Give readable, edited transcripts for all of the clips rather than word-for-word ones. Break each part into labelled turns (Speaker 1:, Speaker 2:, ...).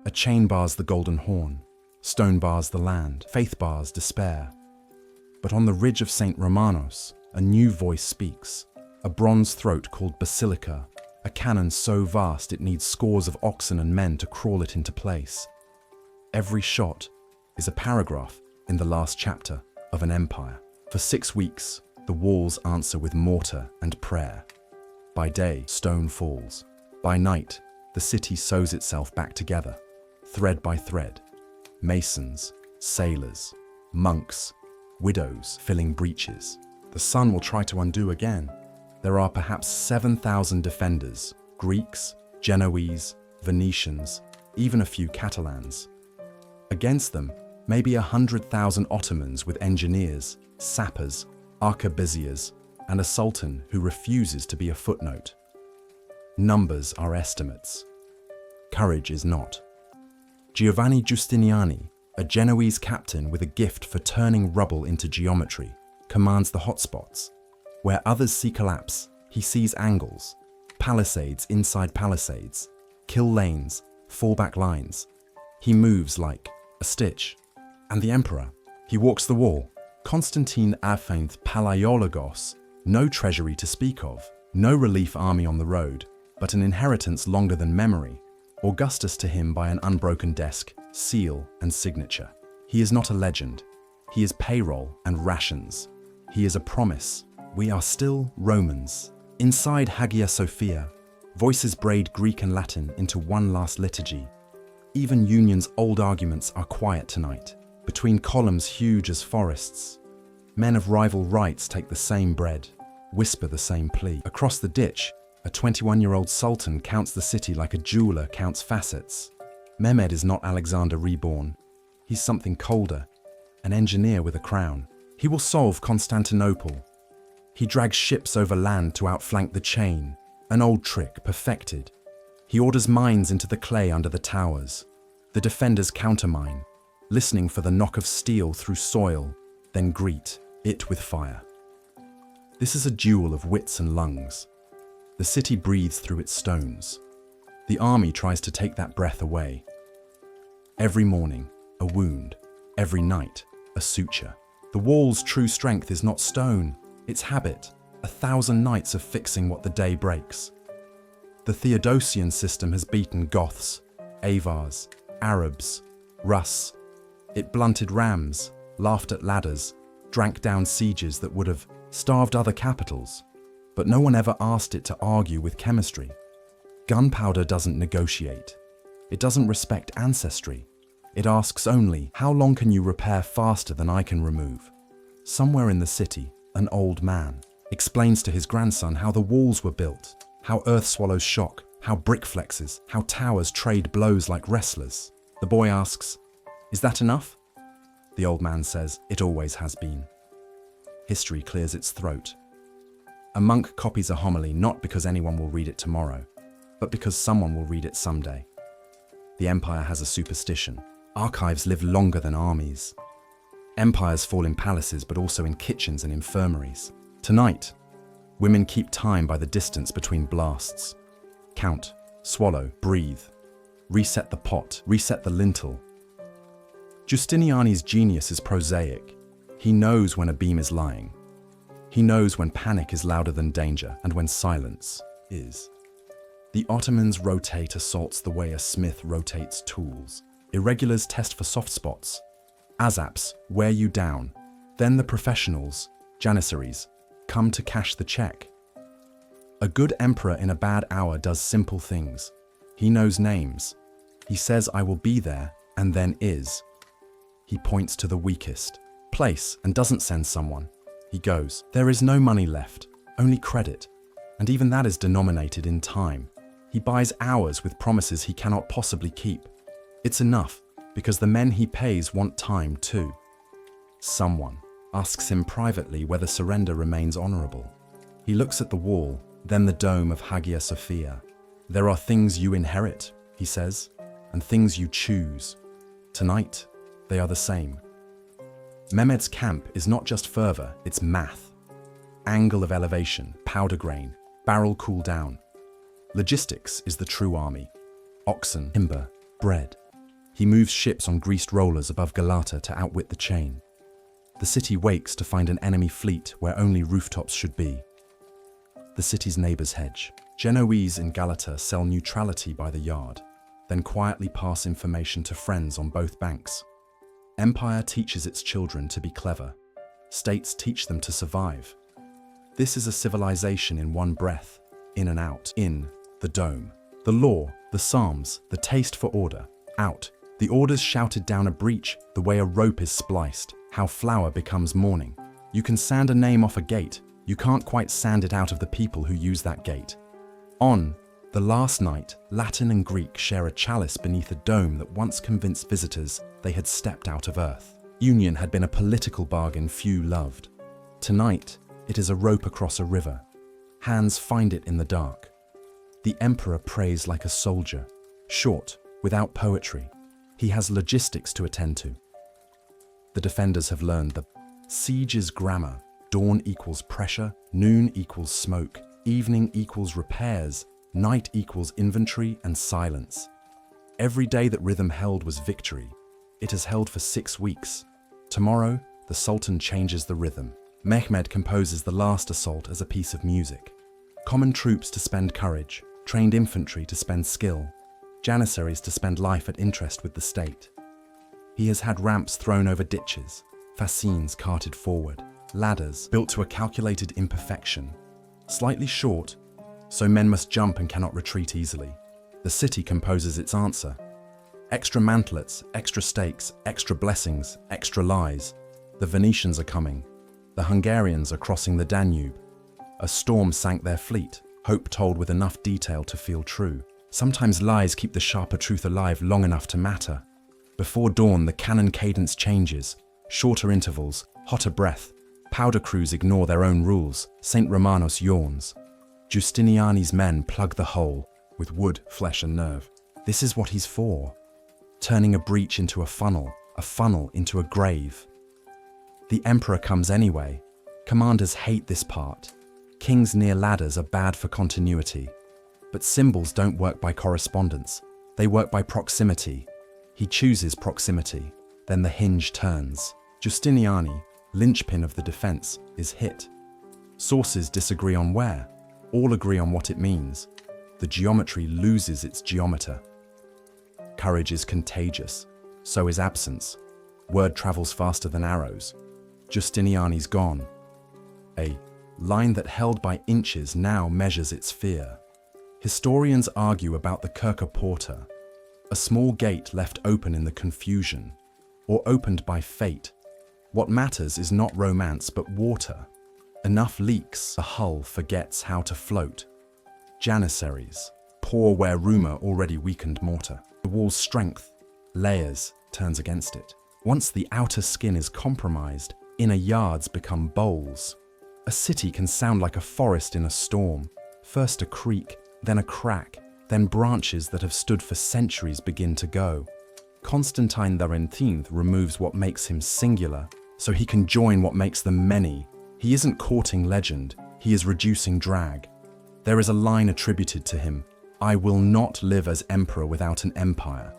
Speaker 1: A chain bars the golden horn, stone bars the land, faith bars despair. But on the ridge of St. Romanos, a new voice speaks, a bronze throat called Basilica, a cannon so vast it needs scores of oxen and men to crawl it into place. Every shot is a paragraph in the last chapter of an empire. For 6 weeks, the walls answer with mortar and prayer. By day, stone falls. By night, the city sews itself back together, thread by thread. Masons, sailors, monks, widows filling breaches. The sun will try to undo again. There are perhaps 7,000 defenders, Greeks, Genoese, Venetians, even a few Catalans. Against them, maybe 100,000 Ottomans with engineers, sappers, arquebusiers, and a sultan who refuses to be a footnote. Numbers are estimates. Courage is not. Giovanni Giustiniani, a Genoese captain with a gift for turning rubble into geometry, commands the hotspots. Where others see collapse, he sees angles, palisades inside palisades, kill lanes, fallback lines. He moves like a stitch. And the emperor, he walks the wall. Constantine Afainth Palaiologos, no treasury to speak of, no relief army on the road, but an inheritance longer than memory, Augustus to him by an unbroken desk, seal and signature. He is not a legend. He is payroll and rations. He is a promise. We are still Romans. Inside Hagia Sophia, voices braid Greek and Latin into one last liturgy. Even Union's old arguments are quiet tonight, between columns huge as forests. Men of rival rights take the same bread, whisper the same plea. Across the ditch, a 21-year-old sultan counts the city like a jeweler counts facets. Mehmed is not Alexander reborn. He's something colder, an engineer with a crown. He will solve Constantinople. He drags ships over land to outflank the chain, an old trick perfected. He orders mines into the clay under the towers. The defenders countermine, listening for the knock of steel through soil, then greet it with fire. This is a duel of wits and lungs. The city breathes through its stones. The army tries to take that breath away. Every morning, a wound. Every night, a suture. The wall's true strength is not stone, it's habit. 1,000 nights of fixing what the day breaks. The Theodosian system has beaten Goths, Avars, Arabs, Rus. It blunted rams, laughed at ladders, drank down sieges that would have starved other capitals. But no one ever asked it to argue with chemistry. Gunpowder doesn't negotiate. It doesn't respect ancestry. It asks only, how long can you repair faster than I can remove? Somewhere in the city, an old man explains to his grandson how the walls were built, how earth swallows shock, how brick flexes, how towers trade blows like wrestlers. The boy asks, "Is that enough?" The old man says, "It always has been." History clears its throat. A monk copies a homily not because anyone will read it tomorrow, but because someone will read it someday. The empire has a superstition. Archives live longer than armies. Empires fall in palaces, but also in kitchens and infirmaries. Tonight, women keep time by the distance between blasts. Count, swallow, breathe. Reset the pot, reset the lintel. Justiniani's genius is prosaic. He knows when a beam is lying. He knows when panic is louder than danger and when silence is. The Ottomans rotate assaults the way a smith rotates tools. Irregulars test for soft spots. Azaps wear you down. Then the professionals, janissaries, come to cash the check. A good emperor in a bad hour does simple things. He knows names. He says, "I will be there," and then is. He points to the weakest place and doesn't send someone. He goes. There is no money left, only credit, and even that is denominated in time. He buys hours with promises he cannot possibly keep. It's enough, because the men he pays want time too. Someone asks him privately whether surrender remains honorable. He looks at the wall, then the dome of Hagia Sophia. There are things you inherit, he says, and things you choose. Tonight, they are the same. Mehmed's camp is not just fervor, it's math. Angle of elevation, powder grain, barrel cool down. Logistics is the true army. Oxen, timber, bread. He moves ships on greased rollers above Galata to outwit the chain. The city wakes to find an enemy fleet where only rooftops should be. The city's neighbors hedge. Genoese in Galata sell neutrality by the yard, then quietly pass information to friends on both banks. Empire teaches its children to be clever. States teach them to survive. This is a civilization in one breath, in and out. In, the dome. The law, the psalms, the taste for order. Out, the orders shouted down a breach, the way a rope is spliced, how flour becomes mourning. You can sand a name off a gate, you can't quite sand it out of the people who use that gate. On, the last night, Latin and Greek share a chalice beneath a dome that once convinced visitors they had stepped out of Earth. Union had been a political bargain few loved. Tonight, it is a rope across a river. Hands find it in the dark. The emperor prays like a soldier, short, without poetry. He has logistics to attend to. The defenders have learned the siege is grammar. Dawn equals pressure, noon equals smoke, evening equals repairs, night equals inventory and silence. Every day that rhythm held was victory. It has held for 6 weeks. Tomorrow, the Sultan changes the rhythm. Mehmed composes the last assault as a piece of music. Common troops to spend courage, trained infantry to spend skill, janissaries to spend life at interest with the state. He has had ramps thrown over ditches, fascines carted forward, ladders built to a calculated imperfection, slightly short, so men must jump and cannot retreat easily. The city composes its answer. Extra mantlets, extra stakes, extra blessings, extra lies. The Venetians are coming. The Hungarians are crossing the Danube. A storm sank their fleet, hope told with enough detail to feel true. Sometimes lies keep the sharper truth alive long enough to matter. Before dawn, the cannon cadence changes. Shorter intervals, hotter breath. Powder crews ignore their own rules. St. Romanos yawns. Justiniani's men plug the hole with wood, flesh and nerve. This is what he's for. Turning a breach into a funnel into a grave. The emperor comes anyway. Commanders hate this part. Kings near ladders are bad for continuity. But symbols don't work by correspondence. They work by proximity. He chooses proximity. Then the hinge turns. Justiniani, linchpin of the defense, is hit. Sources disagree on where. All agree on what it means. The geometry loses its geometer. Courage is contagious. So is absence. Word travels faster than arrows. Justiniani's gone. A line that held by inches now measures its fear. Historians argue about the Kirche Porta, a small gate left open in the confusion, or opened by fate. What matters is not romance but water. Enough leaks, the hull forgets how to float. Janissaries, pour where rumor already weakened mortar. The wall's strength, layers, turns against it. Once the outer skin is compromised, inner yards become bowls. A city can sound like a forest in a storm. First a creak, then a crack, then branches that have stood for centuries begin to go. Constantine the 19th removes what makes him singular, so he can join what makes them many. He isn't courting legend, he is reducing drag. There is a line attributed to him, "I will not live as emperor without an empire."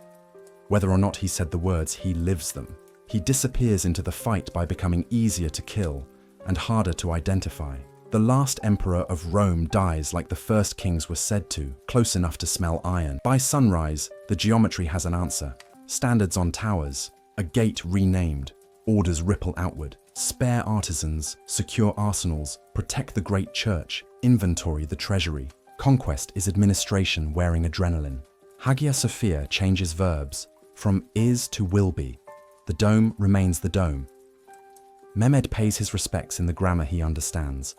Speaker 1: Whether or not he said the words, he lives them. He disappears into the fight by becoming easier to kill and harder to identify. The last emperor of Rome dies like the first kings were said to, close enough to smell iron. By sunrise, the geometry has an answer. Standards on towers, a gate renamed, orders ripple outward. Spare artisans, secure arsenals, protect the great church, inventory the treasury. Conquest is administration wearing adrenaline. Hagia Sophia changes verbs, from is to will be. The dome remains the dome. Mehmed pays his respects in the grammar he understands,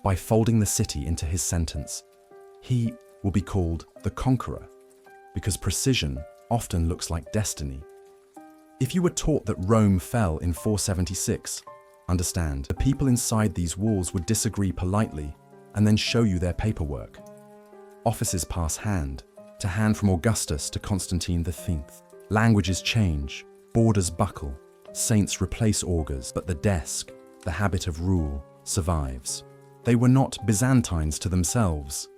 Speaker 1: by folding the city into his sentence. He will be called the conqueror, because precision often looks like destiny. If you were taught that Rome fell in 476, understand, the people inside these walls would disagree politely and then show you their paperwork. Offices pass hand to hand from Augustus to Constantine V. Languages change, borders buckle, saints replace augurs, but the desk, the habit of rule, survives. They were not Byzantines to themselves.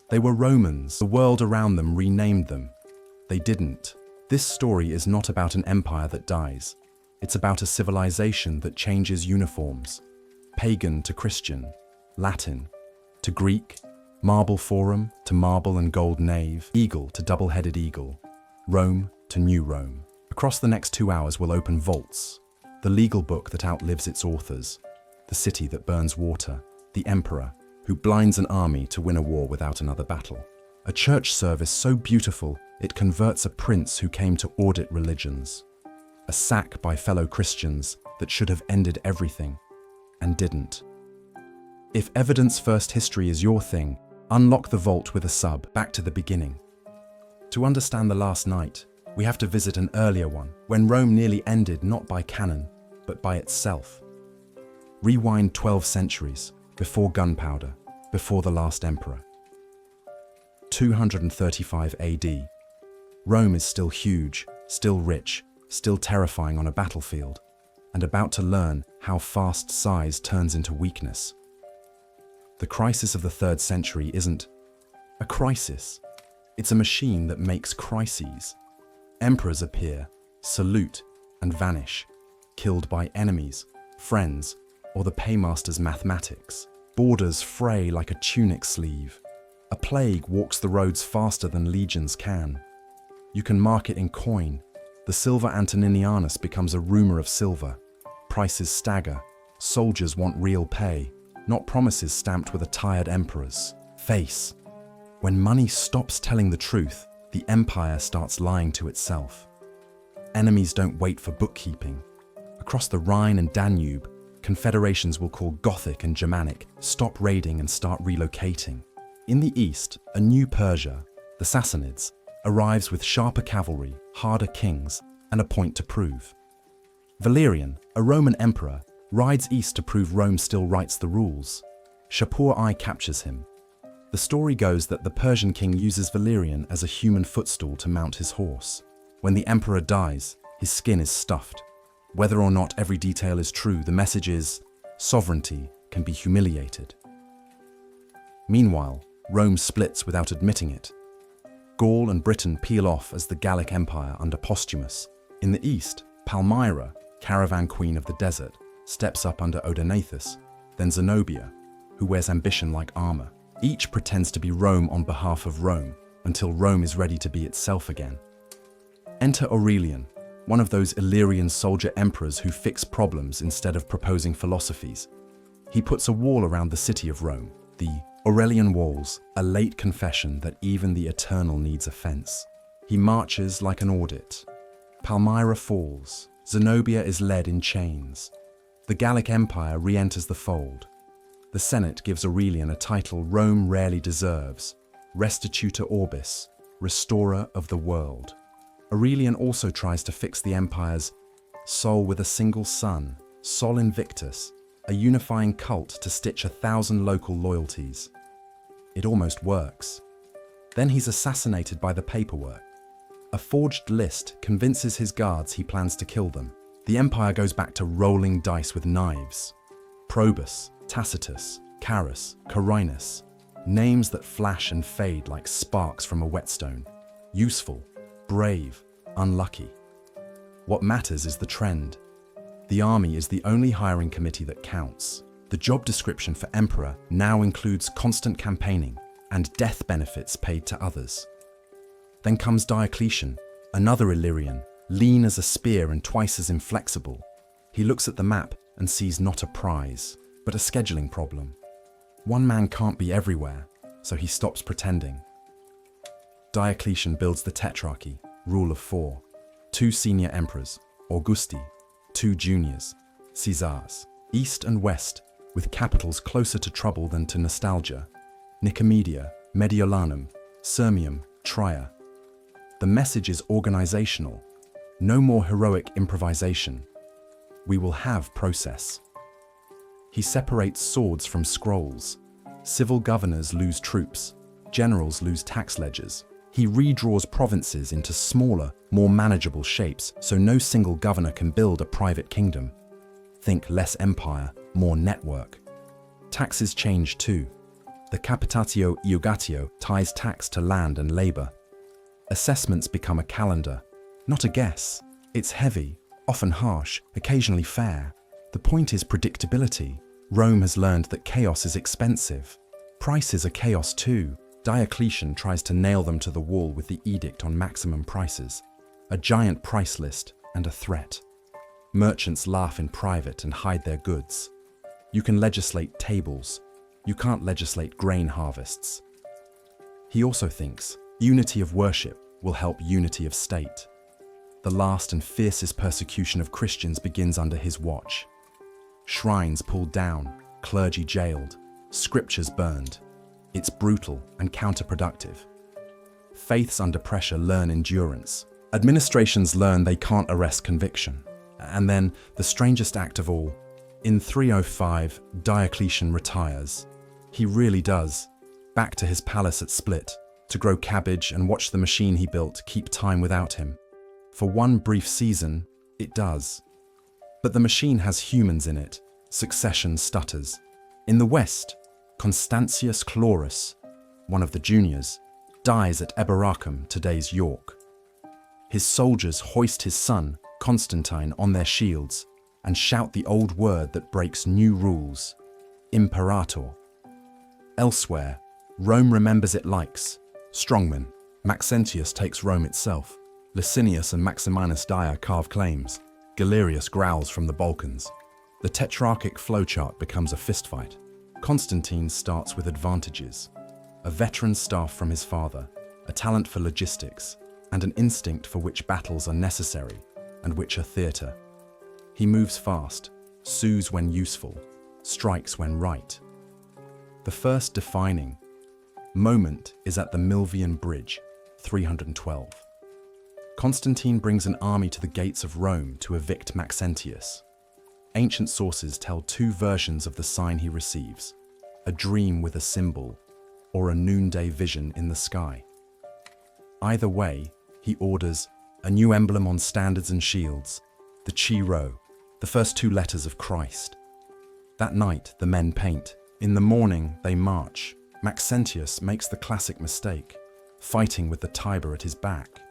Speaker 1: They were Romans. The world around them renamed them. They didn't. This story is not about an empire that dies. It's about a civilization that changes uniforms. Pagan to Christian, Latin to Greek, marble forum to marble and gold nave, eagle to double-headed eagle, Rome to New Rome. Across the next 2 hours we'll open vaults, the legal book that outlives its authors, the city that burns water, the emperor who blinds an army to win a war without another battle, a church service so beautiful it converts a prince who came to audit religions, a sack by fellow Christians that should have ended everything and didn't. If evidence-first history is your thing, unlock the vault with a sub back to the beginning. To understand the last night, we have to visit an earlier one, when Rome nearly ended not by canon, but by itself. Rewind 12 centuries, before gunpowder, before the last emperor. 235 AD. Rome is still huge, still rich, still terrifying on a battlefield, and about to learn how fast size turns into weakness. The crisis of the 3rd century isn't a crisis. It's a machine that makes crises. Emperors appear, salute, and vanish, killed by enemies, friends, or the paymaster's mathematics. Borders fray like a tunic sleeve. A plague walks the roads faster than legions can. You can mark it in coin. The silver Antoninianus becomes a rumor of silver. Prices stagger. Soldiers want real pay, not promises stamped with a tired emperor's face. When money stops telling the truth, the empire starts lying to itself. Enemies don't wait for bookkeeping. Across the Rhine and Danube, confederations will call Gothic and Germanic, stop raiding and start relocating. In the east, a new Persia, the Sassanids, arrives with sharper cavalry, harder kings, and a point to prove. Valerian, a Roman emperor, rides east to prove Rome still writes the rules. Shapur I captures him. The story goes that the Persian king uses Valerian as a human footstool to mount his horse. When the emperor dies, his skin is stuffed. Whether or not every detail is true, the message is, sovereignty can be humiliated. Meanwhile, Rome splits without admitting it. Gaul and Britain peel off as the Gallic Empire under Postumus. In the east, Palmyra, caravan queen of the desert, steps up under Odaenathus, then Zenobia, who wears ambition like armor. Each pretends to be Rome on behalf of Rome, until Rome is ready to be itself again. Enter Aurelian, one of those Illyrian soldier emperors who fix problems instead of proposing philosophies. He puts a wall around the city of Rome, the Aurelian Walls, a late confession that even the eternal needs a fence. He marches like an audit. Palmyra falls. Zenobia is led in chains. The Gallic Empire re-enters the fold. The Senate gives Aurelian a title Rome rarely deserves, Restitutor Orbis, Restorer of the World. Aurelian also tries to fix the empire's Sol with a single sun, Sol Invictus, a unifying cult to stitch 1,000 local loyalties. It almost works. Then he's assassinated by the paperwork. A forged list convinces his guards he plans to kill them. The empire goes back to rolling dice with knives. Probus, Tacitus, Carus, Carinus, names that flash and fade like sparks from a whetstone. Useful, brave, unlucky. What matters is the trend. The army is the only hiring committee that counts. The job description for emperor now includes constant campaigning and death benefits paid to others. Then comes Diocletian, another Illyrian, lean as a spear and twice as inflexible. He looks at the map and sees not a prize, but a scheduling problem. One man can't be everywhere, so he stops pretending. Diocletian builds the Tetrarchy, rule of 4. 2 senior emperors, Augusti, 2 juniors, Caesars, east and west, with capitals closer to trouble than to nostalgia. Nicomedia, Mediolanum, Sirmium, Trier. The message is organizational. No more heroic improvisation. We will have process. He separates swords from scrolls. Civil governors lose troops. Generals lose tax ledgers. He redraws provinces into smaller, more manageable shapes so no single governor can build a private kingdom. Think less empire, more network. Taxes change too. The capitatio iugatio ties tax to land and labor. Assessments become a calendar. Not a guess. It's heavy, often harsh, occasionally fair. The point is predictability. Rome has learned that chaos is expensive. Prices are chaos too. Diocletian tries to nail them to the wall with the edict on maximum prices. A giant price list and a threat. Merchants laugh in private and hide their goods. You can legislate tables. You can't legislate grain harvests. He also thinks unity of worship will help unity of state. The last and fiercest persecution of Christians begins under his watch. Shrines pulled down, clergy jailed, scriptures burned. It's brutal and counterproductive. Faiths under pressure learn endurance. Administrations learn they can't arrest conviction. And then, the strangest act of all, in 305, Diocletian retires. He really does. Back to his palace at Split, to grow cabbage and watch the machine he built keep time without him. For one brief season, it does. But the machine has humans in it. Succession stutters. In the West, Constantius Chlorus, one of the juniors, dies at Eboracum, today's York. His soldiers hoist his son, Constantine, on their shields and shout the old word that breaks new rules, imperator. Elsewhere, Rome remembers it likes strongmen. Maxentius takes Rome itself. Licinius and Maximinus Dia carve claims. Galerius growls from the Balkans. The tetrarchic flowchart becomes a fistfight. Constantine starts with advantages. A veteran staff from his father, a talent for logistics, and an instinct for which battles are necessary and which are theatre. He moves fast, sues when useful, strikes when right. The first defining moment is at the Milvian Bridge, 312. Constantine brings an army to the gates of Rome to evict Maxentius. Ancient sources tell two versions of the sign he receives: a dream with a symbol, or a noonday vision in the sky. Either way, he orders a new emblem on standards and shields, the Chi Rho, the first two letters of Christ. That night, the men paint. In the morning, they march. Maxentius makes the classic mistake, fighting with the Tiber at his back.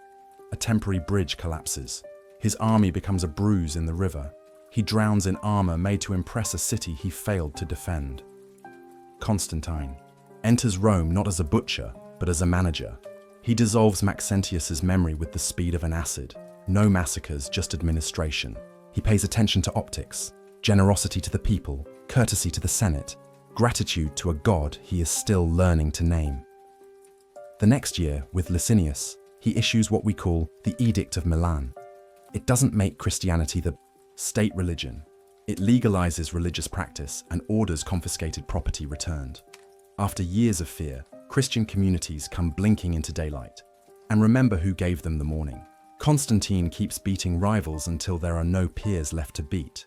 Speaker 1: A temporary bridge collapses. His army becomes a bruise in the river. He drowns in armor made to impress a city he failed to defend. Constantine enters Rome not as a butcher, but as a manager. He dissolves Maxentius's memory with the speed of an acid. No massacres, just administration. He pays attention to optics, generosity to the people, courtesy to the Senate, gratitude to a god he is still learning to name. The next year, with Licinius, he issues what we call the Edict of Milan. It doesn't make Christianity the state religion. It legalizes religious practice and orders confiscated property returned. After years of fear, Christian communities come blinking into daylight. And remember who gave them the morning. Constantine keeps beating rivals until there are no peers left to beat.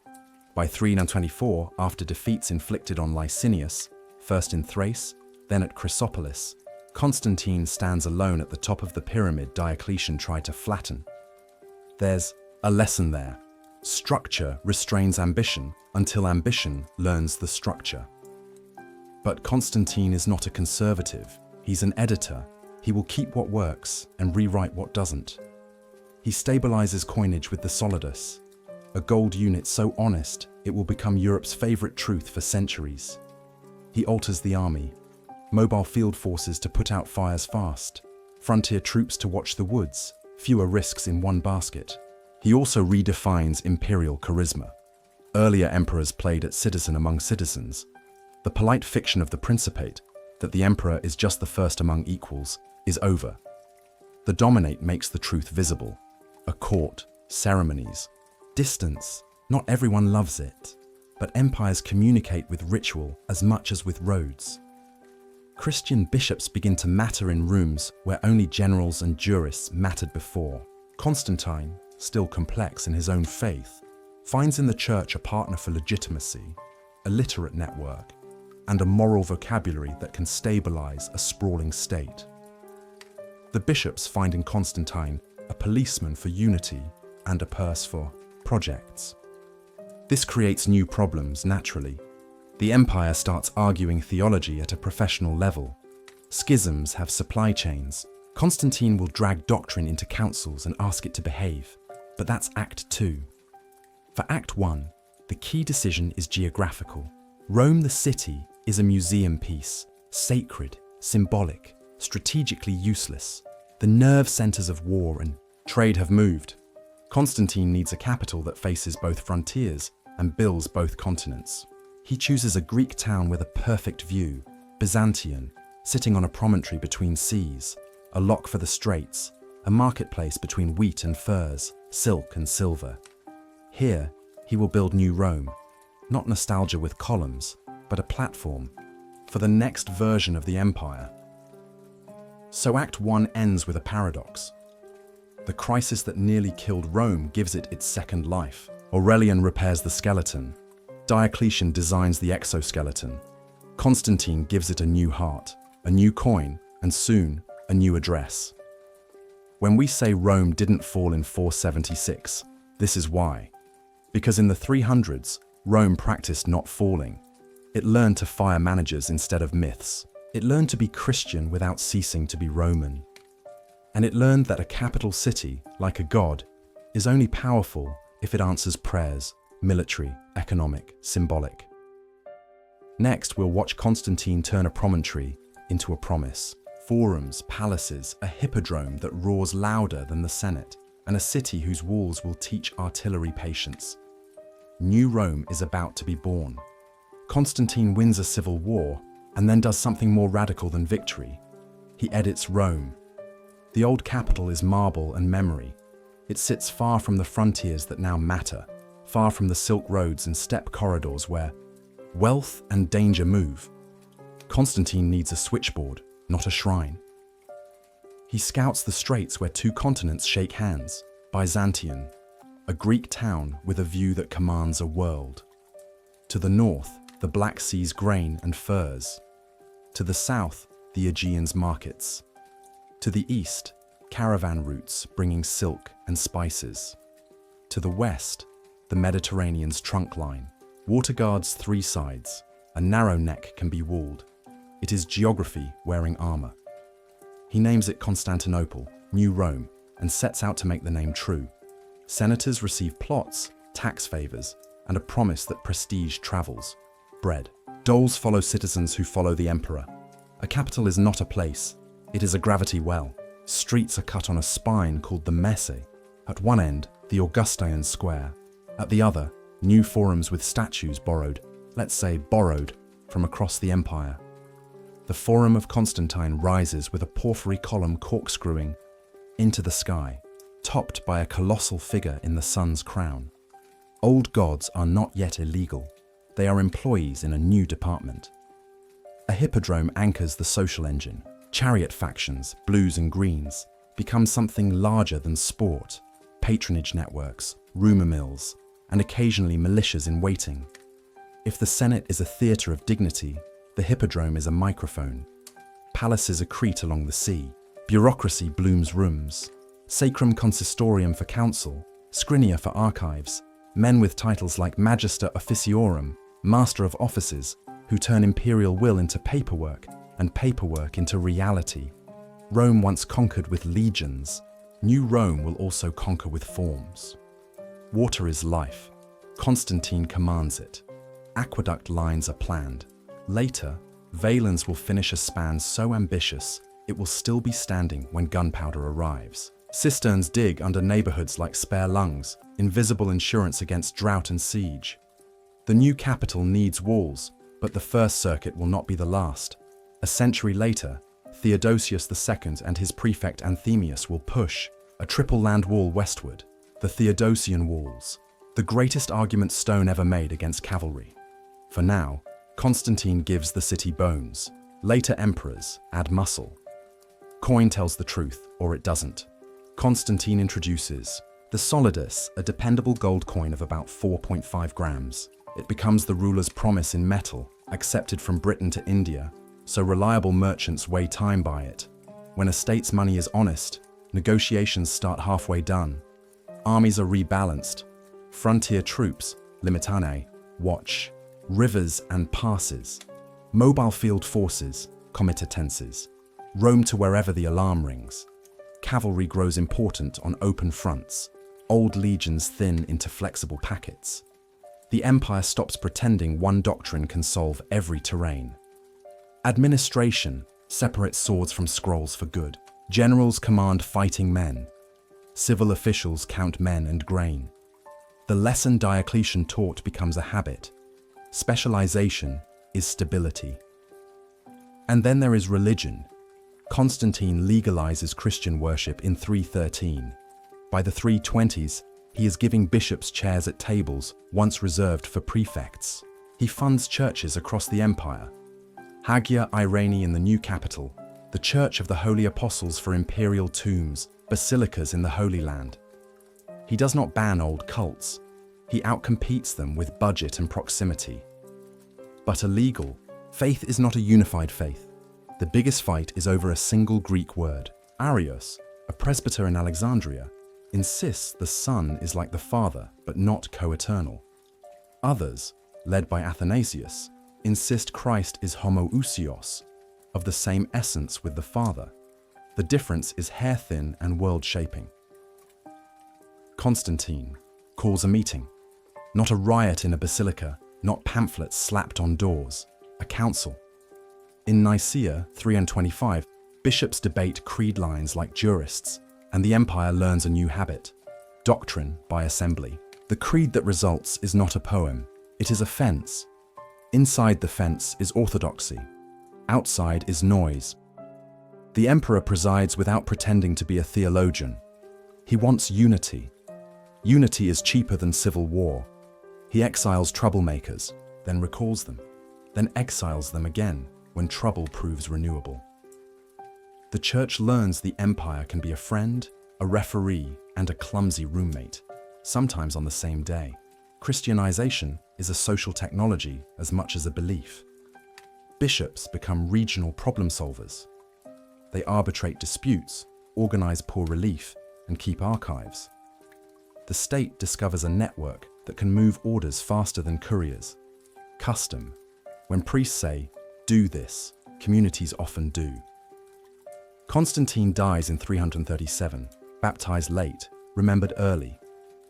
Speaker 1: By 324, after defeats inflicted on Licinius, first in Thrace, then at Chrysopolis, Constantine stands alone at the top of the pyramid Diocletian tried to flatten. There's a lesson there. Structure restrains ambition until ambition learns the structure. But Constantine is not a conservative. He's an editor. He will keep what works and rewrite what doesn't. He stabilizes coinage with the solidus, a gold unit so honest it will become Europe's favorite truth for centuries. He alters the army, mobile field forces to put out fires fast, frontier troops to watch the woods, fewer risks in one basket. He also redefines imperial charisma. Earlier emperors played at citizen among citizens. The polite fiction of the Principate, that the emperor is just the first among equals, is over. The dominate makes the truth visible. A court, ceremonies, distance. Not everyone loves it, but empires communicate with ritual as much as with roads. Christian bishops begin to matter in rooms where only generals and jurists mattered before. Constantine, still complex in his own faith, finds in the church a partner for legitimacy, a literate network, and a moral vocabulary that can stabilize a sprawling state. The bishops find in Constantine a policeman for unity and a purse for projects. This creates new problems naturally. The empire starts arguing theology at a professional level. Schisms have supply chains. Constantine will drag doctrine into councils and ask it to behave, but that's Act 2. For Act 1, the key decision is geographical. Rome the city is a museum piece, sacred, symbolic, strategically useless. The nerve centers of war and trade have moved. Constantine needs a capital that faces both frontiers and bills both continents. He chooses a Greek town with a perfect view, Byzantium, sitting on a promontory between seas, a lock for the straits, a marketplace between wheat and furs, silk and silver. Here, he will build New Rome, not nostalgia with columns, but a platform for the next version of the empire. So Act 1 ends with a paradox. The crisis that nearly killed Rome gives it its second life. Aurelian repairs the skeleton. Diocletian designs the exoskeleton. Constantine gives it a new heart, a new coin, and soon, a new address. When we say Rome didn't fall in 476, this is why. Because in the 300s, Rome practiced not falling. It learned to fire managers instead of myths. It learned to be Christian without ceasing to be Roman. And it learned that a capital city, like a god, is only powerful if it answers prayers, military, economic, symbolic. Next, we'll watch Constantine turn a promontory into a promise. Forums, palaces, a hippodrome that roars louder than the Senate, and a city whose walls will teach artillery patience. New Rome is about to be born. Constantine wins a civil war and then does something more radical than victory. He edits Rome. The old capital is marble and memory. It sits far from the frontiers that now matter, far from the silk roads and steppe corridors where wealth and danger move. Constantine needs a switchboard, not a shrine. He scouts the straits where two continents shake hands, Byzantium, a Greek town with a view that commands a world. To the north, the Black Sea's grain and furs. To the south, the Aegean's markets. To the east, caravan routes bringing silk and spices. To the west, the Mediterranean's trunk line. Water guards three sides. A narrow neck can be walled. It is geography wearing armor. He names it Constantinople, New Rome, and sets out to make the name true. Senators receive plots, tax favors, and a promise that prestige travels. Bread. Doles follow citizens who follow the emperor. A capital is not a place, it is a gravity well. Streets are cut on a spine called the Messe. At one end, the Augustine Square. At the other, new forums with statues borrowed, let's say borrowed, from across the empire. The Forum of Constantine rises with a porphyry column corkscrewing into the sky, topped by a colossal figure in the sun's crown. Old gods are not yet illegal. They are employees in a new department. A hippodrome anchors the social engine. Chariot factions, blues and greens, become something larger than sport, patronage networks, rumor mills, and occasionally militias in waiting. If the Senate is a theatre of dignity, the hippodrome is a microphone. Palaces accrete along the sea. Bureaucracy blooms rooms. Sacrum consistorium for council, scrinia for archives, men with titles like Magister Officiorum, Master of Offices, who turn imperial will into paperwork and paperwork into reality. Rome once conquered with legions. New Rome will also conquer with forms. Water is life. Constantine commands it. Aqueduct lines are planned. Later, Valens will finish a span so ambitious, it will still be standing when gunpowder arrives. Cisterns dig under neighborhoods like spare lungs, invisible insurance against drought and siege. The new capital needs walls, but the first circuit will not be the last. A century later, Theodosius II and his prefect Anthemius will push a triple land wall westward, the Theodosian walls, the greatest argument stone ever made against cavalry. For now, Constantine gives the city bones. Later emperors add muscle. Coin tells the truth, or it doesn't. Constantine introduces the solidus, a dependable gold coin of about 4.5 grams. It becomes the ruler's promise in metal, accepted from Britain to India, so reliable merchants weigh time by it. When a state's money is honest, negotiations start halfway done. Armies are rebalanced. Frontier troops, limitanae, watch. Rivers and passes. Mobile field forces, comitatenses. roam to wherever the alarm rings. Cavalry grows important on open fronts. Old legions thin into flexible packets. The empire stops pretending one doctrine can solve every terrain. Administration separates swords from scrolls for good. Generals command fighting men. Civil officials count men and grain. The lesson Diocletian taught becomes a habit. Specialization is stability. And then there is religion. Constantine legalizes Christian worship in 313. By the 320s, he is giving bishops chairs at tables once reserved for prefects. He funds churches across the empire. Hagia Irene in the new capital, the Church of the Holy Apostles for imperial tombs, basilicas in the Holy Land. He does not ban old cults. He outcompetes them with budget and proximity. But illegal, faith is not a unified faith. The biggest fight is over a single Greek word. Arius, a presbyter in Alexandria, insists the Son is like the Father, but not co-eternal. Others, led by Athanasius, insist Christ is homoousios, of the same essence with the Father. The difference is hair-thin and world-shaping. Constantine calls a meeting. Not a riot in a basilica, not pamphlets slapped on doors, a council. In Nicaea 325, bishops debate creed lines like jurists, and the empire learns a new habit: doctrine by assembly. The creed that results is not a poem, it is a fence. Inside the fence is orthodoxy. Outside is noise. The emperor presides without pretending to be a theologian. He wants unity. Unity is cheaper than civil war. He exiles troublemakers, then recalls them, then exiles them again when trouble proves renewable. The church learns the empire can be a friend, a referee, and a clumsy roommate, sometimes on the same day. Christianization is a social technology as much as a belief. Bishops become regional problem solvers. They arbitrate disputes, organize poor relief, and keep archives. The state discovers a network that can move orders faster than couriers. Custom. When priests say, "Do this," communities often do. Constantine dies in 337, baptized late, remembered early.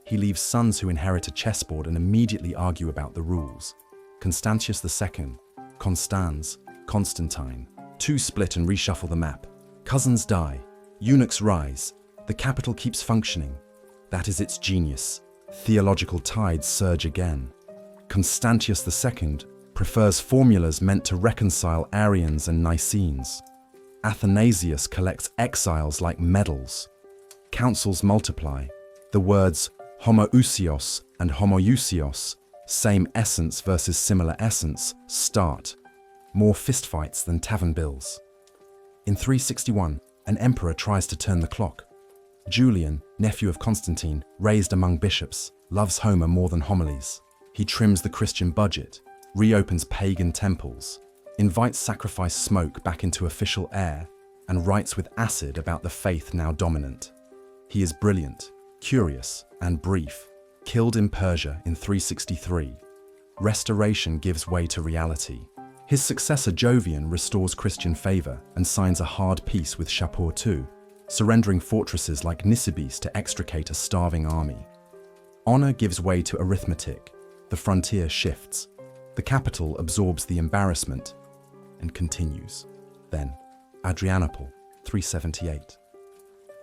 Speaker 1: He leaves sons who inherit a chessboard and immediately argue about the rules. Constantius II, Constans, Constantine. Two split and reshuffle the map. Cousins die. Eunuchs rise. The capital keeps functioning. That is its genius. Theological tides surge again. Constantius II prefers formulas meant to reconcile Arians and Nicenes. Athanasius collects exiles like medals. Councils multiply. The words homoousios and homoousios, same essence versus similar essence, start. More fistfights than tavern bills. In 361, an emperor tries to turn the clock. Julian, nephew of Constantine, raised among bishops, loves Homer more than homilies. He trims the Christian budget, reopens pagan temples, invites sacrifice smoke back into official air, and writes with acid about the faith now dominant. He is brilliant, curious, and brief. Killed in Persia in 363. Restoration gives way to reality. His successor Jovian restores Christian favor and signs a hard peace with Shapur II, surrendering fortresses like Nisibis to extricate a starving army. Honor gives way to arithmetic. The frontier shifts. The capital absorbs the embarrassment and continues. Then, Adrianople, 378.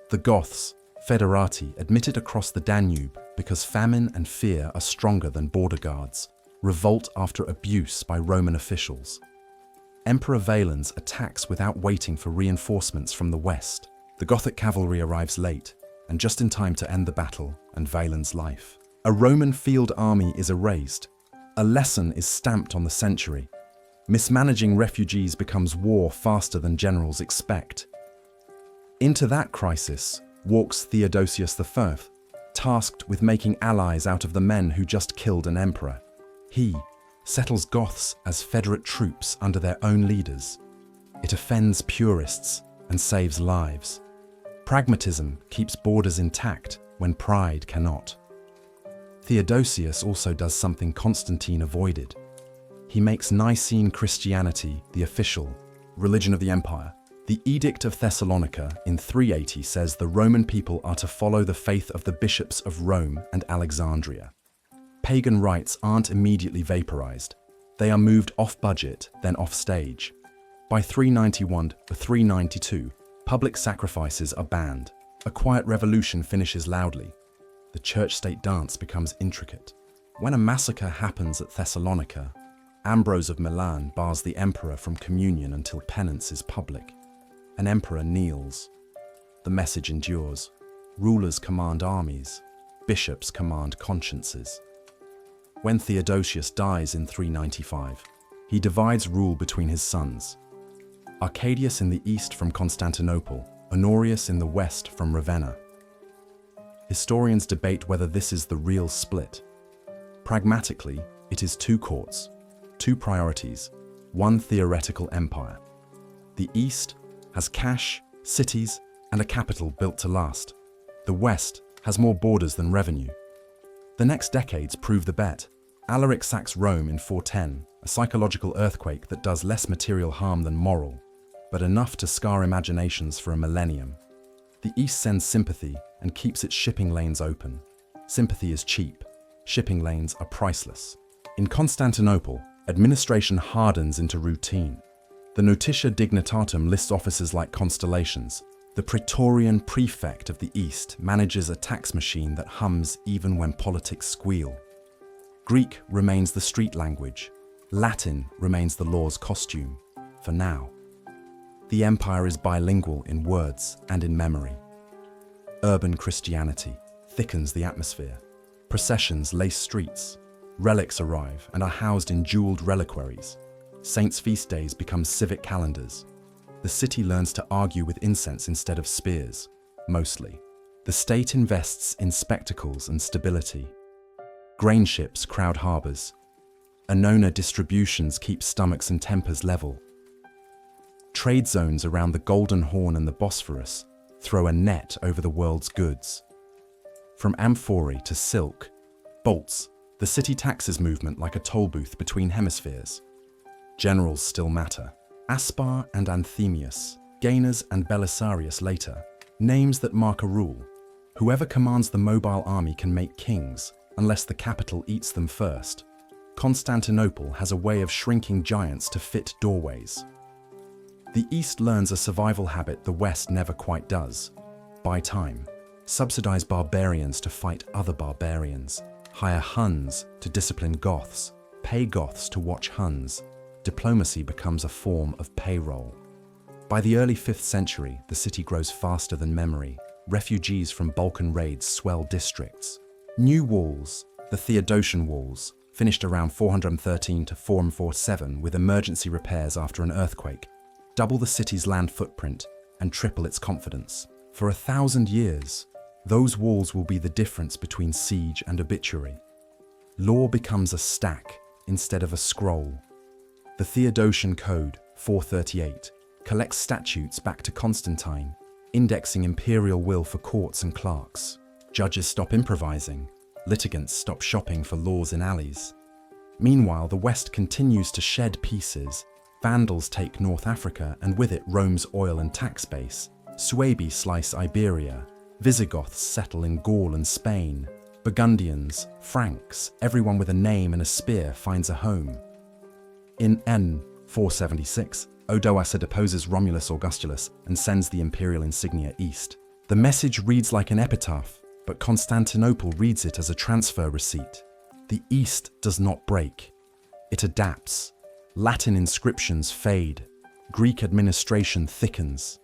Speaker 1: The Goths, Federati, admitted across the Danube because famine and fear are stronger than border guards, revolt after abuse by Roman officials. Emperor Valens attacks without waiting for reinforcements from the west. The Gothic cavalry arrives late, and just in time to end the battle and Valens' life. A Roman field army is erased. A lesson is stamped on the century. Mismanaging refugees becomes war faster than generals expect. Into that crisis walks Theodosius I, tasked with making allies out of the men who just killed an emperor. He settles Goths as federate troops under their own leaders. It offends purists and saves lives. Pragmatism keeps borders intact when pride cannot. Theodosius also does something Constantine avoided. He makes Nicene Christianity the official religion of the empire. The Edict of Thessalonica in 380 says the Roman people are to follow the faith of the bishops of Rome and Alexandria. Pagan rites aren't immediately vaporized. They are moved off budget, then off stage. By 391 to 392, public sacrifices are banned. A quiet revolution finishes loudly. The church-state dance becomes intricate. When a massacre happens at Thessalonica, Ambrose of Milan bars the emperor from communion until penance is public. An emperor kneels. The message endures. Rulers command armies. Bishops command consciences. When Theodosius dies in 395, he divides rule between his sons. Arcadius in the east from Constantinople, Honorius in the west from Ravenna. Historians debate whether this is the real split. Pragmatically, it is two courts, two priorities, one theoretical empire. The east has cash, cities, and a capital built to last. The west has more borders than revenue. The next decades prove the bet. Alaric sacks Rome in 410, a psychological earthquake that does less material harm than moral, but enough to scar imaginations for a millennium. The East sends sympathy and keeps its shipping lanes open. Sympathy is cheap. Shipping lanes are priceless. In Constantinople, administration hardens into routine. The Notitia Dignitatum lists offices like constellations. The Praetorian prefect of the East manages a tax machine that hums even when politics squeal. Greek remains the street language. Latin remains the law's costume, for now. The empire is bilingual in words and in memory. Urban Christianity thickens the atmosphere. Processions lace streets. Relics arrive and are housed in jeweled reliquaries. Saints' feast days become civic calendars. The city learns to argue with incense instead of spears, mostly. The state invests in spectacles and stability. Grain ships crowd harbors. Annona distributions keep stomachs and tempers level. Trade zones around the Golden Horn and the Bosphorus throw a net over the world's goods. From amphorae to silk, bolts, the city taxes movement like a toll booth between hemispheres. Generals still matter. Aspar and Anthemius, Gainas and Belisarius later, names that mark a rule. Whoever commands the mobile army can make kings, unless the capital eats them first. Constantinople has a way of shrinking giants to fit doorways. The East learns a survival habit the West never quite does. Buy time. Subsidize barbarians to fight other barbarians. Hire Huns to discipline Goths. Pay Goths to watch Huns. Diplomacy becomes a form of payroll. By the early 5th century, the city grows faster than memory. Refugees from Balkan raids swell districts. New walls, the Theodosian walls, finished around 413 to 447 with emergency repairs after an earthquake, double the city's land footprint and triple its confidence. For 1,000 years, those walls will be the difference between siege and obituary. Law becomes a stack instead of a scroll. The Theodosian Code, 438, collects statutes back to Constantine, indexing imperial will for courts and clerks. Judges stop improvising. Litigants stop shopping for laws in alleys. Meanwhile, the West continues to shed pieces. Vandals take North Africa and with it Rome's oil and tax base. Suebi slice Iberia. Visigoths settle in Gaul and Spain. Burgundians, Franks, everyone with a name and a spear finds a home. In N. 476, Odoacer deposes Romulus Augustulus and sends the imperial insignia east. The message reads like an epitaph, but Constantinople reads it as a transfer receipt. The East does not break. It adapts. Latin inscriptions fade. Greek administration thickens.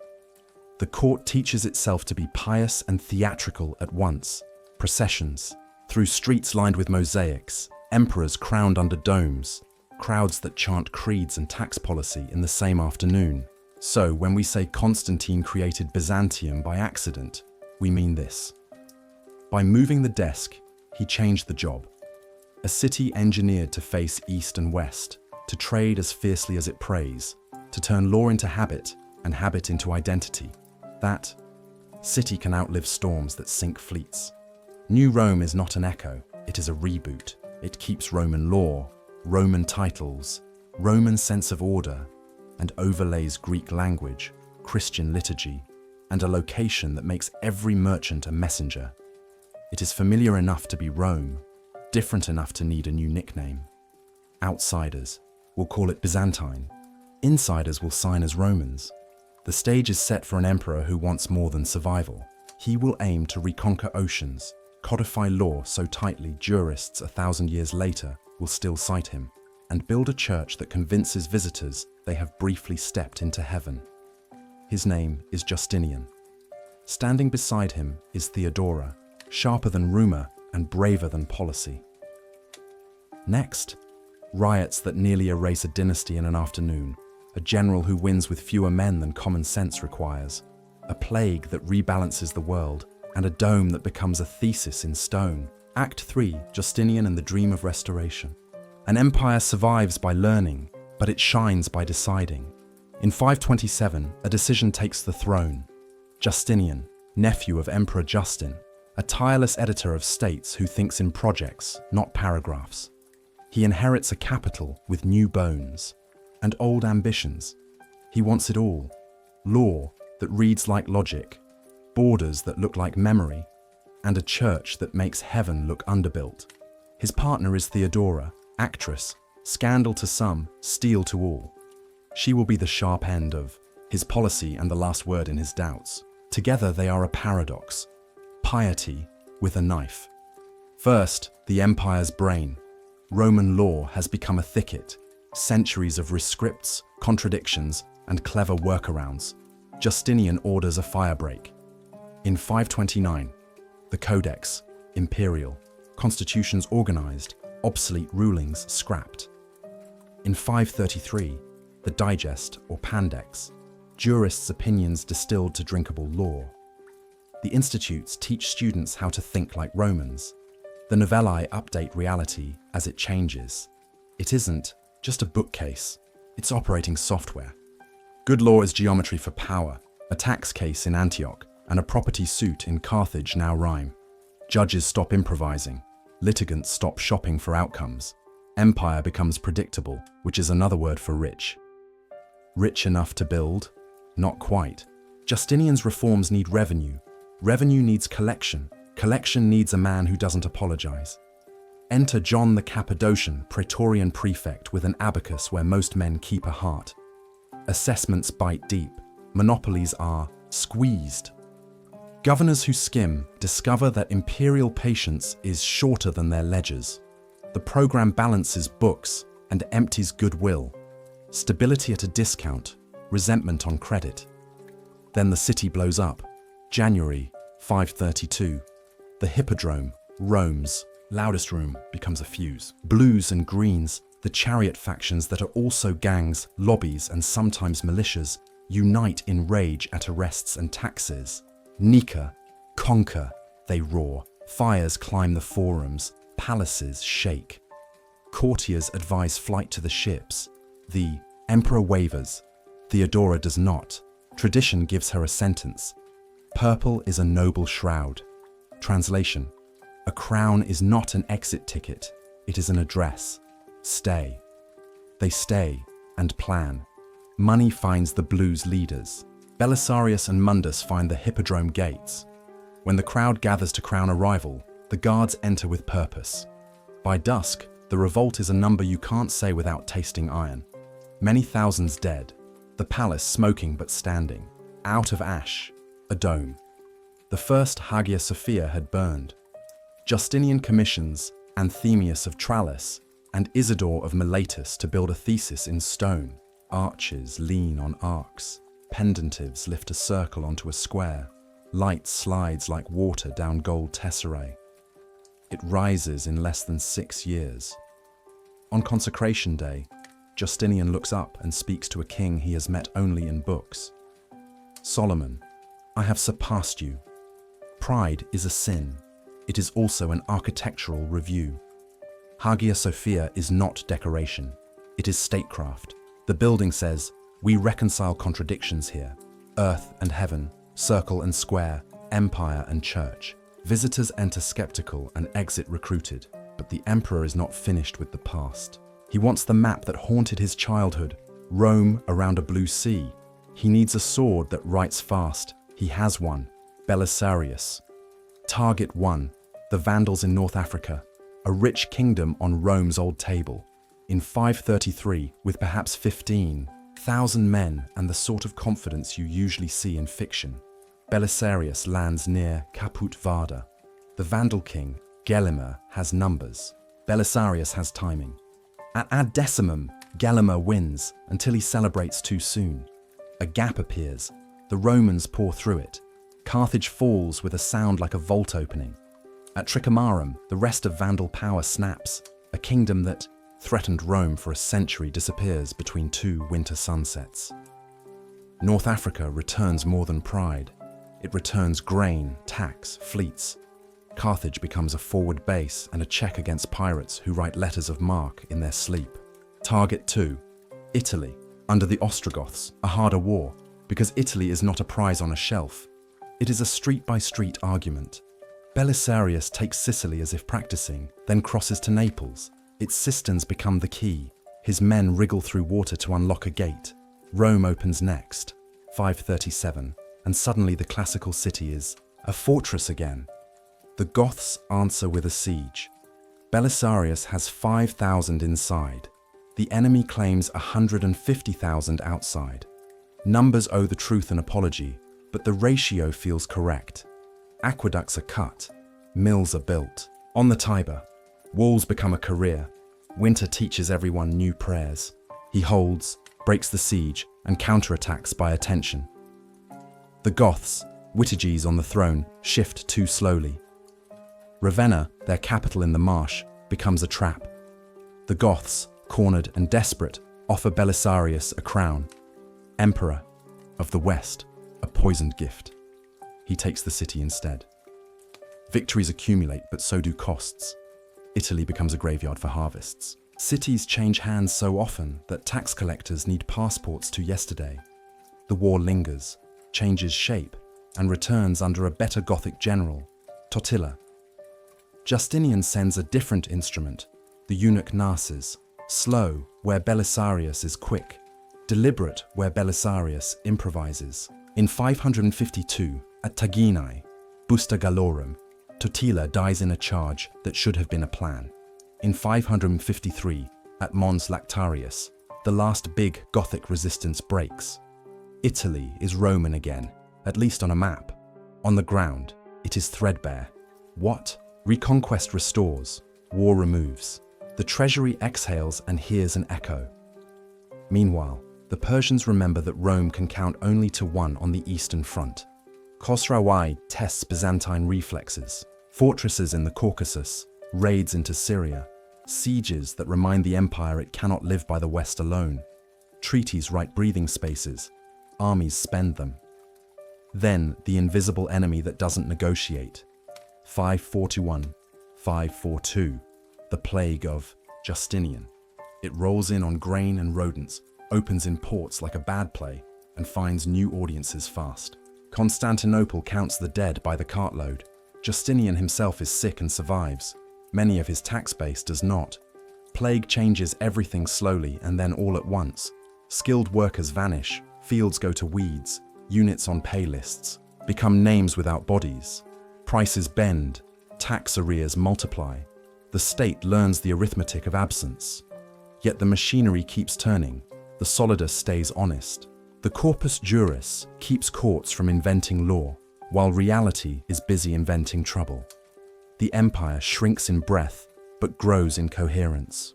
Speaker 1: The court teaches itself to be pious and theatrical at once. Processions, through streets lined with mosaics, emperors crowned under domes, crowds that chant creeds and tax policy in the same afternoon. So when we say Constantine created Byzantium by accident, we mean this. By moving the desk, he changed the job. A city engineered to face east and west, to trade as fiercely as it prays, to turn law into habit and habit into identity. That city can outlive storms that sink fleets. New Rome is not an echo, it is a reboot. It keeps Roman law, Roman titles, Roman sense of order, and overlays Greek language, Christian liturgy, and a location that makes every merchant a messenger. It is familiar enough to be Rome, different enough to need a new nickname. Outsiders will call it Byzantine. Insiders will sign as Romans. The stage is set for an emperor who wants more than survival. He will aim to reconquer oceans, codify law so tightly jurists 1,000 years later will still cite him, and build a church that convinces visitors they have briefly stepped into heaven. His name is Justinian. Standing beside him is Theodora, sharper than rumor and braver than policy. Next, riots that nearly erase a dynasty in an afternoon, a general who wins with fewer men than common sense requires, a plague that rebalances the world, and a dome that becomes a thesis in stone. Act 3, Justinian and the Dream of Restoration. An empire survives by learning, but it shines by deciding. In 527, a decision takes the throne. Justinian, nephew of Emperor Justin, a tireless editor of states who thinks in projects, not paragraphs. He inherits a capital with new bones and old ambitions. He wants it all. Law that reads like logic, borders that look like memory, and a church that makes heaven look underbuilt. His partner is Theodora, actress, scandal to some, steel to all. She will be the sharp end of his policy and the last word in his doubts. Together they are a paradox, piety with a knife. First, the empire's brain. Roman law has become a thicket, centuries of rescripts, contradictions, and clever workarounds. Justinian orders a firebreak. In 529, the Codex, imperial, constitutions organized, obsolete rulings scrapped. In 533, the Digest or Pandex, jurists' opinions distilled to drinkable law. The institutes teach students how to think like Romans. The novellae update reality as it changes. It isn't just a bookcase, it's operating software. Good law is geometry for power. A tax case in Antioch and a property suit in Carthage now rhyme. Judges stop improvising. Litigants stop shopping for outcomes. Empire becomes predictable, which is another word for rich. Rich enough to build? Not quite. Justinian's reforms need revenue. Revenue needs collection. Collection needs a man who doesn't apologize. Enter John the Cappadocian, Praetorian prefect with an abacus where most men keep a heart. Assessments bite deep. Monopolies are squeezed. Governors who skim discover that imperial patience is shorter than their ledgers. The program balances books and empties goodwill. Stability at a discount, resentment on credit. Then the city blows up. January 532. The Hippodrome, Rome's loudest room, becomes a fuse. Blues and greens, the chariot factions that are also gangs, lobbies, and sometimes militias, unite in rage at arrests and taxes. Nika, conquer, they roar. Fires climb the forums, palaces shake. Courtiers advise flight to the ships. The emperor wavers. Theodora does not. Tradition gives her a sentence. Purple is a noble shroud. Translation: a crown is not an exit ticket, it is an address. Stay. They stay and plan. Money finds the blues leaders. Belisarius and Mundus find the Hippodrome gates. When the crowd gathers to crown a rival, the guards enter with purpose. By dusk, the revolt is a number you can't say without tasting iron. Many thousands dead. The palace smoking but standing. Out of ash, a dome. The first Hagia Sophia had burned. Justinian commissions Anthemius of Tralles and Isidore of Miletus to build a thesis in stone. Arches lean on arcs. Pendentives lift a circle onto a square. Light slides like water down gold tesserae. It rises in less than 6 years. On consecration day, Justinian looks up and speaks to a king he has met only in books. Solomon, I have surpassed you. Pride is a sin. It is also an architectural review. Hagia Sophia is not decoration. It is statecraft. The building says, we reconcile contradictions here. Earth and heaven, circle and square, empire and church. Visitors enter skeptical and exit recruited, but the emperor is not finished with the past. He wants the map that haunted his childhood, Rome around a blue sea. He needs a sword that writes fast. He has one. Belisarius. Target 1. The Vandals in North Africa, a rich kingdom on Rome's old table. In 533, with perhaps 15,000 men and the sort of confidence you usually see in fiction, Belisarius lands near Caput Vada. The Vandal king, Gelimer, has numbers. Belisarius has timing. At ad decimum, Gelimer wins until he celebrates too soon. A gap appears. The Romans pour through it. Carthage falls with a sound like a vault opening. At Trichomarum, the rest of Vandal power snaps. A kingdom that threatened Rome for a century disappears between two winter sunsets. North Africa returns more than pride. It returns grain, tax, fleets. Carthage becomes a forward base and a check against pirates who write letters of marque in their sleep. Target 2. Italy. Under the Ostrogoths, a harder war, because Italy is not a prize on a shelf. It is a street-by-street argument. Belisarius takes Sicily as if practicing, then crosses to Naples. Its cisterns become the key. His men wriggle through water to unlock a gate. Rome opens next, 537, and suddenly the classical city is a fortress again. The Goths answer with a siege. Belisarius has 5,000 inside. The enemy claims 150,000 outside. Numbers owe the truth an apology, but the ratio feels correct. Aqueducts are cut, mills are built. On the Tiber, walls become a career. Winter teaches everyone new prayers. He holds, breaks the siege, and counterattacks by attention. The Goths, Witiges on the throne, shift too slowly. Ravenna, their capital in the marsh, becomes a trap. The Goths, cornered and desperate, offer Belisarius a crown. Emperor of the West, a poisoned gift. He takes the city instead. Victories accumulate, but so do costs. Italy becomes a graveyard for harvests. Cities change hands so often that tax collectors need passports to yesterday. The war lingers, changes shape, and returns under a better Gothic general, Totila. Justinian sends a different instrument, the eunuch Narses, slow where Belisarius is quick, deliberate where Belisarius improvises. In 552, at Taginae, Busta Gallorum, Totila dies in a charge that should have been a plan. In 553, at Mons Lactarius, the last big Gothic resistance breaks. Italy is Roman again, at least on a map. On the ground, it is threadbare. What? Reconquest restores, war removes. The treasury exhales and hears an echo. Meanwhile, the Persians remember that Rome can count only to one on the eastern front. Khosrawai tests Byzantine reflexes. Fortresses in the Caucasus, raids into Syria, sieges that remind the empire it cannot live by the west alone. Treaties write breathing spaces, armies spend them. Then the invisible enemy that doesn't negotiate. 541, 542, the Plague of Justinian. It rolls in on grain and rodents, opens in ports like a bad play, and finds new audiences fast. Constantinople counts the dead by the cartload. Justinian himself is sick and survives. Many of his tax base does not. Plague changes everything slowly and then all at once. Skilled workers vanish, fields go to weeds, units on pay lists become names without bodies. Prices bend, tax arrears multiply. The state learns the arithmetic of absence. Yet the machinery keeps turning. The solidus stays honest. The corpus juris keeps courts from inventing law, while reality is busy inventing trouble. The empire shrinks in breadth, but grows in coherence.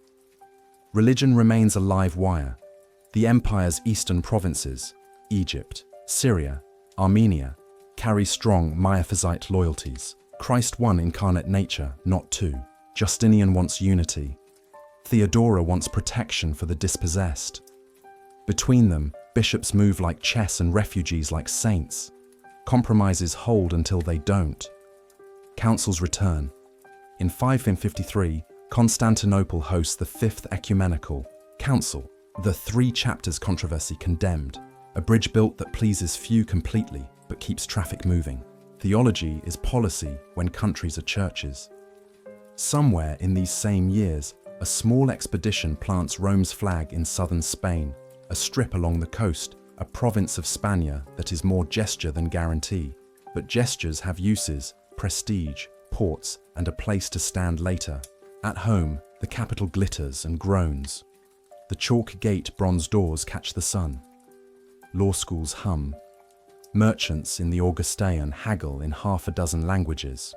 Speaker 1: Religion remains a live wire. The empire's eastern provinces, Egypt, Syria, Armenia, carry strong Miaphysite loyalties. Christ won incarnate nature, not two. Justinian wants unity. Theodora wants protection for the dispossessed. Between them, bishops move like chess and refugees like saints. Compromises hold until they don't. Councils return. In 553, Constantinople hosts the Fifth Ecumenical Council, the three chapters controversy condemned, a bridge built that pleases few completely but keeps traffic moving. Theology is policy when countries are churches. Somewhere in these same years, a small expedition plants Rome's flag in southern Spain, a strip along the coast, a province of Spania that is more gesture than guarantee. But gestures have uses, prestige, ports, and a place to stand later. At home, the capital glitters and groans. The chalk gate bronze doors catch the sun. Law schools hum. Merchants in the Augustean haggle in half a dozen languages.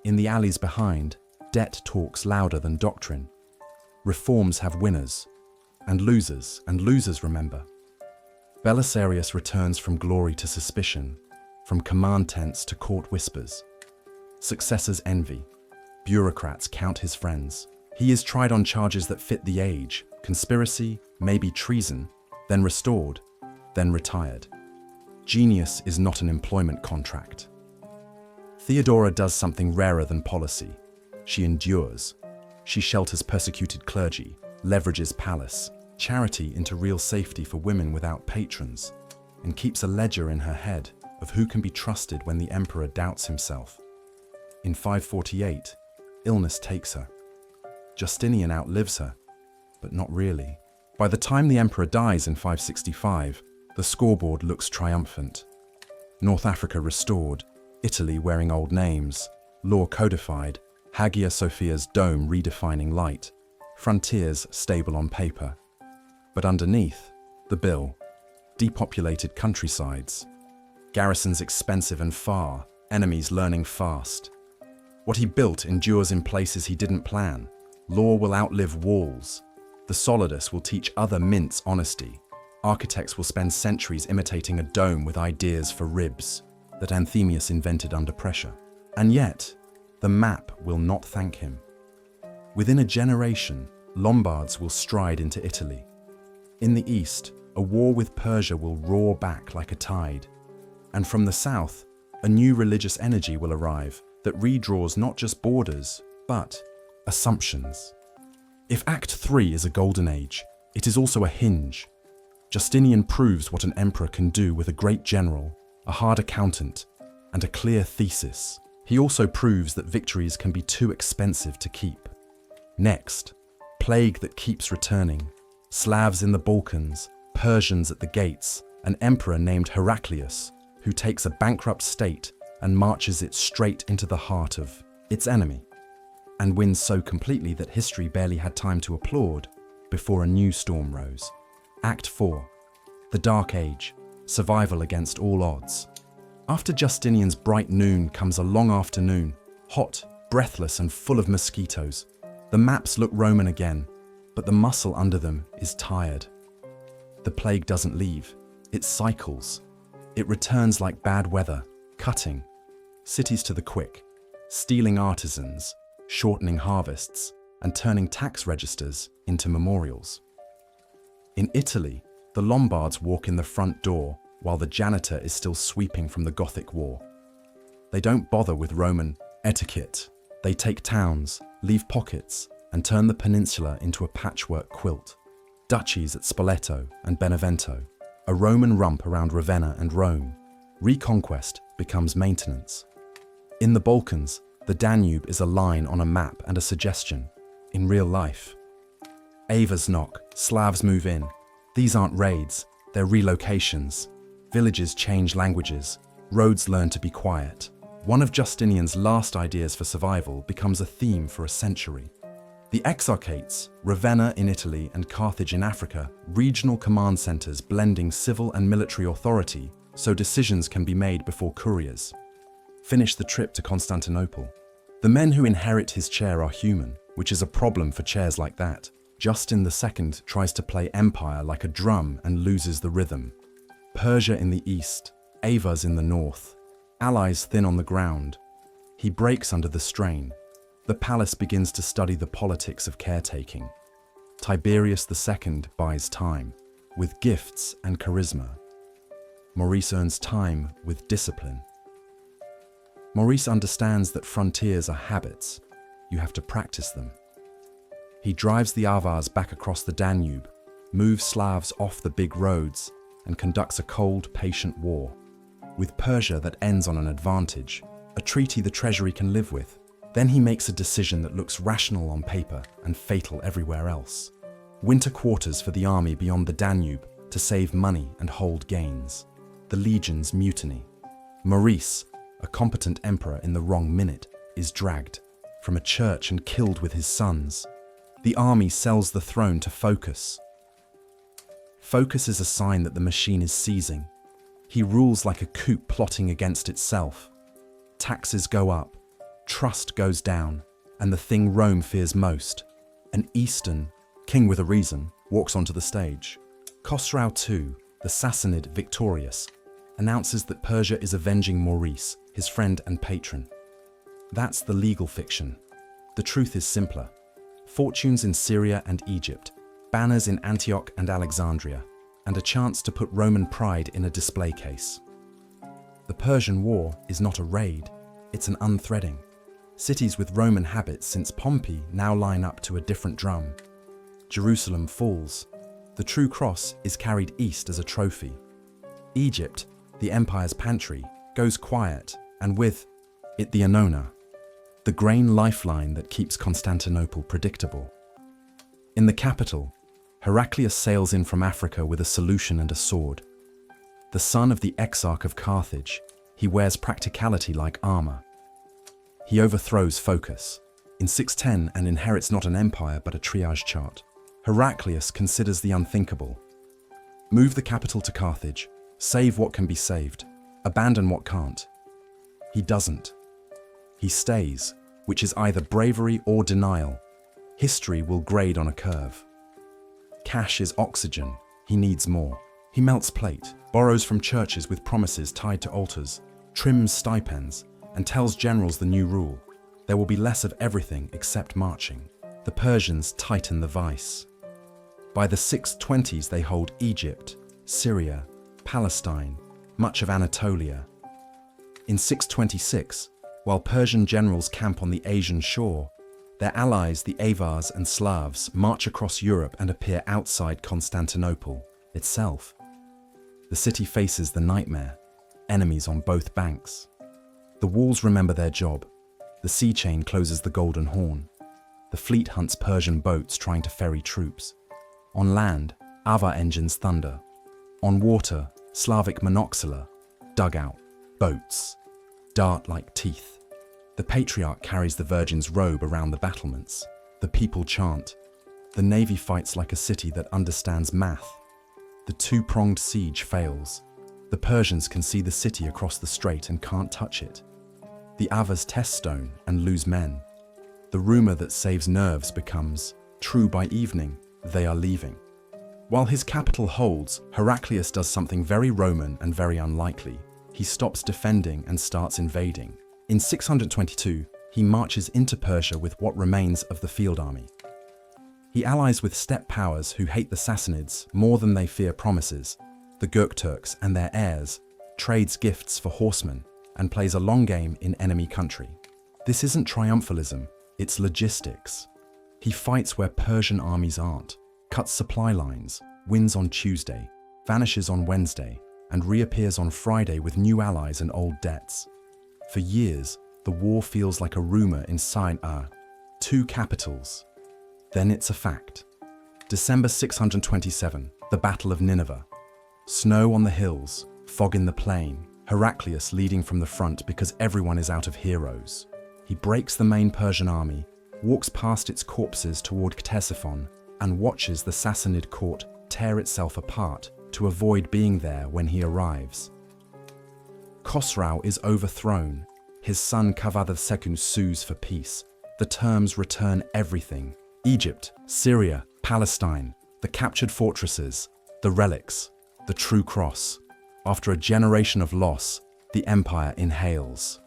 Speaker 1: In the alleys behind, debt talks louder than doctrine. Reforms have winners, and losers remember. Belisarius returns from glory to suspicion, from command tents to court whispers. Successors envy. Bureaucrats count his friends. He is tried on charges that fit the age, conspiracy, maybe treason, then restored, then retired. Genius is not an employment contract. Theodora does something rarer than policy. She endures. She shelters persecuted clergy, leverages palace, charity into real safety for women without patrons, and keeps a ledger in her head of who can be trusted when the emperor doubts himself. In 548, illness takes her. Justinian outlives her, but not really. By the time the emperor dies in 565, the scoreboard looks triumphant. North Africa restored, Italy wearing old names, law codified, Hagia Sophia's dome redefining light, frontiers stable on paper. But underneath, the bill, depopulated countrysides, garrisons expensive and far, enemies learning fast. What he built endures in places he didn't plan. Law will outlive walls. The solidus will teach other mints honesty. Architects will spend centuries imitating a dome with ideas for ribs that Anthemius invented under pressure. And yet, the map will not thank him. Within a generation, Lombards will stride into Italy. In the east, a war with Persia will roar back like a tide. And from the south, a new religious energy will arrive that redraws not just borders, but assumptions. If Act 3 is a golden age, it is also a hinge. Justinian proves what an emperor can do with a great general, a hard accountant, and a clear thesis. He also proves that victories can be too expensive to keep. Next, plague that keeps returning. Slavs in the Balkans, Persians at the gates, an emperor named Heraclius, who takes a bankrupt state and marches it straight into the heart of its enemy, and wins so completely that history barely had time to applaud before a new storm rose. Act 4. The Dark Age, survival against all odds. After Justinian's bright noon comes a long afternoon, hot, breathless and full of mosquitoes. The maps look Roman again, but the muscle under them is tired. The plague doesn't leave, it cycles. It returns like bad weather, cutting cities to the quick, stealing artisans, shortening harvests, and turning tax registers into memorials. In Italy, the Lombards walk in the front door while the janitor is still sweeping from the Gothic War. They don't bother with Roman etiquette. They take towns, leave pockets, and turn the peninsula into a patchwork quilt. Duchies at Spoleto and Benevento, a Roman rump around Ravenna and Rome. Reconquest becomes maintenance. In the Balkans, the Danube is a line on a map and a suggestion. In real life, Avars knock, Slavs move in. These aren't raids, they're relocations. Villages change languages, roads learn to be quiet. One of Justinian's last ideas for survival becomes a theme for a century. The Exarchates, Ravenna in Italy and Carthage in Africa, regional command centers blending civil and military authority so decisions can be made before couriers. Finish the trip to Constantinople. The men who inherit his chair are human, which is a problem for chairs like that. Justin II tries to play empire like a drum and loses the rhythm. Persia in the east, Avars in the north, allies thin on the ground. He breaks under the strain. The palace begins to study the politics of caretaking. Tiberius II buys time, with gifts and charisma. Maurice earns time with discipline. Maurice understands that frontiers are habits. You have to practice them. He drives the Avars back across the Danube, moves Slavs off the big roads, and conducts a cold, patient war. With Persia that ends on an advantage, a treaty the treasury can live with. Then he makes a decision that looks rational on paper and fatal everywhere else. Winter quarters for the army beyond the Danube, to save money and hold gains. The legions mutiny. Maurice, a competent emperor in the wrong minute, is dragged from a church and killed with his sons. The army sells the throne to Phocas. Phocas is a sign that the machine is seizing. He rules like a coup plotting against itself. Taxes go up, trust goes down, and the thing Rome fears most, an Eastern king with a reason, walks onto the stage. Khosrau II, the Sassanid victorious, announces that Persia is avenging Maurice, his friend and patron. That's the legal fiction. The truth is simpler. Fortunes in Syria and Egypt, banners in Antioch and Alexandria, and a chance to put Roman pride in a display case. The Persian War is not a raid, it's an unthreading. Cities with Roman habits since Pompey now line up to a different drum. Jerusalem falls. The true cross is carried east as a trophy. Egypt, the empire's pantry, goes quiet, and with it the Annona, the grain lifeline that keeps Constantinople predictable. In the capital, Heraclius sails in from Africa with a solution and a sword. The son of the exarch of Carthage, he wears practicality like armor. He overthrows Phocas in 610 and inherits not an empire but a triage chart. Heraclius considers the unthinkable. Move the capital to Carthage, save what can be saved, abandon what can't. He doesn't. He stays, which is either bravery or denial. History will grade on a curve. Cash is oxygen, he needs more. He melts plate, borrows from churches with promises tied to altars, trims stipends, and tells generals the new rule. There will be less of everything except marching. The Persians tighten the vice. By the 620s they hold Egypt, Syria, Palestine, much of Anatolia. In 626, while Persian generals camp on the Asian shore, their allies, the Avars and Slavs, march across Europe and appear outside Constantinople itself. The city faces the nightmare, enemies on both banks. The walls remember their job. The sea chain closes the Golden Horn. The fleet hunts Persian boats trying to ferry troops. On land, Avar engines thunder. On water, Slavic monoxyla, dugout, boats, dart like teeth. The patriarch carries the Virgin's robe around the battlements. The people chant. The navy fights like a city that understands math. The two-pronged siege fails. The Persians can see the city across the strait and can't touch it. The Avars test stone and lose men. The rumor that saves nerves becomes true by evening, they are leaving. While his capital holds, Heraclius does something very Roman and very unlikely. He stops defending and starts invading. In 622, he marches into Persia with what remains of the field army. He allies with steppe powers who hate the Sassanids more than they fear promises, the Gökturks and their heirs, trades gifts for horsemen, and plays a long game in enemy country. This isn't triumphalism, it's logistics. He fights where Persian armies aren't, cuts supply lines, wins on Tuesday, vanishes on Wednesday, and reappears on Friday with new allies and old debts. For years, the war feels like a rumor inside two capitals. Then it's a fact. December 627, the Battle of Nineveh. Snow on the hills, fog in the plain, Heraclius leading from the front because everyone is out of heroes. He breaks the main Persian army, walks past its corpses toward Ctesiphon, and watches the Sassanid court tear itself apart to avoid being there when he arrives. Khosrau is overthrown. His son Kavad II sues for peace. The terms return everything. Egypt, Syria, Palestine, the captured fortresses, the relics, the true cross. After a generation of loss, the empire inhales.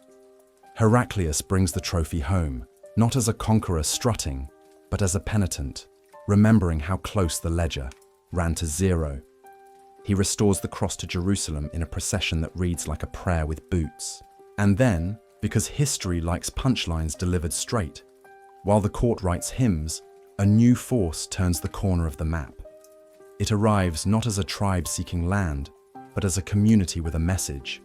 Speaker 1: Heraclius brings the trophy home, not as a conqueror strutting, but as a penitent, remembering how close the ledger ran to zero. He restores the cross to Jerusalem in a procession that reads like a prayer with boots. And then, because history likes punchlines delivered straight, while the court writes hymns, a new force turns the corner of the map. It arrives not as a tribe seeking land, but as a community with a message.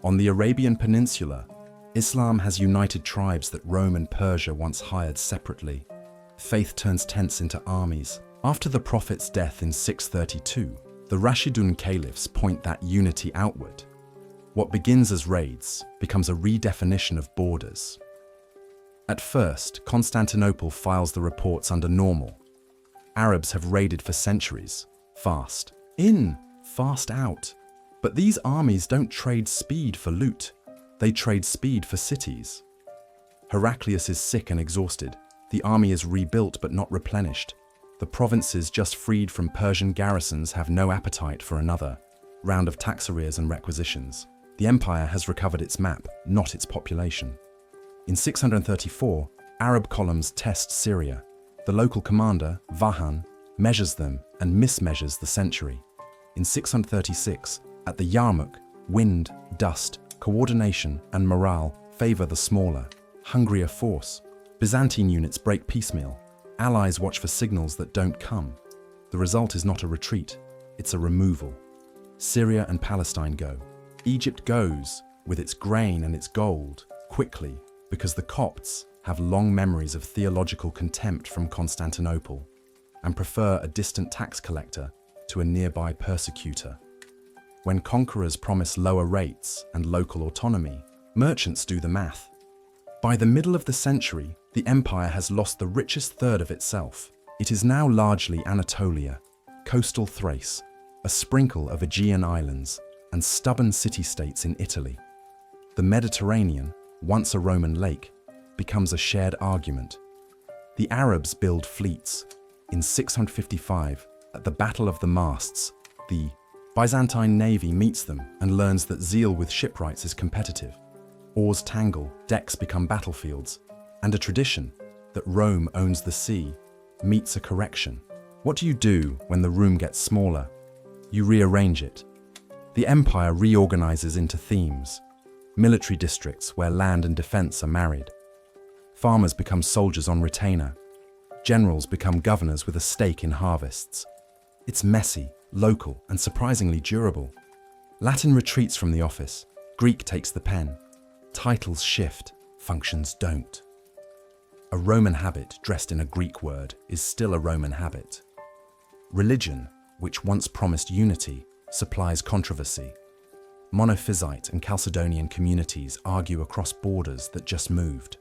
Speaker 1: On the Arabian Peninsula, Islam has united tribes that Rome and Persia once hired separately. Faith turns tents into armies. After the Prophet's death in 632, The Rashidun caliphs point that unity outward. What begins as raids becomes a redefinition of borders. At first, Constantinople files the reports under normal. Arabs have raided for centuries. Fast in, fast out. But these armies don't trade speed for loot. They trade speed for cities. Heraclius is sick and exhausted. The army is rebuilt but not replenished. The provinces just freed from Persian garrisons have no appetite for another round of tax arrears and requisitions. The empire has recovered its map, not its population. In 634, Arab columns test Syria. The local commander, Vahan, measures them and mismeasures the century. In 636, at the Yarmouk, wind, dust, coordination and morale favor the smaller, hungrier force. Byzantine units break piecemeal. Allies watch for signals that don't come. The result is not a retreat, it's a removal. Syria and Palestine go. Egypt goes, with its grain and its gold, quickly, because the Copts have long memories of theological contempt from Constantinople and prefer a distant tax collector to a nearby persecutor. When conquerors promise lower rates and local autonomy, merchants do the math. By the middle of the century, the empire has lost the richest third of itself. It is now largely Anatolia, coastal Thrace, a sprinkle of Aegean islands, and stubborn city-states in Italy. The Mediterranean, once a Roman lake, becomes a shared argument. The Arabs build fleets. In 655, at the Battle of the Masts, the Byzantine navy meets them and learns that zeal with shipwrights is competitive. Oars tangle, decks become battlefields, and a tradition that Rome owns the sea meets a correction. What do you do when the room gets smaller? You rearrange it. The empire reorganizes into themes, military districts where land and defense are married. Farmers become soldiers on retainer. Generals become governors with a stake in harvests. It's messy, local, and surprisingly durable. Latin retreats from the office. Greek takes the pen. Titles shift, functions don't. A Roman habit dressed in a Greek word is still a Roman habit. Religion, which once promised unity, supplies controversy. Monophysite and Chalcedonian communities argue across borders that just moved.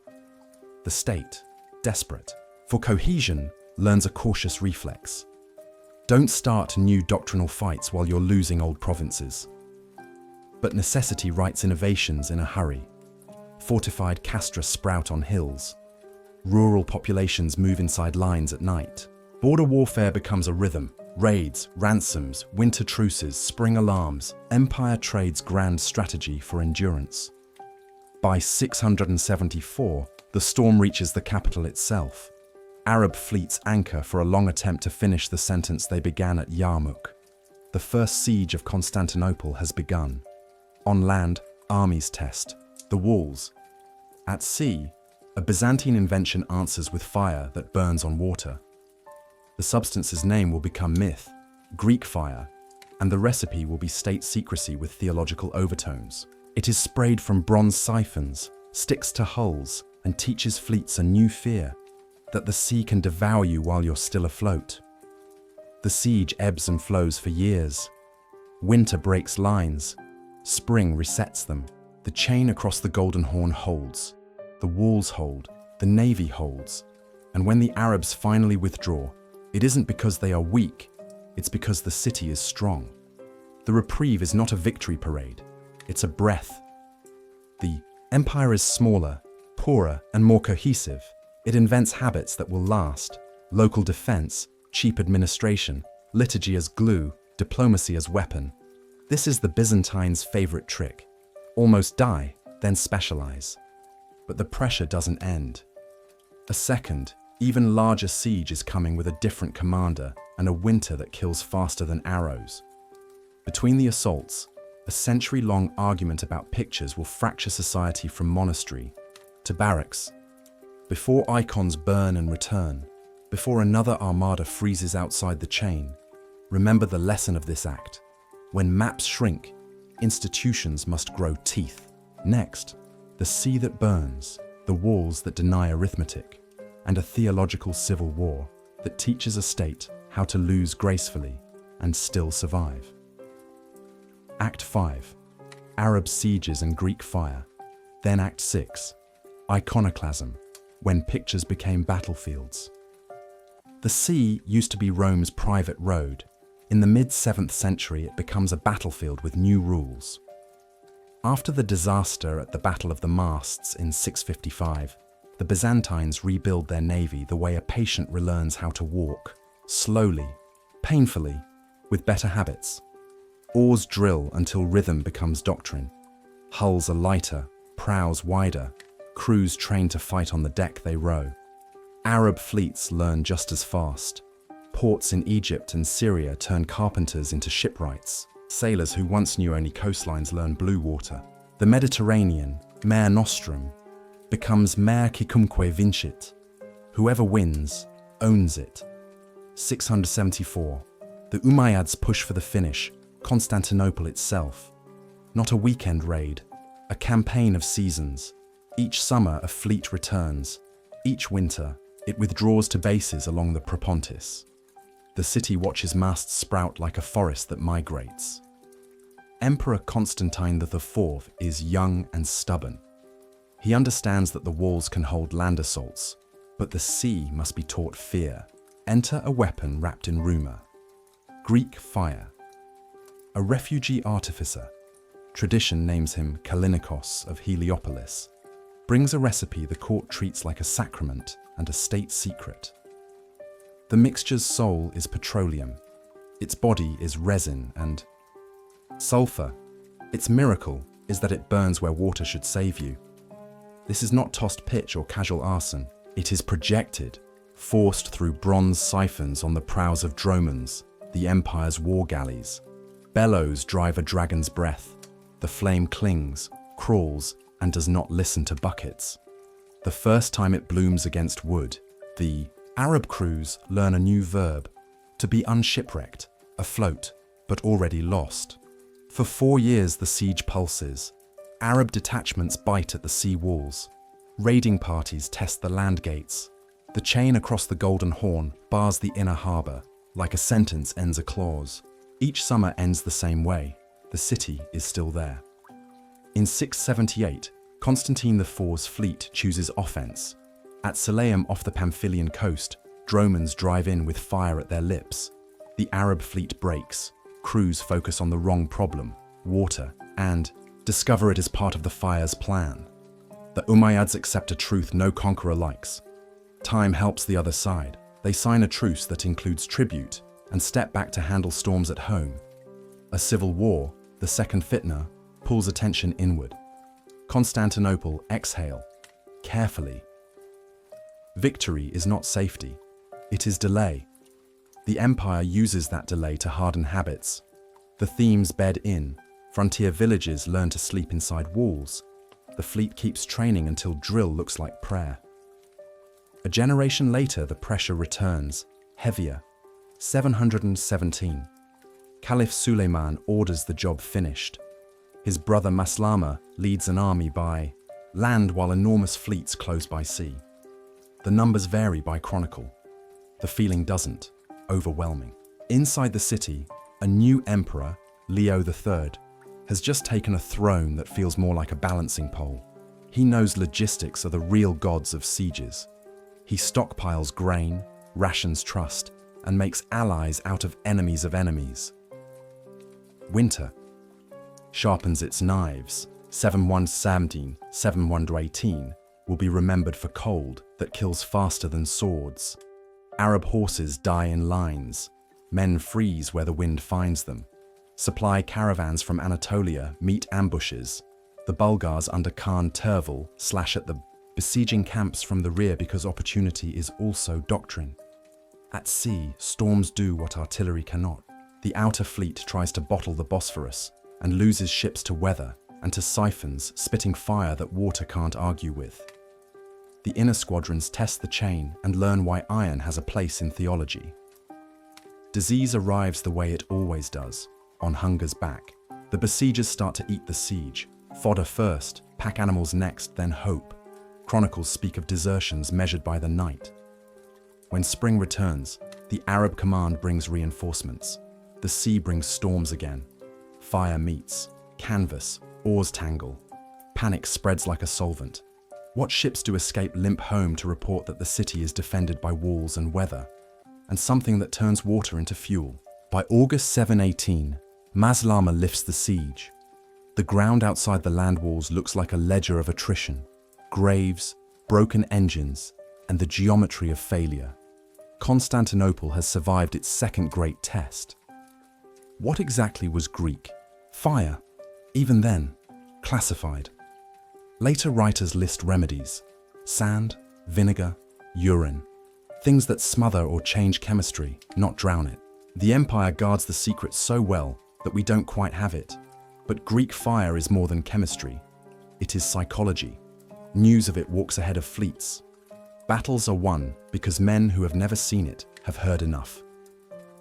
Speaker 1: The state, desperate for cohesion, learns a cautious reflex. Don't start new doctrinal fights while you're losing old provinces. But necessity writes innovations in a hurry. Fortified castra sprout on hills. Rural populations move inside lines at night. Border warfare becomes a rhythm. Raids, ransoms, winter truces, spring alarms. Empire trades grand strategy for endurance. By 674, the storm reaches the capital itself. Arab fleets anchor for a long attempt to finish the sentence they began at Yarmouk. The first siege of Constantinople has begun. On land, armies test. The walls. At sea, a Byzantine invention answers with fire that burns on water. The substance's name will become myth, Greek fire, and the recipe will be state secrecy with theological overtones. It is sprayed from bronze siphons, sticks to hulls, and teaches fleets a new fear, that the sea can devour you while you're still afloat. The siege ebbs and flows for years. Winter breaks lines. Spring resets them. The chain across the Golden Horn holds. The walls hold. The navy holds. And when the Arabs finally withdraw, it isn't because they are weak, it's because the city is strong. The reprieve is not a victory parade, it's a breath. The empire is smaller, poorer, and more cohesive. It invents habits that will last. Local defense, cheap administration, liturgy as glue, diplomacy as weapon. This is the Byzantines' favorite trick. Almost die, then specialize. But the pressure doesn't end. A second, even larger siege is coming with a different commander and a winter that kills faster than arrows. Between the assaults, a century-long argument about pictures will fracture society from monastery to barracks. Before icons burn and return, before another armada freezes outside the chain, remember the lesson of this act. When maps shrink, institutions must grow teeth. Next, the sea that burns, the walls that deny arithmetic, and a theological civil war that teaches a state how to lose gracefully and still survive. Act 5. Arab sieges and Greek fire. Then Act 6. Iconoclasm, when pictures became battlefields. The sea used to be Rome's private road. In the mid-7th century, it becomes a battlefield with new rules. After the disaster at the Battle of the Masts in 655, the Byzantines rebuild their navy the way a patient relearns how to walk, slowly, painfully, with better habits. Oars drill until rhythm becomes doctrine. Hulls are lighter, prows wider, crews trained to fight on the deck they row. Arab fleets learn just as fast. Ports in Egypt and Syria turn carpenters into shipwrights. Sailors who once knew only coastlines learn blue water. The Mediterranean, Mare Nostrum, becomes Mare Quicumque Vincit. Whoever wins, owns it. 674. The Umayyads push for the finish, Constantinople itself. Not a weekend raid, a campaign of seasons. Each summer a fleet returns. Each winter, it withdraws to bases along the Propontis. The city watches masts sprout like a forest that migrates. Emperor Constantine IV is young and stubborn. He understands that the walls can hold land assaults, but the sea must be taught fear. Enter a weapon wrapped in rumour. Greek fire. A refugee artificer, tradition names him Callinicos of Heliopolis, brings a recipe the court treats like a sacrament and a state secret. The mixture's soul is petroleum, its body is resin and sulfur. Its miracle is that it burns where water should save you. This is not tossed pitch or casual arson. It is projected, forced through bronze siphons on the prows of dromons, the empire's war galleys. Bellows drive a dragon's breath. The flame clings, crawls, and does not listen to buckets. The first time it blooms against wood, the Arab crews learn a new verb, to be unshipwrecked, afloat, but already lost. For 4 years the siege pulses. Arab detachments bite at the sea walls. Raiding parties test the land gates. The chain across the Golden Horn bars the inner harbour. Like a sentence ends a clause. Each summer ends the same way. The city is still there. In 678, Constantine IV's fleet chooses offence. At Selaim off the Pamphylian coast, dromons drive in with fire at their lips. The Arab fleet breaks. Crews focus on the wrong problem, water, and discover it is part of the fire's plan. The Umayyads accept a truth no conqueror likes. Time helps the other side. They sign a truce that includes tribute and step back to handle storms at home. A civil war, the second fitna, pulls attention inward. Constantinople exhale, carefully. Victory is not safety, it is delay. The empire uses that delay to harden habits. The themes bed in. Frontier villages learn to sleep inside walls. The fleet keeps training until drill looks like prayer. A generation later, the pressure returns, heavier. 717. Caliph Suleiman orders the job finished. His brother Maslama leads an army by land while enormous fleets close by sea. The numbers vary by chronicle. The feeling doesn't. Overwhelming. Inside the city, a new emperor, Leo III, has just taken a throne that feels more like a balancing pole. He knows logistics are the real gods of sieges. He stockpiles grain, rations trust, and makes allies out of enemies of enemies. Winter sharpens its knives. 7117, 7118 will be remembered for cold that kills faster than swords. Arab horses die in lines. Men freeze where the wind finds them. Supply caravans from Anatolia meet ambushes. The Bulgars under Khan Tervel slash at the besieging camps from the rear because opportunity is also doctrine. At sea, storms do what artillery cannot. The outer fleet tries to bottle the Bosphorus and loses ships to weather and to siphons spitting fire that water can't argue with. The inner squadrons test the chain and learn why iron has a place in theology. Disease arrives the way it always does, on hunger's back. The besiegers start to eat the siege. Fodder first, pack animals next, then hope. Chronicles speak of desertions measured by the night. When spring returns, the Arab command brings reinforcements. The sea brings storms again. Fire meets, canvas, oars tangle. Panic spreads like a solvent. What ships do escape limp home to report that the city is defended by walls and weather, and something that turns water into fuel? By August 718, Maslama lifts the siege. The ground outside the land walls looks like a ledger of attrition, graves, broken engines, and the geometry of failure. Constantinople has survived its second great test. What exactly was Greek? Fire. Even then, classified. Later writers list remedies: sand, vinegar, urine. Things that smother or change chemistry, not drown it. The empire guards the secret so well that we don't quite have it. But Greek fire is more than chemistry. It is psychology. News of it walks ahead of fleets. Battles are won because men who have never seen it have heard enough.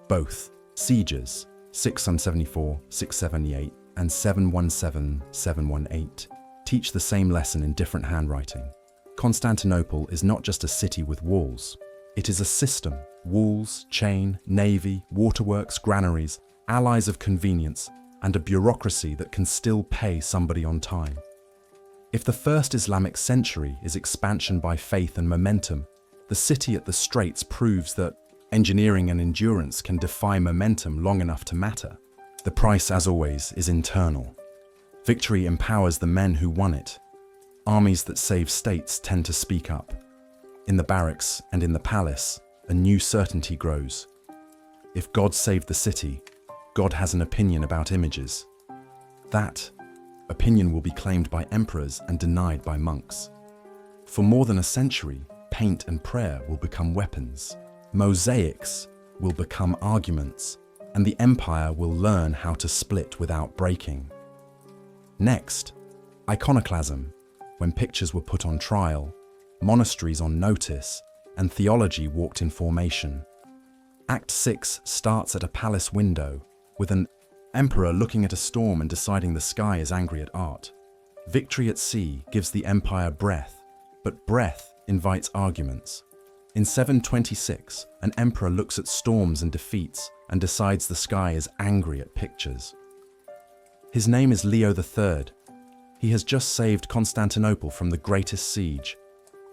Speaker 1: Both sieges, 674-678 and 717-718, teach the same lesson in different handwriting. Constantinople is not just a city with walls. It is a system: walls, chain, navy, waterworks, granaries, allies of convenience, and a bureaucracy that can still pay somebody on time. If the first Islamic century is expansion by faith and momentum, the city at the Straits proves that engineering and endurance can defy momentum long enough to matter. The price, as always, is internal. Victory empowers the men who won it. Armies that save states tend to speak up. In the barracks and in the palace, a new certainty grows. If God saved the city, God has an opinion about images. That opinion will be claimed by emperors and denied by monks. For more than a century, paint and prayer will become weapons. Mosaics will become arguments, and the empire will learn how to split without breaking. Next, iconoclasm, when pictures were put on trial, monasteries on notice, and theology walked in formation. Act 6 starts at a palace window, with an emperor looking at a storm and deciding the sky is angry at art. Victory at sea gives the empire breath, but breath invites arguments. In 726, an emperor looks at storms and defeats and decides the sky is angry at pictures. His name is Leo III. He has just saved Constantinople from the greatest siege.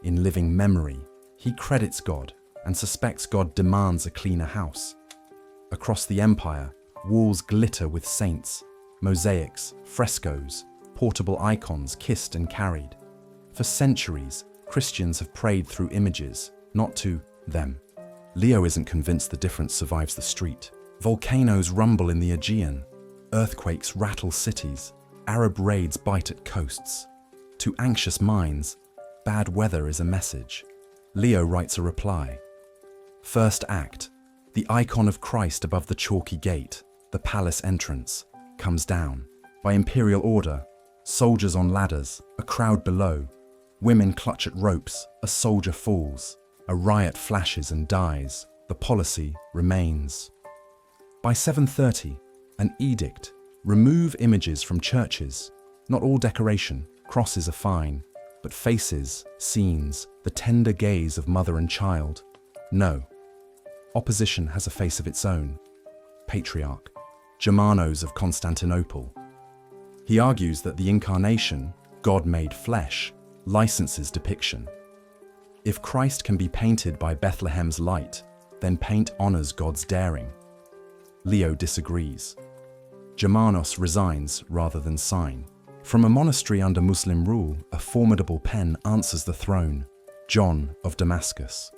Speaker 1: In living memory, he credits God and suspects God demands a cleaner house. Across the empire, walls glitter with saints, mosaics, frescoes, portable icons kissed and carried. For centuries, Christians have prayed through images, not to them. Leo isn't convinced the difference survives the street. Volcanoes rumble in the Aegean. Earthquakes rattle cities. Arab raids bite at coasts. To anxious minds, bad weather is a message. Leo writes a reply. First act, the icon of Christ above the chalky gate, the palace entrance, comes down. By imperial order, soldiers on ladders, a crowd below. Women clutch at ropes, a soldier falls. A riot flashes and dies. The policy remains. By 730, an edict: remove images from churches. Not all decoration, crosses are fine, but faces, scenes, the tender gaze of mother and child, no. Opposition has a face of its own. Patriarch Germanos of Constantinople. He argues that the incarnation, God made flesh, licenses depiction. If Christ can be painted by Bethlehem's light, then paint honors God's daring. Leo disagrees. Germanos resigns rather than sign. From a monastery under Muslim rule, a formidable pen answers the throne, John of Damascus.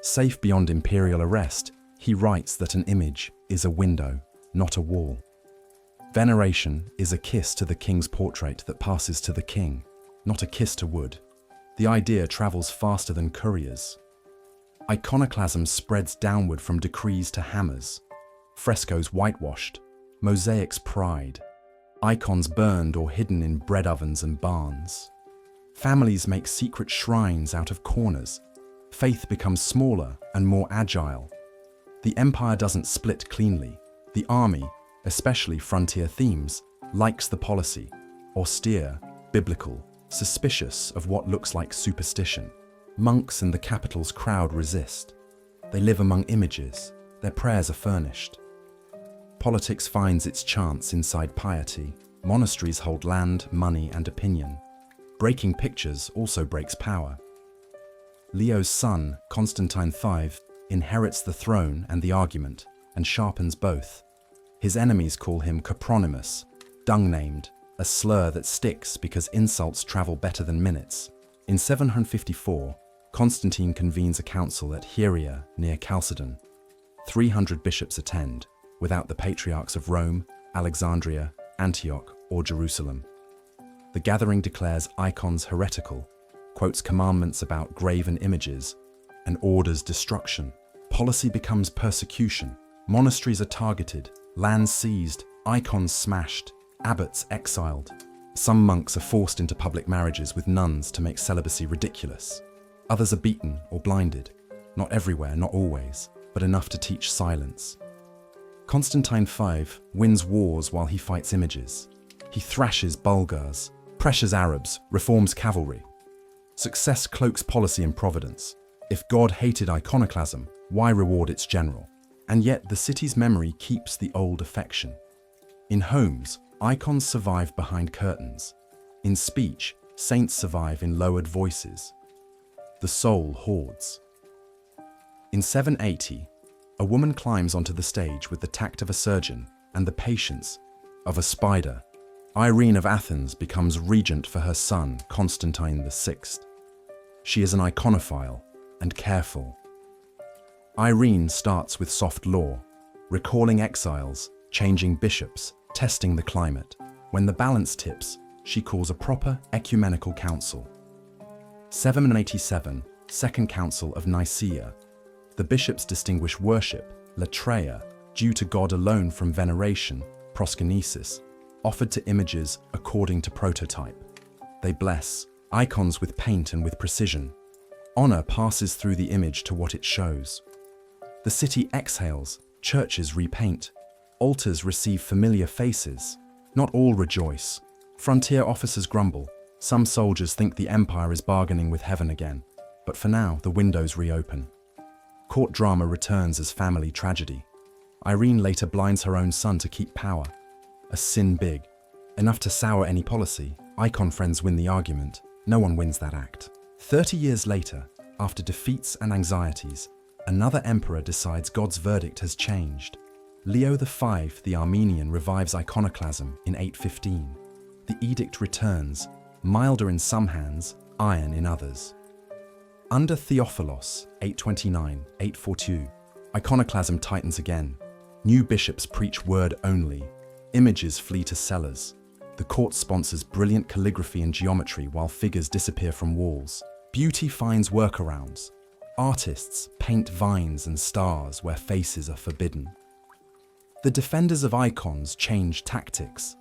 Speaker 1: Safe beyond imperial arrest, he writes that an image is a window, not a wall. Veneration is a kiss to the king's portrait that passes to the king, not a kiss to wood. The idea travels faster than couriers. Iconoclasm spreads downward from decrees to hammers. Frescoes whitewashed, mosaics pried, icons burned or hidden in bread ovens and barns. Families make secret shrines out of corners. Faith becomes smaller and more agile. The empire doesn't split cleanly. The army, especially frontier themes, likes the policy, austere, biblical, suspicious of what looks like superstition. Monks in the capital's crowd resist. They live among images. Their prayers are furnished. Politics finds its chance inside piety. Monasteries hold land, money, and opinion. Breaking pictures also breaks power. Leo's son, Constantine V, inherits the throne and the argument, and sharpens both. His enemies call him copronymus, dung-named, a slur that sticks because insults travel better than minutes. In 754, Constantine convenes a council at Hagia near Chalcedon. 300 bishops attend, without the patriarchs of Rome, Alexandria, Antioch, or Jerusalem. The gathering declares icons heretical, quotes commandments about graven images, and orders destruction. Policy becomes persecution. Monasteries are targeted, lands seized, icons smashed, abbots exiled. Some monks are forced into public marriages with nuns to make celibacy ridiculous. Others are beaten or blinded. Not everywhere, not always, but enough to teach silence. Constantine V wins wars while he fights images. He thrashes Bulgars, pressures Arabs, reforms cavalry. Success cloaks policy and providence. If God hated iconoclasm, why reward its general? And yet the city's memory keeps the old affection. In homes, icons survive behind curtains. In speech, saints survive in lowered voices. The soul hoards. In 780, a woman climbs onto the stage with the tact of a surgeon and the patience of a spider. Irene of Athens becomes regent for her son, Constantine VI. She is an iconophile and careful. Irene starts with soft law, recalling exiles, changing bishops, testing the climate. When the balance tips, she calls a proper ecumenical council. 787, Second Council of Nicaea. The bishops distinguish worship, latreia, due to God alone from veneration, proskynesis, offered to images according to prototype. They bless, icons with paint and with precision. Honor passes through the image to what it shows. The city exhales, churches repaint, altars receive familiar faces. Not all rejoice. Frontier officers grumble. Some soldiers think the empire is bargaining with heaven again. But for now, the windows reopen. Court drama returns as family tragedy. Irene later blinds her own son to keep power. A sin big, enough to sour any policy. Icon friends win the argument. No one wins that act. 30 years later, after defeats and anxieties, another emperor decides God's verdict has changed. Leo V, the Armenian, revives iconoclasm in 815. The edict returns, milder in some hands, iron in others. Under Theophilos, 829-842, iconoclasm tightens again. New bishops preach word only. Images flee to cellars. The court sponsors brilliant calligraphy and geometry while figures disappear from walls. Beauty finds workarounds. Artists paint vines and stars where faces are forbidden. The defenders of icons change tactics.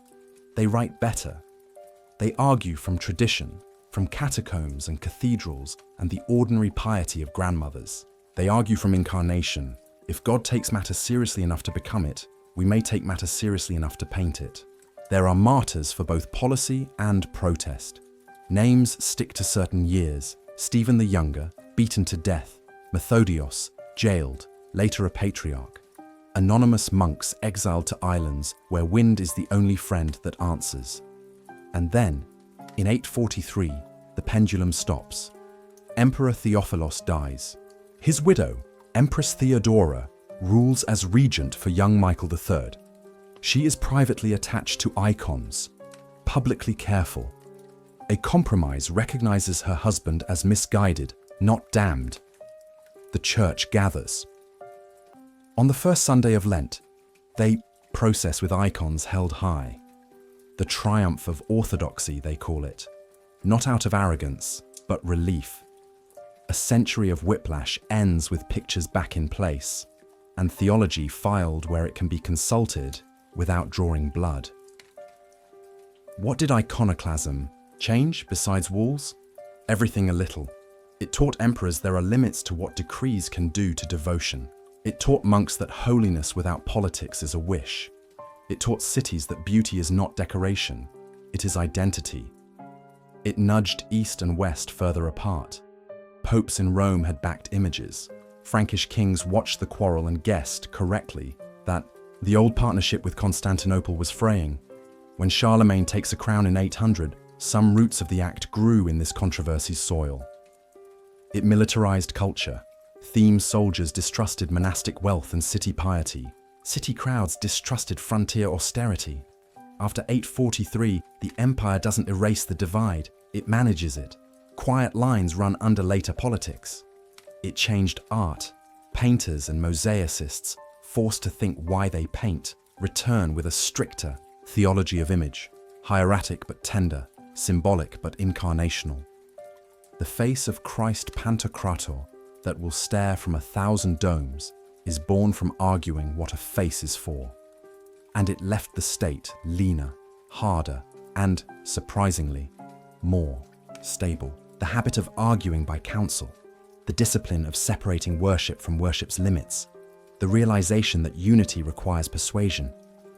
Speaker 1: They write better. They argue from tradition, from catacombs and cathedrals and the ordinary piety of grandmothers. They argue from incarnation. If God takes matter seriously enough to become it, we may take matter seriously enough to paint it. There are martyrs for both policy and protest. Names stick to certain years. Stephen the Younger, beaten to death. Methodios, jailed, later a patriarch. Anonymous monks exiled to islands where wind is the only friend that answers. And then, in 843, the pendulum stops. Emperor Theophilos dies. His widow, Empress Theodora, rules as regent for young Michael III. She is privately attached to icons, publicly careful. A compromise recognizes her husband as misguided, not damned. The church gathers. On the first Sunday of Lent, they process with icons held high. The triumph of orthodoxy, they call it. Not out of arrogance, but relief. A century of whiplash ends with pictures back in place, and theology filed where it can be consulted without drawing blood. What did iconoclasm change besides walls? Everything a little. It taught emperors there are limits to what decrees can do to devotion. It taught monks that holiness without politics is a wish. It taught cities that beauty is not decoration, it is identity. It nudged East and West further apart. Popes in Rome had backed images. Frankish kings watched the quarrel and guessed, correctly, that The old partnership with Constantinople was fraying. When Charlemagne takes a crown in 800, some roots of the act grew in this controversy's soil. It militarized culture. Theme soldiers distrusted monastic wealth and city piety. City crowds distrusted frontier austerity. After 843, the empire doesn't erase the divide, it manages it. Quiet lines run under later politics. It changed art. Painters and mosaicists, forced to think why they paint, return with a stricter theology of image, hieratic but tender, symbolic but incarnational. The face of Christ Pantocrator that will stare from 1,000 domes is born from arguing what a face is for. And it left the state leaner, harder, and, surprisingly, more stable. The habit of arguing by counsel, the discipline of separating worship from worship's limits, the realization that unity requires persuasion,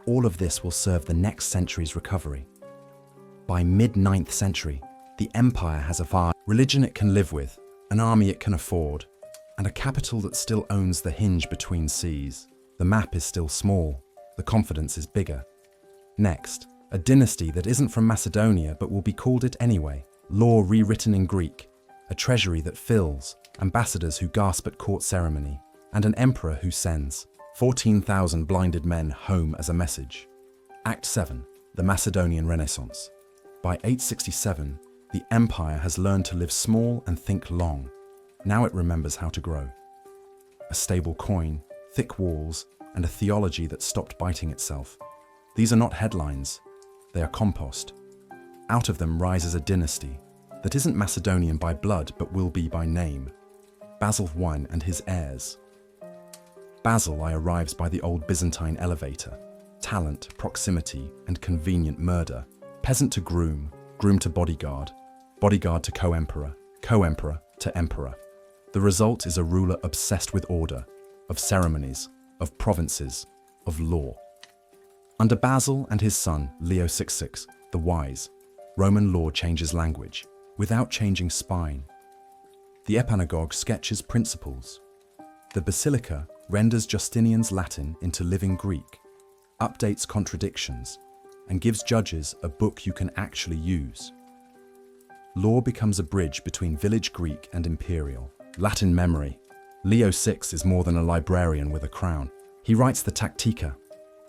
Speaker 1: all of this will serve the next century's recovery. By mid-9th century, the empire has a religion it can live with, an army it can afford, and a capital that still owns the hinge between seas. The map is still small, the confidence is bigger. Next, a dynasty that isn't from Macedonia but will be called it anyway, law rewritten in Greek, a treasury that fills, ambassadors who gasp at court ceremony, and an emperor who sends 14,000 blinded men home as a message. Act 7, the Macedonian Renaissance. By 867, the empire has learned to live small and think long. Now it remembers how to grow. A stable coin, thick walls, and a theology that stopped biting itself. These are not headlines, they are compost. Out of them rises a dynasty that isn't Macedonian by blood but will be by name. Basil I and his heirs. Basil I arrives by the old Byzantine elevator. Talent, proximity, and convenient murder. Peasant to groom, groom to bodyguard, bodyguard to co-emperor, co-emperor to emperor. The result is a ruler obsessed with order, of ceremonies, of provinces, of law. Under Basil and his son, Leo VI, the Wise, Roman law changes language, without changing spine. The Epanagogue sketches principles. The Basilica renders Justinian's Latin into living Greek, updates contradictions, and gives judges a book you can actually use. Law becomes a bridge between village Greek and imperial. Latin memory. Leo VI is more than a librarian with a crown. He writes the Tactica,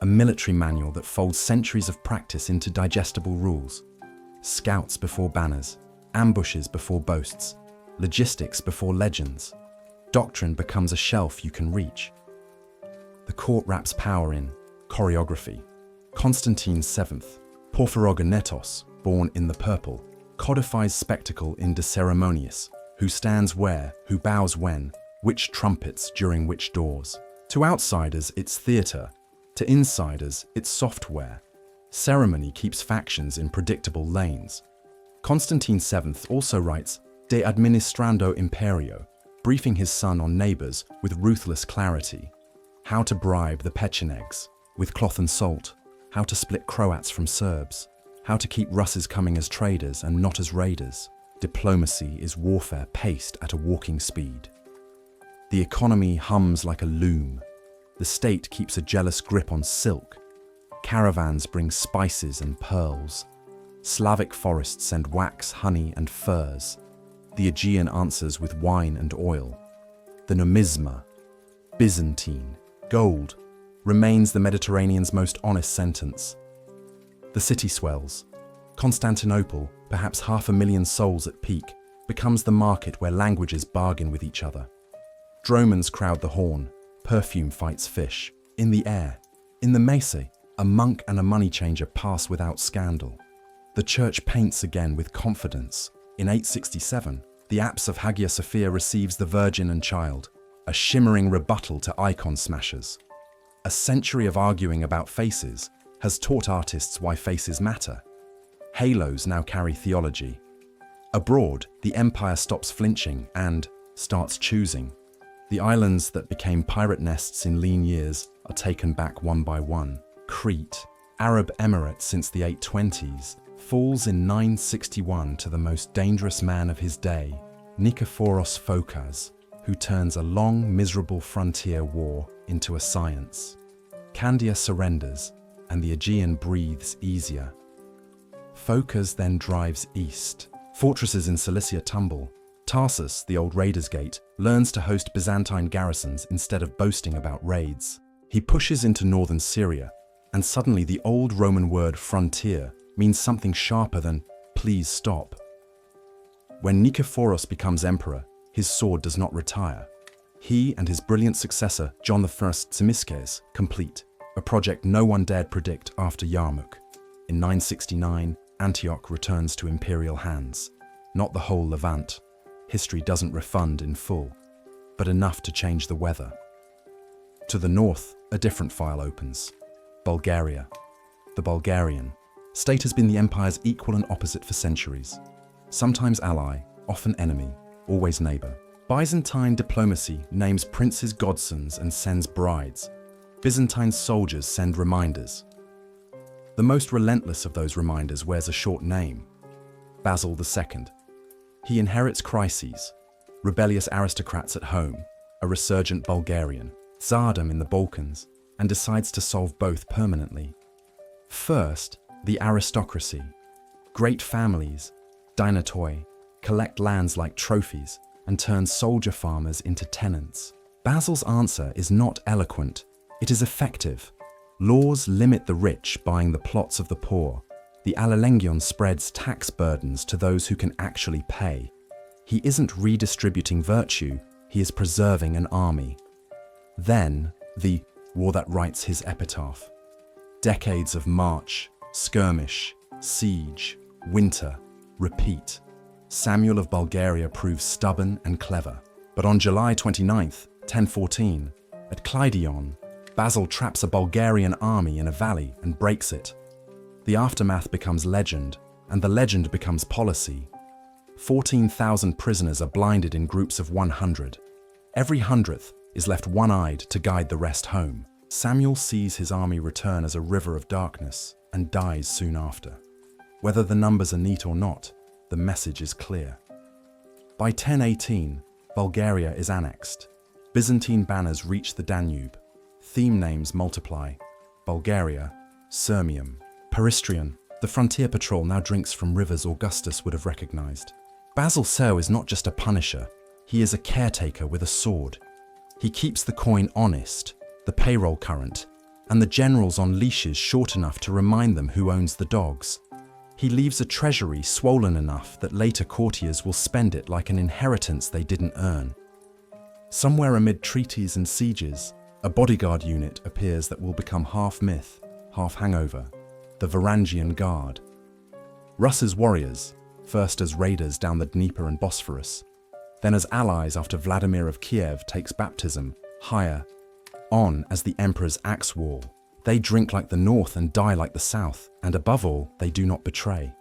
Speaker 1: a military manual that folds centuries of practice into digestible rules. Scouts before banners, ambushes before boasts, logistics before legends. Doctrine becomes a shelf you can reach. The court wraps power in choreography. Constantine VII, Porphyrogonetos, born in the purple, codifies spectacle in De Ceremoniis, who stands where, who bows when, which trumpets during which doors. To outsiders, it's theatre. To insiders, it's software. Ceremony keeps factions in predictable lanes. Constantine VII also writes De Administrando Imperio, briefing his son on neighbours with ruthless clarity. How to bribe the Pechenegs with cloth and salt, how to split Croats from Serbs, how to keep Russes coming as traders and not as raiders. Diplomacy is warfare paced at a walking speed. The economy hums like a loom. The state keeps a jealous grip on silk. Caravans bring spices and pearls. Slavic forests send wax, honey, and furs. The Aegean answers with wine and oil. The numisma, Byzantine, gold, remains the Mediterranean's most honest sentence. The city swells. Constantinople, perhaps 500,000 souls at peak, becomes the market where languages bargain with each other. Dromons crowd the horn, perfume fights fish. In the air, in the mese, a monk and a money changer pass without scandal. The church paints again with confidence. In 867, the apse of Hagia Sophia receives the Virgin and Child, a shimmering rebuttal to icon smashers. A century of arguing about faces has taught artists why faces matter. Halos now carry theology. Abroad, the empire stops flinching and starts choosing. The islands that became pirate nests in lean years are taken back one by one. Crete, Arab emirate since the 820s, falls in 961 to the most dangerous man of his day, Nikephoros Phokas, who turns a long, miserable frontier war into a science. Candia surrenders, and the Aegean breathes easier. Phocas then drives east. Fortresses in Cilicia tumble. Tarsus, the old raiders' gate, learns to host Byzantine garrisons instead of boasting about raids. He pushes into northern Syria, and suddenly the old Roman word frontier means something sharper than please stop. When Nikephoros becomes emperor, his sword does not retire. He and his brilliant successor, John I Tzimiskes, complete a project no one dared predict after Yarmouk. In 969, Antioch returns to imperial hands. Not the whole Levant. History doesn't refund in full, but enough to change the weather. To the north, a different file opens. Bulgaria. The Bulgarian state has been the empire's equal and opposite for centuries. Sometimes ally, often enemy, always neighbor. Byzantine diplomacy names princes godsons and sends brides. Byzantine soldiers send reminders. The most relentless of those reminders wears a short name, Basil II. He inherits crises, rebellious aristocrats at home, a resurgent Bulgarian, Tsardom in the Balkans, and decides to solve both permanently. First, the aristocracy. Great families, dynatoi, collect lands like trophies and turn soldier farmers into tenants. Basil's answer is not eloquent, it is effective. Laws limit the rich buying the plots of the poor. The Allelengion spreads tax burdens to those who can actually pay. He isn't redistributing virtue, he is preserving an army. Then, the war that writes his epitaph. Decades of march, skirmish, siege, winter, repeat. Samuel of Bulgaria proves stubborn and clever. But on July 29th, 1014, at Kleidion, Basil traps a Bulgarian army in a valley and breaks it. The aftermath becomes legend, and the legend becomes policy. 14,000 prisoners are blinded in groups of 100. Every 100th is left one-eyed to guide the rest home. Samuel sees his army return as a river of darkness and dies soon after. Whether the numbers are neat or not, the message is clear. By 1018, Bulgaria is annexed. Byzantine banners reach the Danube. Theme names multiply. Bulgaria, Sirmium, Peristrion. The frontier patrol now drinks from rivers Augustus would have recognized. Basil Serre is not just a punisher, he is a caretaker with a sword. He keeps the coin honest, the payroll current, and the generals on leashes short enough to remind them who owns the dogs. He leaves a treasury swollen enough that later courtiers will spend it like an inheritance they didn't earn. Somewhere amid treaties and sieges, a bodyguard unit appears that will become half myth, half hangover, the Varangian Guard. Rus's warriors, first as raiders down the Dnieper and Bosphorus, then as allies after Vladimir of Kiev takes baptism, higher, on as the emperor's axe wall. They drink like the north and die like the south, and above all, they do not betray.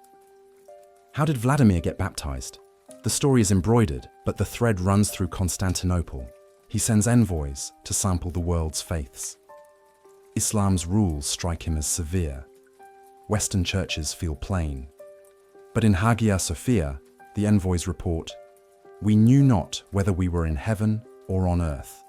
Speaker 1: How did Vladimir get baptized? The story is embroidered, but the thread runs through Constantinople. He sends envoys to sample the world's faiths. Islam's rules strike him as severe. Western churches feel plain. But in Hagia Sophia, the envoys report, "We knew not whether we were in heaven or on earth."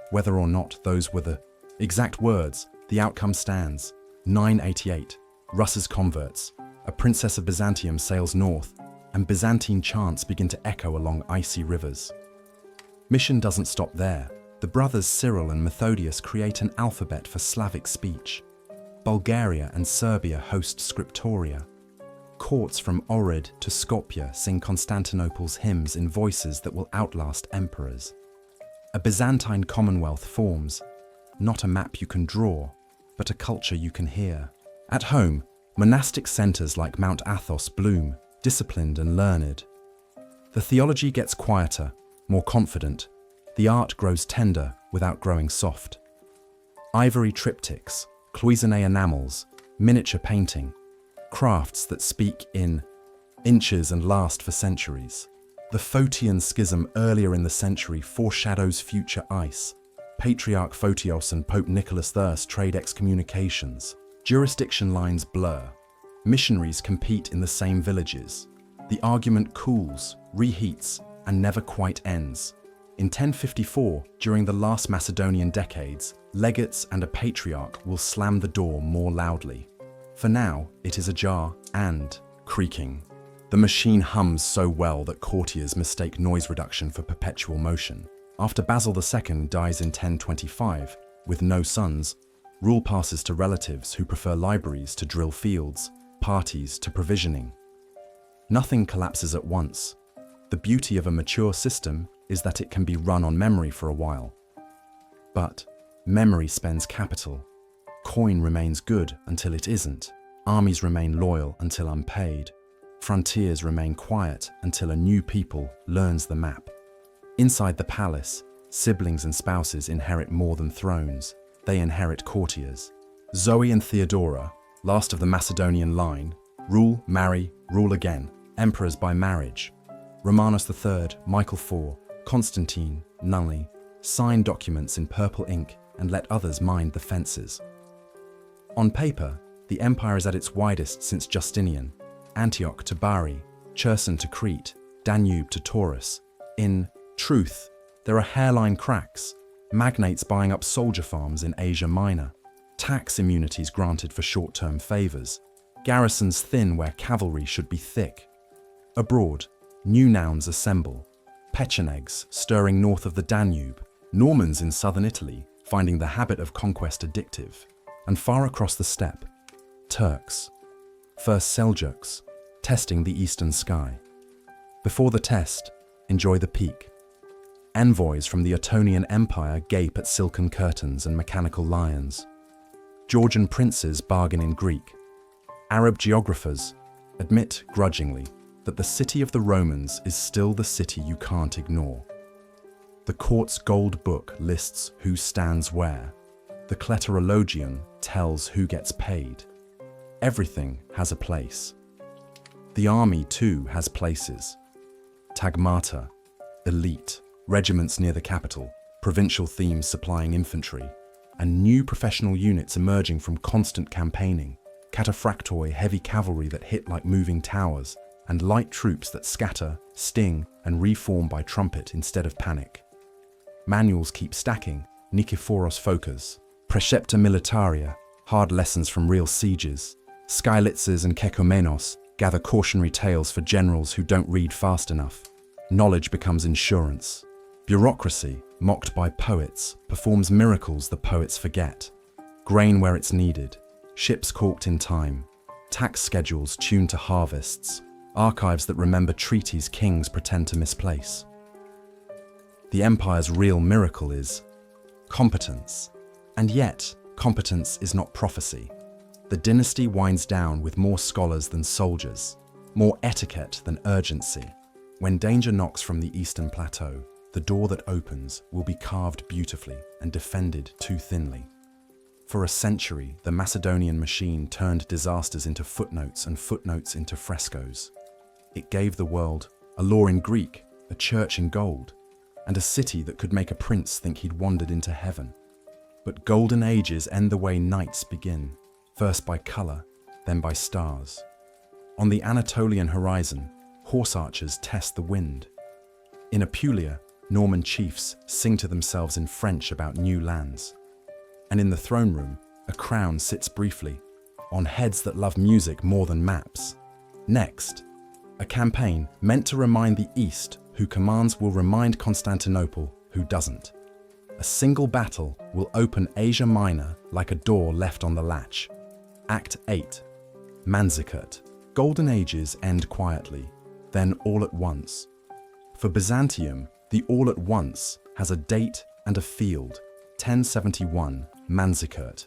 Speaker 1: Whether or not those were the exact words, the outcome stands. 988, Rus's converts. A princess of Byzantium sails north, and Byzantine chants begin to echo along icy rivers. Mission doesn't stop there. The brothers Cyril and Methodius create an alphabet for Slavic speech. Bulgaria and Serbia host scriptoria. Courts from Ohrid to Skopje sing Constantinople's hymns in voices that will outlast emperors. A Byzantine commonwealth forms, not a map you can draw, but a culture you can hear. At home, monastic centres like Mount Athos bloom, disciplined and learned. The theology gets quieter, more confident. The art grows tender without growing soft. Ivory triptychs, cloisonné enamels, miniature painting, crafts that speak in inches and last for centuries. The Photian schism earlier in the century foreshadows future ice. Patriarch Photios and Pope Nicholas I trade excommunications. Jurisdiction lines blur. Missionaries compete in the same villages. The argument cools, reheats, and never quite ends. In 1054, during the last Macedonian decades, legates and a patriarch will slam the door more loudly. For now, it is ajar and creaking. The machine hums so well that courtiers mistake noise reduction for perpetual motion. After Basil II dies in 1025, with no sons, rule passes to relatives who prefer libraries to drill fields, parties to provisioning. Nothing collapses at once. The beauty of a mature system is that it can be run on memory for a while. But memory spends capital. Coin remains good until it isn't. Armies remain loyal until unpaid. Frontiers remain quiet until a new people learns the map. Inside the palace, siblings and spouses inherit more than thrones. They inherit courtiers. Zoe and Theodora, last of the Macedonian line, rule, marry, rule again, emperors by marriage. Romanos III, Michael IV, Constantine, Nully, sign documents in purple ink and let others mind the fences. On paper, the empire is at its widest since Justinian, Antioch to Bari, Cherson to Crete, Danube to Taurus. In truth, there are hairline cracks, magnates buying up soldier farms in Asia Minor, tax immunities granted for short-term favors, garrisons thin where cavalry should be thick. Abroad, new nouns assemble, Pechenegs stirring north of the Danube, Normans in southern Italy finding the habit of conquest addictive, and far across the steppe, Turks. First Seljuks, testing the eastern sky. Before the test, enjoy the peak. Envoys from the Ottonian Empire gape at silken curtains and mechanical lions. Georgian princes bargain in Greek. Arab geographers admit grudgingly that the city of the Romans is still the city you can't ignore. The court's gold book lists who stands where. The Kleterologion tells who gets paid. Everything has a place. The army, too, has places. Tagmata, elite, regiments near the capital, provincial themes supplying infantry, and new professional units emerging from constant campaigning, cataphractoi heavy cavalry that hit like moving towers, and light troops that scatter, sting, and reform by trumpet instead of panic. Manuals keep stacking, Nikephoros Phokas, Praecepta Militaria, hard lessons from real sieges. Skylitzes and Kekomenos gather cautionary tales for generals who don't read fast enough. Knowledge becomes insurance. Bureaucracy, mocked by poets, performs miracles the poets forget. Grain where it's needed, ships caulked in time, tax schedules tuned to harvests, archives that remember treaties kings pretend to misplace. The empire's real miracle is competence. And yet, competence is not prophecy. The dynasty winds down with more scholars than soldiers, more etiquette than urgency. When danger knocks from the eastern plateau, the door that opens will be carved beautifully and defended too thinly. For a century, the Macedonian machine turned disasters into footnotes and footnotes into frescoes. It gave the world a law in Greek, a church in gold, and a city that could make a prince think he'd wandered into heaven. But golden ages end the way nights begin, first by colour, then by stars. On the Anatolian horizon, horse archers test the wind. In Apulia, Norman chiefs sing to themselves in French about new lands. And in the throne room, a crown sits briefly, on heads that love music more than maps. Next, a campaign meant to remind the East who commands will remind Constantinople who doesn't. A single battle will open Asia Minor like a door left on the latch. Act 8. Manzikert. Golden ages end quietly, then all at once. For Byzantium, the all at once has a date and a field. 1071, Manzikert.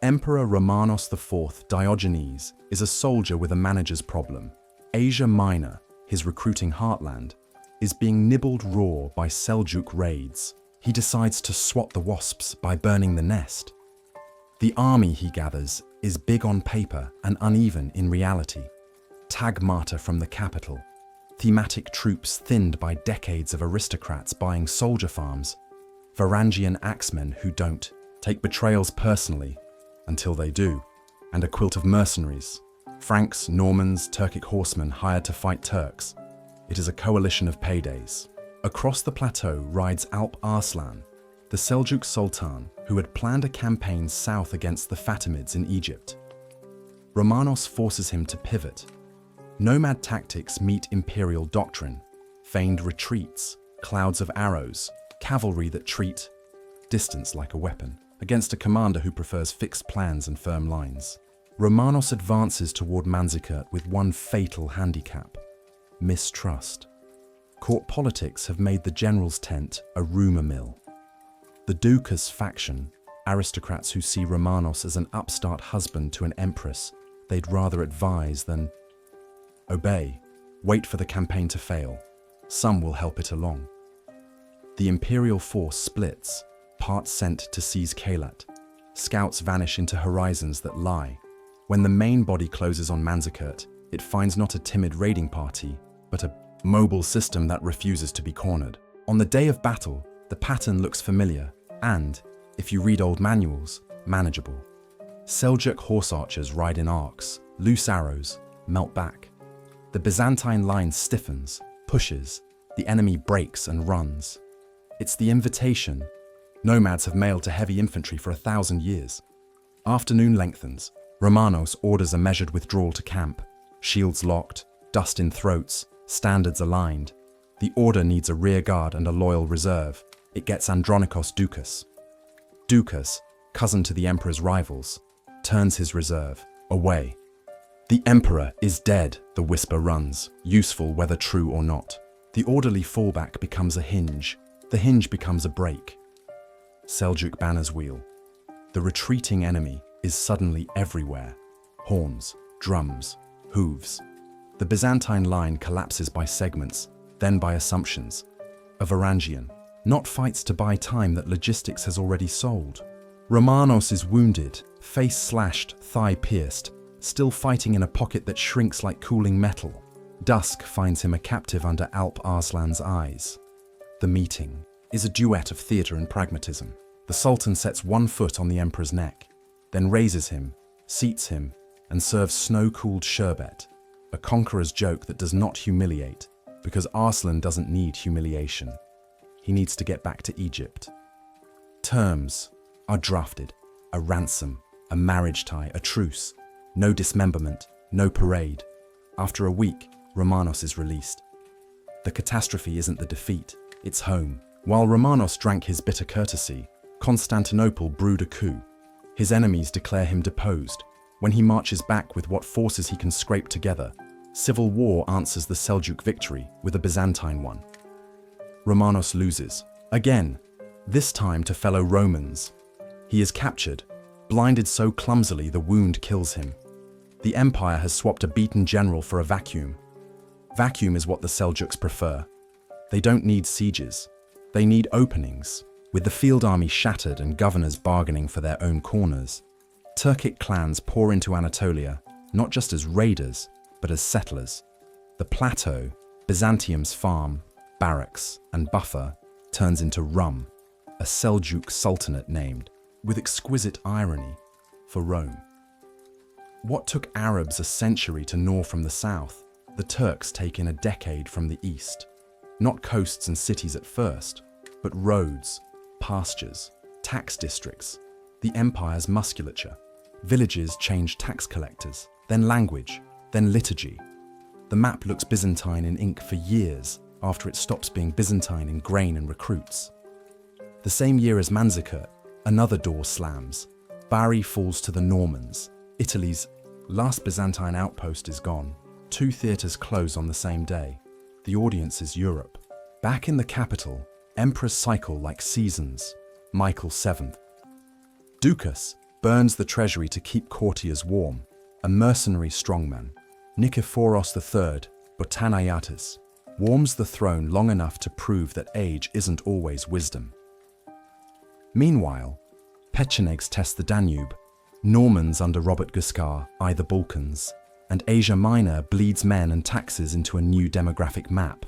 Speaker 1: Emperor Romanos IV Diogenes is a soldier with a manager's problem. Asia Minor, his recruiting heartland, is being nibbled raw by Seljuk raids. He decides to swat the wasps by burning the nest. The army he gathers is big on paper and uneven in reality. Tagmata from the capital. Thematic troops thinned by decades of aristocrats buying soldier farms. Varangian axemen who don't take betrayals personally until they do. And a quilt of mercenaries. Franks, Normans, Turkic horsemen hired to fight Turks. It is a coalition of paydays. Across the plateau rides Alp Arslan, the Seljuk Sultan who had planned a campaign south against the Fatimids in Egypt. Romanos forces him to pivot. Nomad tactics meet imperial doctrine, feigned retreats, clouds of arrows, cavalry that treat distance like a weapon, against a commander who prefers fixed plans and firm lines. Romanos advances toward Manzikert with one fatal handicap: mistrust. Court politics have made the general's tent a rumour mill. The Ducas faction, aristocrats who see Romanos as an upstart husband to an empress they'd rather advise than obey, wait for the campaign to fail. Some will help it along. The imperial force splits, part sent to seize Kalat. Scouts vanish into horizons that lie. When the main body closes on Manzikert, it finds not a timid raiding party, but a mobile system that refuses to be cornered. On the day of battle, the pattern looks familiar and, if you read old manuals, manageable. Seljuk horse archers ride in arcs, loose arrows, melt back. The Byzantine line stiffens, pushes, the enemy breaks and runs. It's the invitation. Nomads have mailed to heavy infantry for 1,000 years. Afternoon lengthens. Romanos orders a measured withdrawal to camp. Shields locked, dust in throats, standards aligned. The order needs a rear guard and a loyal reserve. It gets Andronikos Ducas. Ducas, cousin to the emperor's rivals, turns his reserve away. The emperor is dead, the whisper runs, useful whether true or not. The orderly fallback becomes a hinge. The hinge becomes a break. Seljuk banners wheel. The retreating enemy is suddenly everywhere. Horns, drums, hooves. The Byzantine line collapses by segments, then by assumptions. A Varangian, not fights to buy time that logistics has already sold. Romanos is wounded, face slashed, thigh pierced, still fighting in a pocket that shrinks like cooling metal. Dusk finds him a captive under Alp Arslan's eyes. The meeting is a duet of theatre and pragmatism. The Sultan sets one foot on the emperor's neck, then raises him, seats him, and serves snow-cooled sherbet, a conqueror's joke that does not humiliate, because Arslan doesn't need humiliation. He needs to get back to Egypt. Terms are drafted: a ransom, a marriage tie, a truce, no dismemberment, no parade. After a week, Romanos is released. The catastrophe isn't the defeat, it's home. While Romanos drank his bitter courtesy, Constantinople brewed a coup. His enemies declare him deposed. When he marches back with what forces he can scrape together, civil war answers the Seljuk victory with a Byzantine one. Romanos loses, again, this time to fellow Romans. He is captured, blinded so clumsily the wound kills him. The empire has swapped a beaten general for a vacuum. Vacuum is what the Seljuks prefer. They don't need sieges. They need openings, with the field army shattered and governors bargaining for their own corners. Turkic clans pour into Anatolia, not just as raiders, but as settlers. The plateau, Byzantium's farm, barracks, and buffer, turns into Rum, a Seljuk sultanate named, with exquisite irony, for Rome. What took Arabs a century to gnaw from the south, the Turks take in a decade from the east. Not coasts and cities at first, but roads, pastures, tax districts, the empire's musculature. Villages change tax collectors, then language, then liturgy. The map looks Byzantine in ink for years after it stops being Byzantine in grain and recruits. The same year as Manzikert, another door slams. Bari falls to the Normans. Italy's last Byzantine outpost is gone. 2 theatres close on the same day. The audience is Europe. Back in the capital, emperors cycle like seasons. Michael VII. Ducas burns the treasury to keep courtiers warm. A mercenary strongman, Nikephoros III, Botaniatis, warms the throne long enough to prove that age isn't always wisdom. Meanwhile, Pechenegs test the Danube. Normans under Robert Guiscard eye the Balkans, and Asia Minor bleeds men and taxes into a new demographic map.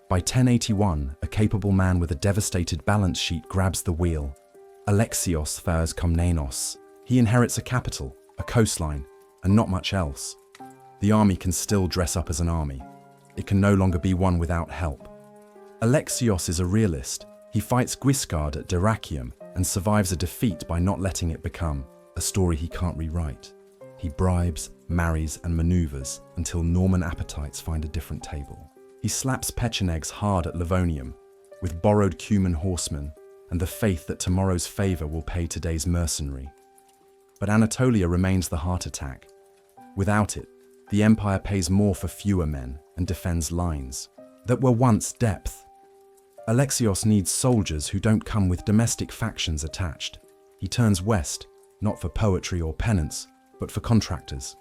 Speaker 1: By 1081, a capable man with a devastated balance sheet grabs the wheel. Alexios Theos Komnenos. He inherits a capital, a coastline, and not much else. The army can still dress up as an army. It can no longer be one without help. Alexios is a realist. He fights Guiscard at Dyrrhachium and survives a defeat by not letting it become a story he can't rewrite. He bribes, marries, and maneuvers until Norman appetites find a different table. He slaps Pechenegs hard at Livonium, with borrowed Cuman horsemen and the faith that tomorrow's favor will pay today's mercenary. But Anatolia remains the heart attack. Without it, the empire pays more for fewer men and defends lines that were once depth. Alexios needs soldiers who don't come with domestic factions attached. He turns west, not for poetry or penance, but for contractors.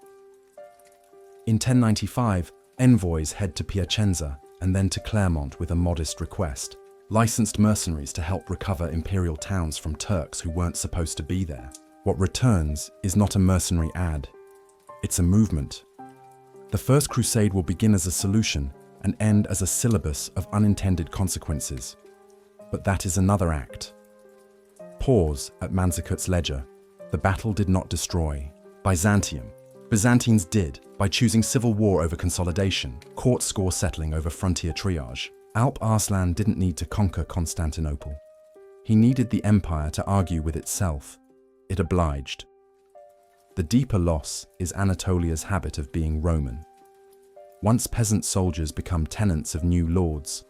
Speaker 1: In 1095, envoys head to Piacenza and then to Clermont with a modest request: licensed mercenaries to help recover imperial towns from Turks who weren't supposed to be there. What returns is not a mercenary ad, it's a movement. The First Crusade will begin as a solution and end as a syllabus of unintended consequences. But that is another act. Pause at Manzikert's ledger. The battle did not destroy Byzantium. Byzantines did, by choosing civil war over consolidation, court score settling over frontier triage. Alp Arslan didn't need to conquer Constantinople. He needed the empire to argue with itself. It obliged. The deeper loss is Anatolia's habit of being Roman. Once peasant soldiers become tenants of new lords,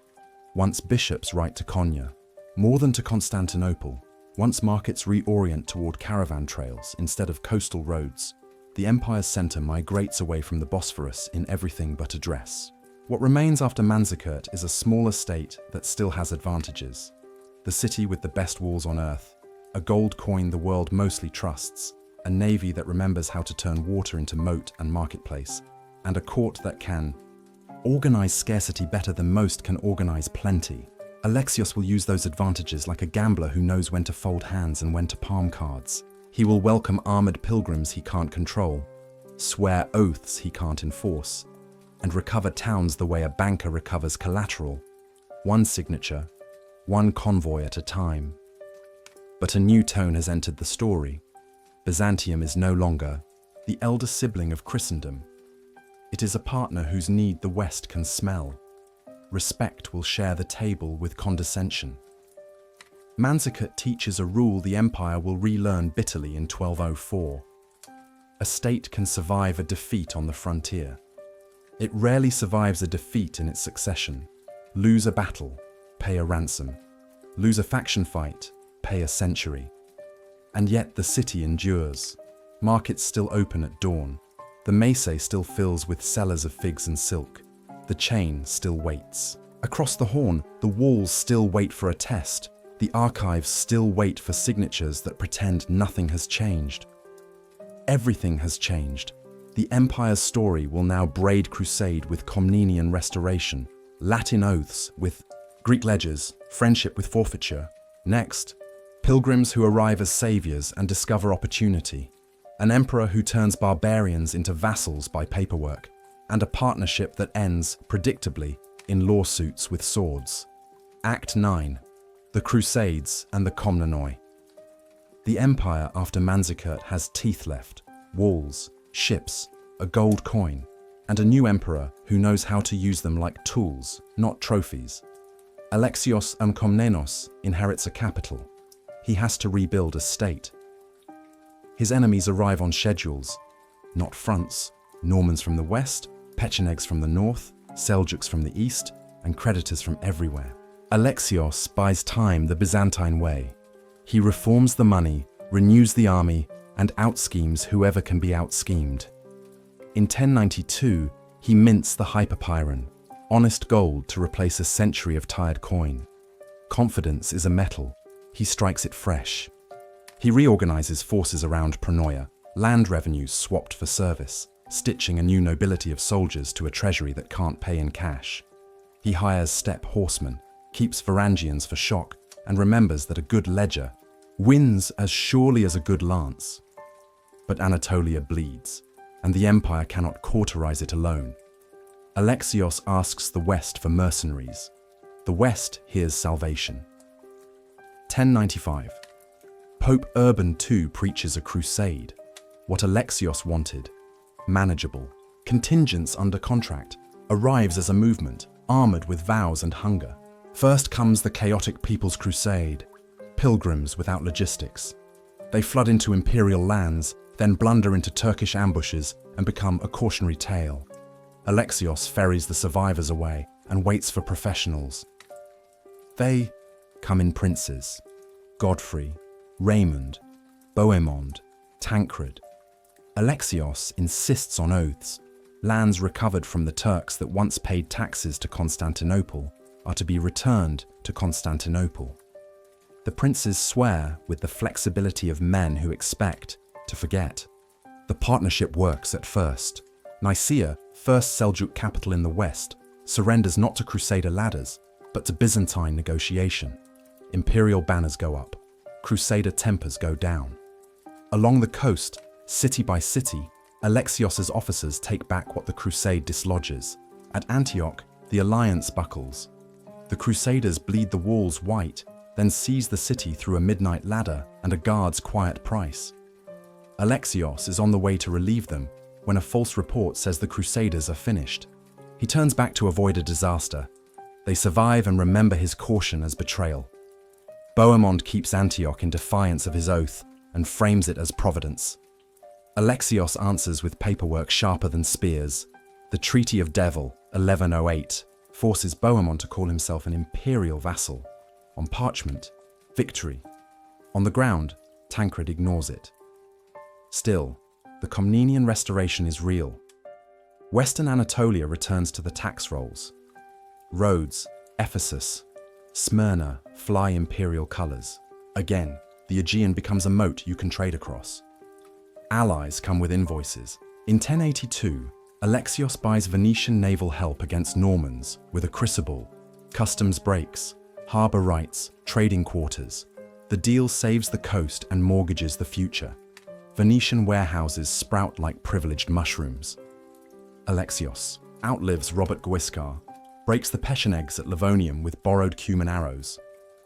Speaker 1: once bishops write to Konya, more than to Constantinople, once markets reorient toward caravan trails instead of coastal roads, the empire's center migrates away from the Bosphorus in everything but address. What remains after Manzikert is a smaller state that still has advantages. The city with the best walls on earth, a gold coin the world mostly trusts, a navy that remembers how to turn water into moat and marketplace, and a court that can organize scarcity better than most can organize plenty. Alexios will use those advantages like a gambler who knows when to fold hands and when to palm cards. He will welcome armored pilgrims he can't control, swear oaths he can't enforce, and recover towns the way a banker recovers collateral, one signature, one convoy at a time. But a new tone has entered the story. Byzantium is no longer the elder sibling of Christendom. It is a partner whose need the West can smell. Respect will share the table with condescension. Manzikert teaches a rule the empire will relearn bitterly in 1204. A state can survive a defeat on the frontier. It rarely survives a defeat in its succession. Lose a battle, pay a ransom. Lose a faction fight, pay a century. And yet the city endures. Markets still open at dawn. The Mace still fills with sellers of figs and silk. The chain still waits. Across the Horn, the walls still wait for a test. The archives still wait for signatures that pretend nothing has changed. Everything has changed. The empire's story will now braid crusade with Comnenian restoration, Latin oaths with Greek ledgers, friendship with forfeiture. Next, pilgrims who arrive as saviors and discover opportunity. An emperor who turns barbarians into vassals by paperwork, and a partnership that ends, predictably, in lawsuits with swords. Act 9. The Crusades and the Komnenoi. The empire after Manzikert has teeth left, walls, ships, a gold coin, and a new emperor who knows how to use them like tools, not trophies. Alexios Komnenos inherits a capital. He has to rebuild a state. His enemies arrive on schedules, not fronts. Normans from the west, Pechenegs from the north, Seljuks from the east, and creditors from everywhere. Alexios buys time the Byzantine way. He reforms the money, renews the army, and outschemes whoever can be outschemed. In 1092, he mints the hyperpyron, honest gold to replace a century of tired coin. Confidence is a metal. He strikes it fresh. He reorganizes forces around Pronoia, land revenues swapped for service, stitching a new nobility of soldiers to a treasury that can't pay in cash. He hires steppe horsemen, keeps Varangians for shock, and remembers that a good ledger wins as surely as a good lance. But Anatolia bleeds, and the empire cannot cauterize it alone. Alexios asks the West for mercenaries. The West hears salvation. 1095. Pope Urban II preaches a crusade. What Alexios wanted, manageable, contingents under contract, arrives as a movement, armored with vows and hunger. First comes the chaotic People's Crusade, pilgrims without logistics. They flood into imperial lands, then blunder into Turkish ambushes and become a cautionary tale. Alexios ferries the survivors away and waits for professionals. They come in princes: Godfrey, Raymond, Bohemond, Tancred. Alexios insists on oaths. Lands recovered from the Turks that once paid taxes to Constantinople are to be returned to Constantinople. The princes swear with the flexibility of men who expect to forget. The partnership works at first. Nicaea, first Seljuk capital in the west, surrenders not to Crusader ladders, but to Byzantine negotiation. Imperial banners go up. Crusader tempers go down. Along the coast, city by city, Alexios's officers take back what the crusade dislodges. At Antioch, the alliance buckles. The Crusaders bleed the walls white, then seize the city through a midnight ladder and a guard's quiet price. Alexios is on the way to relieve them when a false report says the Crusaders are finished. He turns back to avoid a disaster. They survive and remember his caution as betrayal. Bohemond keeps Antioch in defiance of his oath and frames it as providence. Alexios answers with paperwork sharper than spears. The Treaty of Devil, 1108, forces Bohemond to call himself an imperial vassal. On parchment, victory. On the ground, Tancred ignores it. Still, the Komnenian restoration is real. Western Anatolia returns to the tax rolls. Rhodes, Ephesus, Smyrna fly imperial colours. Again, the Aegean becomes a moat you can trade across. Allies come with invoices. In 1082, Alexios buys Venetian naval help against Normans with a crucible, customs breaks, harbour rights, trading quarters. The deal saves the coast and mortgages the future. Venetian warehouses sprout like privileged mushrooms. Alexios outlives Robert Guiscard, breaks the Pechenegs at Livonium with borrowed cumin arrows,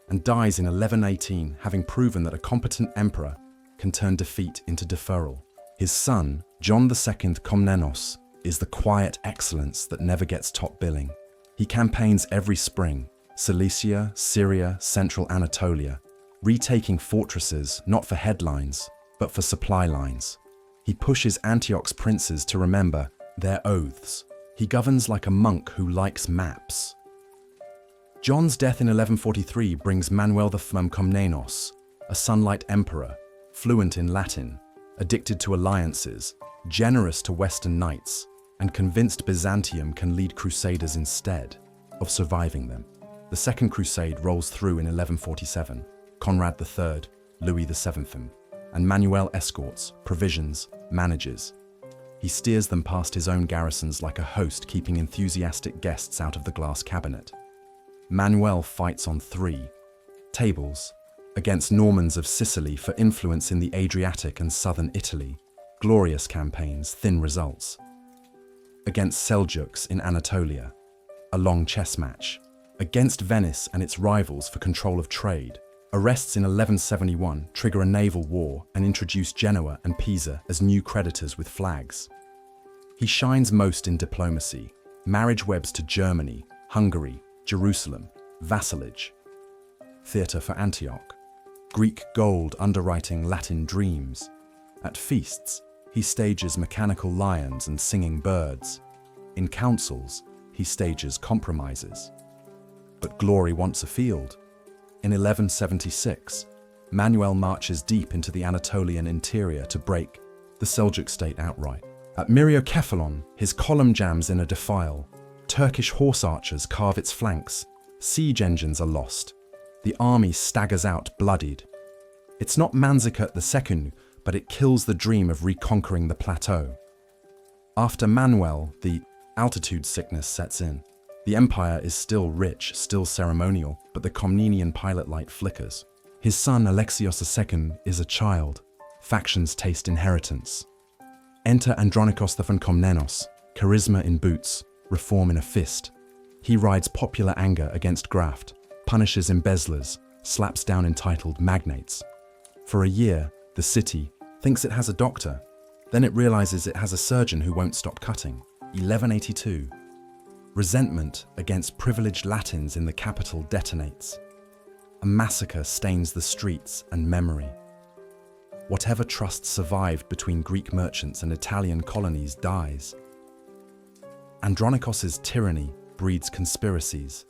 Speaker 1: and dies in 1118 having proven that a competent emperor can turn defeat into deferral. His son, John II Komnenos, is the quiet excellence that never gets top billing. He campaigns every spring, Cilicia, Syria, Central Anatolia, retaking fortresses not for headlines, but for supply lines. He pushes Antioch's princes to remember their oaths. He governs like a monk who likes maps. John's death in 1143 brings Manuel I Komnenos, a sunlight emperor, fluent in Latin, addicted to alliances, generous to Western knights, and convinced Byzantium can lead crusaders instead of surviving them. The Second Crusade rolls through in 1147. Conrad III, Louis VII, and Manuel escorts, provisions, manages. He steers them past his own garrisons like a host keeping enthusiastic guests out of the glass cabinet. Manuel fights on 3 tables, against Normans of Sicily for influence in the Adriatic and southern Italy, glorious campaigns, thin results. Against Seljuks in Anatolia, a long chess match. Against Venice and its rivals for control of trade. Arrests in 1171 trigger a naval war and introduce Genoa and Pisa as new creditors with flags. He shines most in diplomacy, marriage webs to Germany, Hungary, Jerusalem, vassalage. Theatre for Antioch, Greek gold underwriting Latin dreams. At feasts, he stages mechanical lions and singing birds. In councils, he stages compromises. But glory wants a field. In 1176, Manuel marches deep into the Anatolian interior to break the Seljuk state outright. At Myriokephalon, his column jams in a defile. Turkish horse archers carve its flanks. Siege engines are lost. The army staggers out bloodied. It's not Manzikert II, but it kills the dream of reconquering the plateau. After Manuel, the altitude sickness sets in. The empire is still rich, still ceremonial, but the Komnenian pilot light flickers. His son Alexios II is a child. Factions taste inheritance. Enter Andronikos I Komnenos, charisma in boots, reform in a fist. He rides popular anger against graft, punishes embezzlers, slaps down entitled magnates. For a year, the city thinks it has a doctor. Then it realizes it has a surgeon who won't stop cutting. 1182. Resentment against privileged Latins in the capital detonates. A massacre stains the streets and memory. Whatever trust survived between Greek merchants and Italian colonies dies. Andronikos's tyranny breeds conspiracies.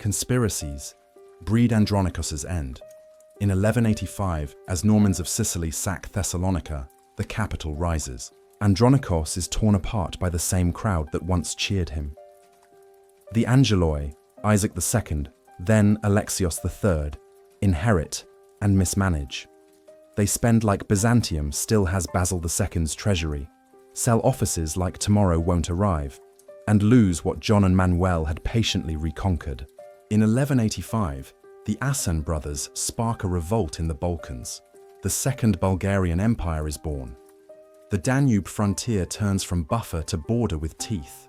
Speaker 1: Conspiracies breed Andronikos's end. In 1185, as Normans of Sicily sack Thessalonica, the capital rises. Andronikos is torn apart by the same crowd that once cheered him. The Angeloi, Isaac II, then Alexios III, inherit and mismanage. They spend like Byzantium still has Basil II's treasury, sell offices like tomorrow won't arrive, and lose what John and Manuel had patiently reconquered. In 1185, the Asen brothers spark a revolt in the Balkans. The Second Bulgarian Empire is born. The Danube frontier turns from buffer to border with teeth.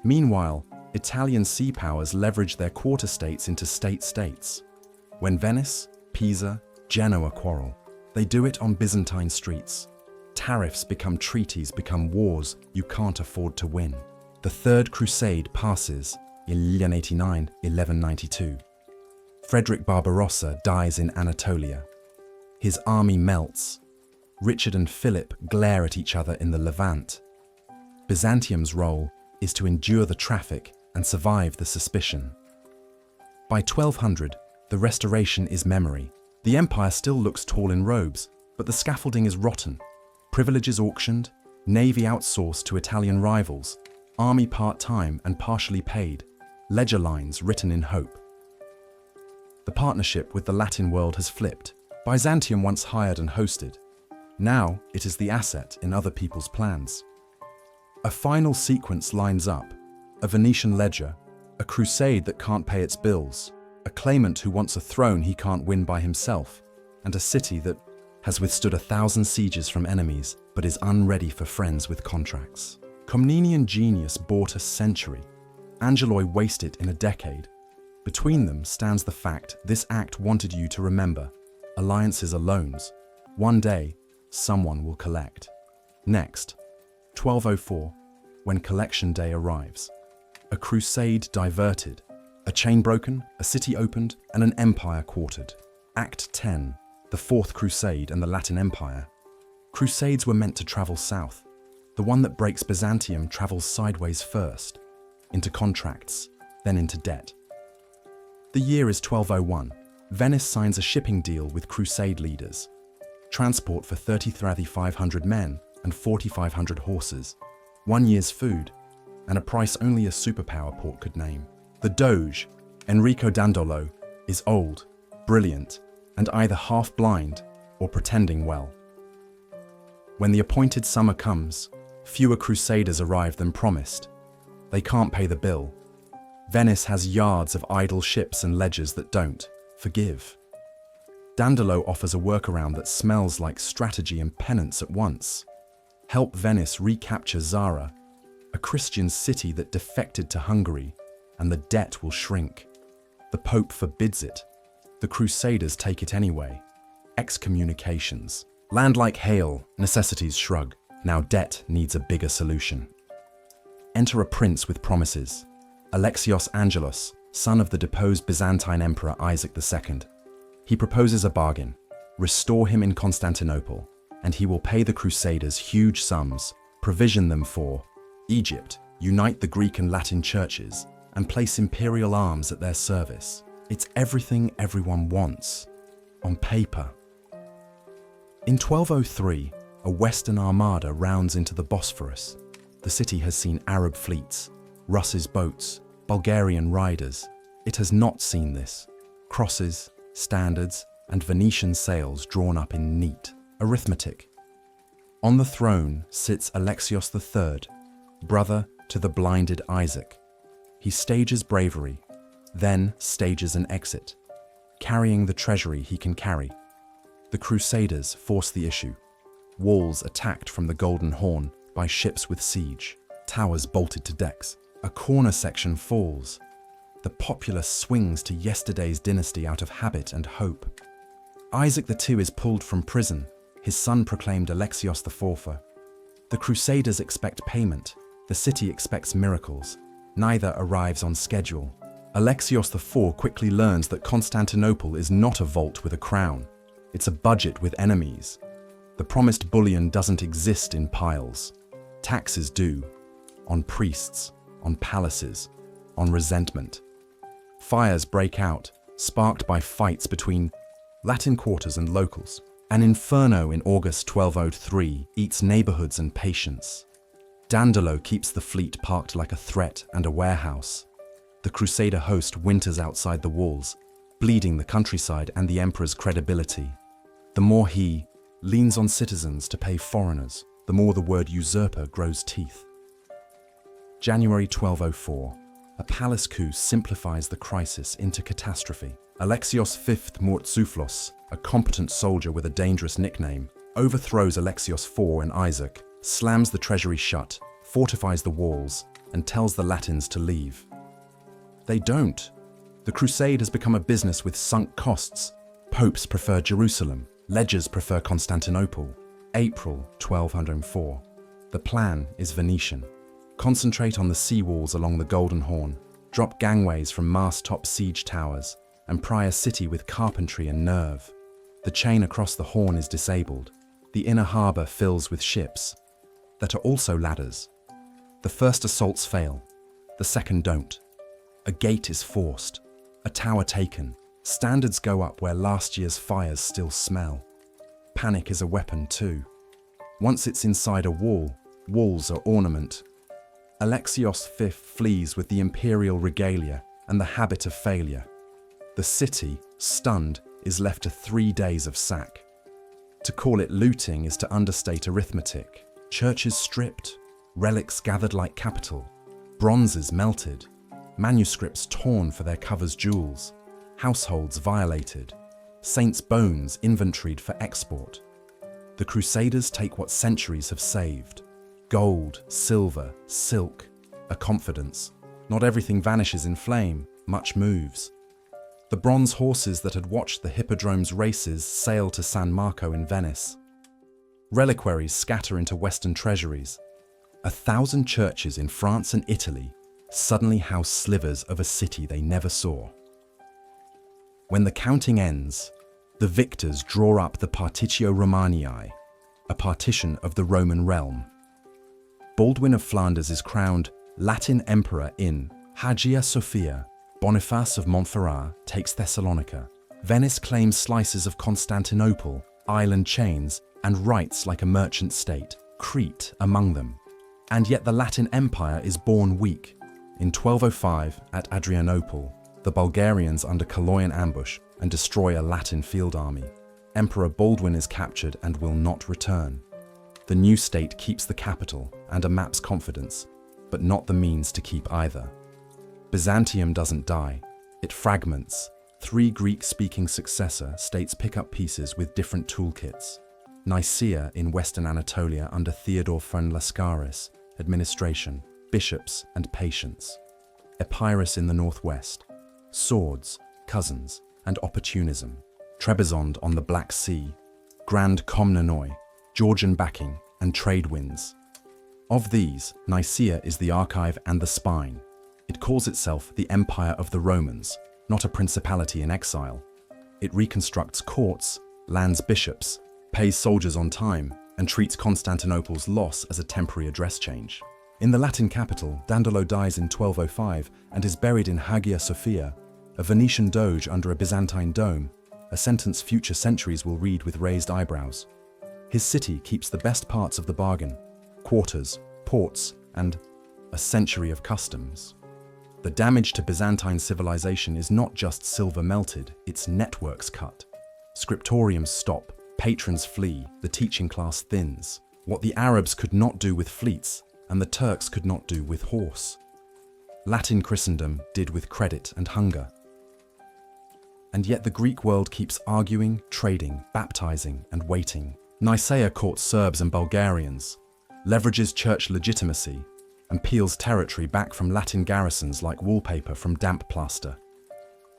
Speaker 1: Meanwhile, Italian sea powers leverage their quarter states into state-states. When Venice, Pisa, Genoa quarrel, they do it on Byzantine streets. Tariffs become treaties, become wars you can't afford to win. The Third Crusade passes in 1189-1192. Frederick Barbarossa dies in Anatolia. His army melts. Richard and Philip glare at each other in the Levant. Byzantium's role is to endure the traffic and survive the suspicion. By 1200, the restoration is memory. The empire still looks tall in robes, but the scaffolding is rotten. Privileges auctioned, navy outsourced to Italian rivals, army part-time and partially paid, ledger lines written in hope. The partnership with the Latin world has flipped. Byzantium once hired and hosted. Now it is the asset in other people's plans. A final sequence lines up. A Venetian ledger, a crusade that can't pay its bills, a claimant who wants a throne he can't win by himself, and a city that has withstood 1,000 sieges from enemies but is unready for friends with contracts. Comnenian genius bought a century. Angeloi wasted it in a decade. Between them stands the fact this act wanted you to remember. Alliances are loans. One day, someone will collect. Next, 1204, when collection day arrives. A crusade diverted, a chain broken, a city opened, and an empire quartered. Act 10, the Fourth Crusade and the Latin Empire. Crusades were meant to travel south. The one that breaks Byzantium travels sideways first, into contracts, then into debt. The year is 1201. Venice signs a shipping deal with crusade leaders. Transport for 30,500 men and 4,500 horses. 1 year's food, and a price only a superpower port could name. The Doge, Enrico Dandolo, is old, brilliant, and either half-blind or pretending well. When the appointed summer comes, fewer crusaders arrive than promised. They can't pay the bill. Venice has yards of idle ships and ledgers that don't forgive. Dandolo offers a workaround that smells like strategy and penance at once. Help Venice recapture Zara, a Christian city that defected to Hungary, and the debt will shrink. The Pope forbids it. The Crusaders take it anyway. Excommunications. Land like hail, necessities shrug. Now debt needs a bigger solution. Enter a prince with promises. Alexios Angelos, son of the deposed Byzantine Emperor Isaac II. He proposes a bargain. Restore him in Constantinople, and he will pay the Crusaders huge sums, provision them for Egypt, unite the Greek and Latin churches, and place imperial arms at their service. It's everything everyone wants, on paper. In 1203, a Western armada rounds into the Bosphorus. The city has seen Arab fleets, Russ's boats, Bulgarian riders. It has not seen this. Crosses, standards, and Venetian sails drawn up in neat arithmetic. On the throne sits Alexios III, brother to the blinded Isaac. He stages bravery, then stages an exit, carrying the treasury he can carry. The Crusaders force the issue. Walls attacked from the Golden Horn by ships with siege, towers bolted to decks. A corner section falls. The populace swings to yesterday's dynasty out of habit and hope. Isaac II is pulled from prison, his son proclaimed Alexios IV. The Crusaders expect payment, the city expects miracles. Neither arrives on schedule. Alexios IV quickly learns that Constantinople is not a vault with a crown. It's a budget with enemies. The promised bullion doesn't exist in piles. Taxes do. On priests, on palaces, on resentment. Fires break out, sparked by fights between Latin quarters and locals. An inferno in August 1203 eats neighborhoods and patience. Dandolo keeps the fleet parked like a threat and a warehouse. The Crusader host winters outside the walls, bleeding the countryside and the emperor's credibility. The more he leans on citizens to pay foreigners, the more the word usurper grows teeth. January 1204. A palace coup simplifies the crisis into catastrophe. Alexios V Mourtzouphlos, a competent soldier with a dangerous nickname, overthrows Alexios IV and Isaac, slams the treasury shut, fortifies the walls, and tells the Latins to leave. They don't. The crusade has become a business with sunk costs. Popes prefer Jerusalem, ledgers prefer Constantinople. April 1204. The plan is Venetian. Concentrate on the sea walls along the Golden Horn, drop gangways from mast-top siege towers, and pry a city with carpentry and nerve. The chain across the Horn is disabled. The inner harbour fills with ships that are also ladders. The first assaults fail, the second don't. A gate is forced, a tower taken. Standards go up where last year's fires still smell. Panic is a weapon too. Once it's inside a wall, walls are ornament. Alexios V flees with the imperial regalia and the habit of failure. The city, stunned, is left to 3 days of sack. To call it looting is to understate arithmetic. Churches stripped, relics gathered like capital, bronzes melted, manuscripts torn for their covers' jewels, households violated, saints' bones inventoried for export. The Crusaders take what centuries have saved: gold, silver, silk, a confidence. Not everything vanishes in flame, much moves. The bronze horses that had watched the Hippodrome's races sail to San Marco in Venice. Reliquaries scatter into Western treasuries. 1,000 churches in France and Italy suddenly house slivers of a city they never saw. When the counting ends, the victors draw up the Partitio Romanii, a partition of the Roman realm. Baldwin of Flanders is crowned Latin Emperor in Hagia Sophia. Boniface of Montferrat takes Thessalonica. Venice claims slices of Constantinople, island chains, and rights like a merchant state, Crete among them. And yet the Latin Empire is born weak. In 1205, at Adrianople, the Bulgarians under Kaloyan ambush and destroy a Latin field army. Emperor Baldwin is captured and will not return. The new state keeps the capital and a map's confidence, but not the means to keep either. Byzantium doesn't die, it fragments. 3 Greek-speaking successor states pick up pieces with different toolkits. Nicaea in Western Anatolia under Theodore von Lascaris, administration, bishops and patience. Epirus in the northwest, swords, cousins, and opportunism. Trebizond on the Black Sea, Grand Komnenoi, Georgian backing, and trade winds. Of these, Nicaea is the archive and the spine. It calls itself the Empire of the Romans, not a principality in exile. It reconstructs courts, lands bishops, pays soldiers on time, and treats Constantinople's loss as a temporary address change. In the Latin capital, Dandolo dies in 1205 and is buried in Hagia Sophia, a Venetian doge under a Byzantine dome, a sentence future centuries will read with raised eyebrows. His city keeps the best parts of the bargain: quarters, ports, and a century of customs. The damage to Byzantine civilization is not just silver melted, it's networks cut. Scriptoriums stop, patrons flee, the teaching class thins. What the Arabs could not do with fleets, and the Turks could not do with horse, Latin Christendom did with credit and hunger. And yet the Greek world keeps arguing, trading, baptizing, and waiting. Nicaea courts Serbs and Bulgarians, leverages church legitimacy, and peels territory back from Latin garrisons like wallpaper from damp plaster.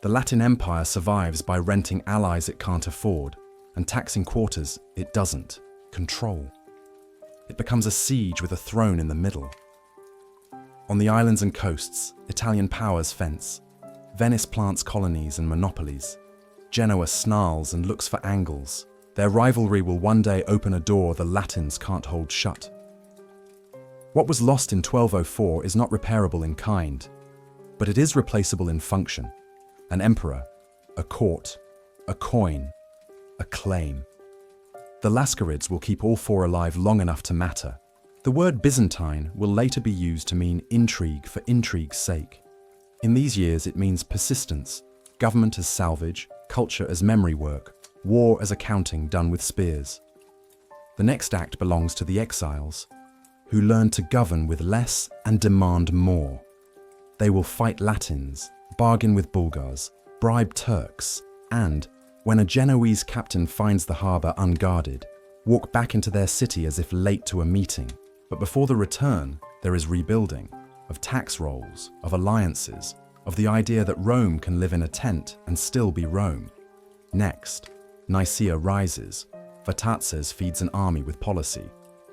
Speaker 1: The Latin Empire survives by renting allies it can't afford and taxing quarters it doesn't control. It becomes a siege with a throne in the middle. On the islands and coasts, Italian powers fence. Venice plants colonies and monopolies. Genoa snarls and looks for angles. Their rivalry will one day open a door the Latins can't hold shut. What was lost in 1204 is not repairable in kind, but it is replaceable in function. An emperor, a court, a coin, a claim. The Lascarids will keep all four alive long enough to matter. The word Byzantine will later be used to mean intrigue for intrigue's sake. In these years it means persistence, government as salvage, culture as memory work, war as accounting done with spears. The next act belongs to the exiles, who learn to govern with less and demand more. They will fight Latins, bargain with Bulgars, bribe Turks, and, when a Genoese captain finds the harbour unguarded, walk back into their city as if late to a meeting. But before the return, there is rebuilding, of tax rolls, of alliances, of the idea that Rome can live in a tent and still be Rome. Next, Nicaea rises, Vatatzes feeds an army with policy,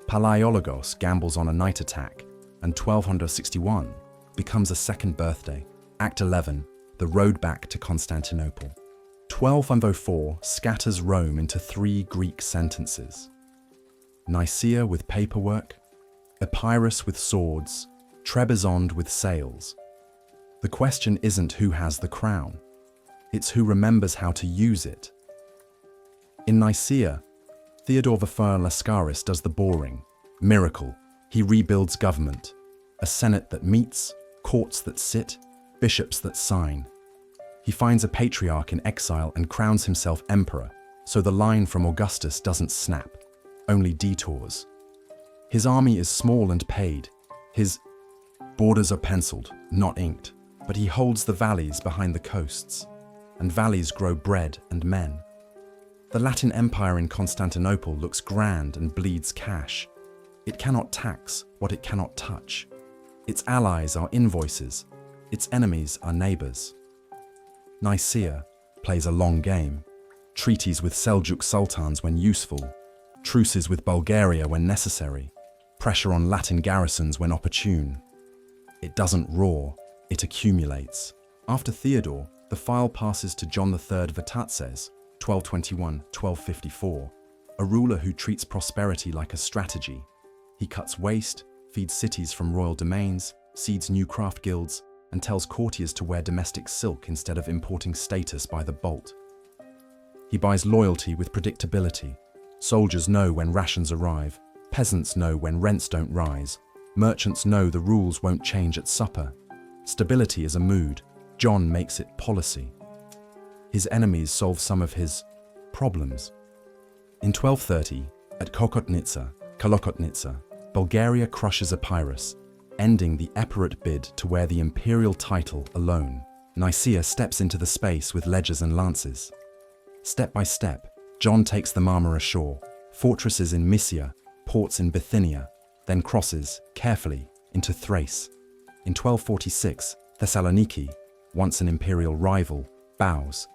Speaker 1: Palaiologos gambles on a night attack, and 1261 becomes a second birthday. Act 11, the road back to Constantinople. 1204 scatters Rome into 3 Greek sentences. Nicaea with paperwork, Epirus with swords, Trebizond with sails. The question isn't who has the crown, it's who remembers how to use it. In Nicaea, Theodore I Lascaris does the boring. Miracle, he rebuilds government. A senate that meets, courts that sit, bishops that sign. He finds a patriarch in exile and crowns himself emperor, so the line from Augustus doesn't snap, only detours. His army is small and paid. His borders are penciled, not inked, but he holds the valleys behind the coasts, and valleys grow bread and men. The Latin Empire in Constantinople looks grand and bleeds cash. It cannot tax what it cannot touch. Its allies are invoices, its enemies are neighbors. Nicaea plays a long game. Treaties with Seljuk sultans when useful, truces with Bulgaria when necessary, pressure on Latin garrisons when opportune. It doesn't roar, it accumulates. After Theodore, the file passes to John III Vatatzes, 1221-1254, a ruler who treats prosperity like a strategy. He cuts waste, feeds cities from royal domains, seeds new craft guilds, and tells courtiers to wear domestic silk instead of importing status by the bolt. He buys loyalty with predictability. Soldiers know when rations arrive, peasants know when rents don't rise, merchants know the rules won't change at supper. Stability is a mood. John makes it policy. His enemies solve some of his problems. In 1230, at Kalokotnitsa, Bulgaria crushes Epirus, ending the Epirate bid to wear the imperial title alone. Nicaea steps into the space with ledgers and lances. Step by step, John takes the Marmara shore, fortresses in Mysia, ports in Bithynia, then crosses, carefully, into Thrace. In 1246, Thessaloniki, once an imperial rival, bows.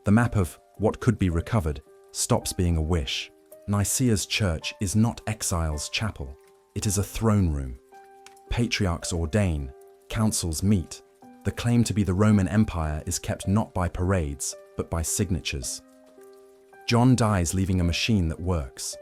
Speaker 1: The map of what could be recovered stops being a wish. Nicaea's church is not exile's chapel, it is a throne room. Patriarchs ordain, councils meet. The claim to be the Roman Empire is kept not by parades, but by signatures. John dies leaving a machine that works.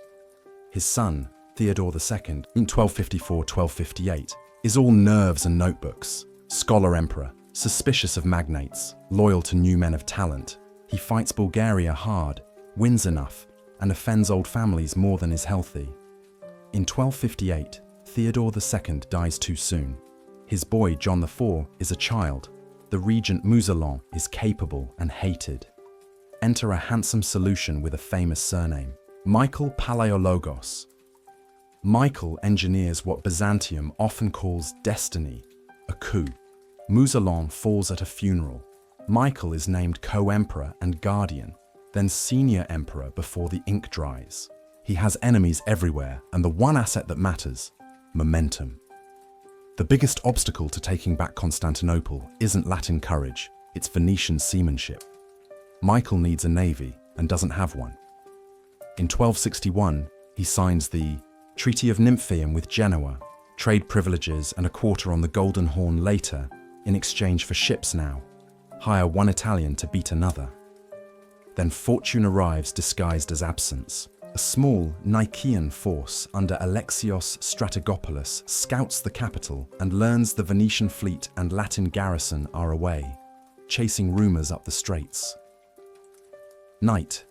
Speaker 1: His son, Theodore II, in 1254-1258, is all nerves and notebooks. Scholar emperor, suspicious of magnates, loyal to new men of talent. He fights Bulgaria hard, wins enough, and offends old families more than is healthy. In 1258, Theodore II dies too soon. His boy, John IV, is a child. The regent Mousseline is capable and hated. Enter a handsome solution with a famous surname, Michael Palaiologos. Michael engineers what Byzantium often calls destiny, a coup. Mousseline falls at a funeral. Michael is named co-emperor and guardian, then senior emperor before the ink dries. He has enemies everywhere, and the one asset that matters, momentum. The biggest obstacle to taking back Constantinople isn't Latin courage, it's Venetian seamanship. Michael needs a navy and doesn't have one. In 1261, he signs the Treaty of Nymphaeum with Genoa, trade privileges and a quarter on the Golden Horn later, in exchange for ships now. Hire one Italian to beat another. Then fortune arrives disguised as absence. A small Nicaean force under Alexios Strategopoulos scouts the capital and learns the Venetian fleet and Latin garrison are away, chasing rumours up the straits. Night.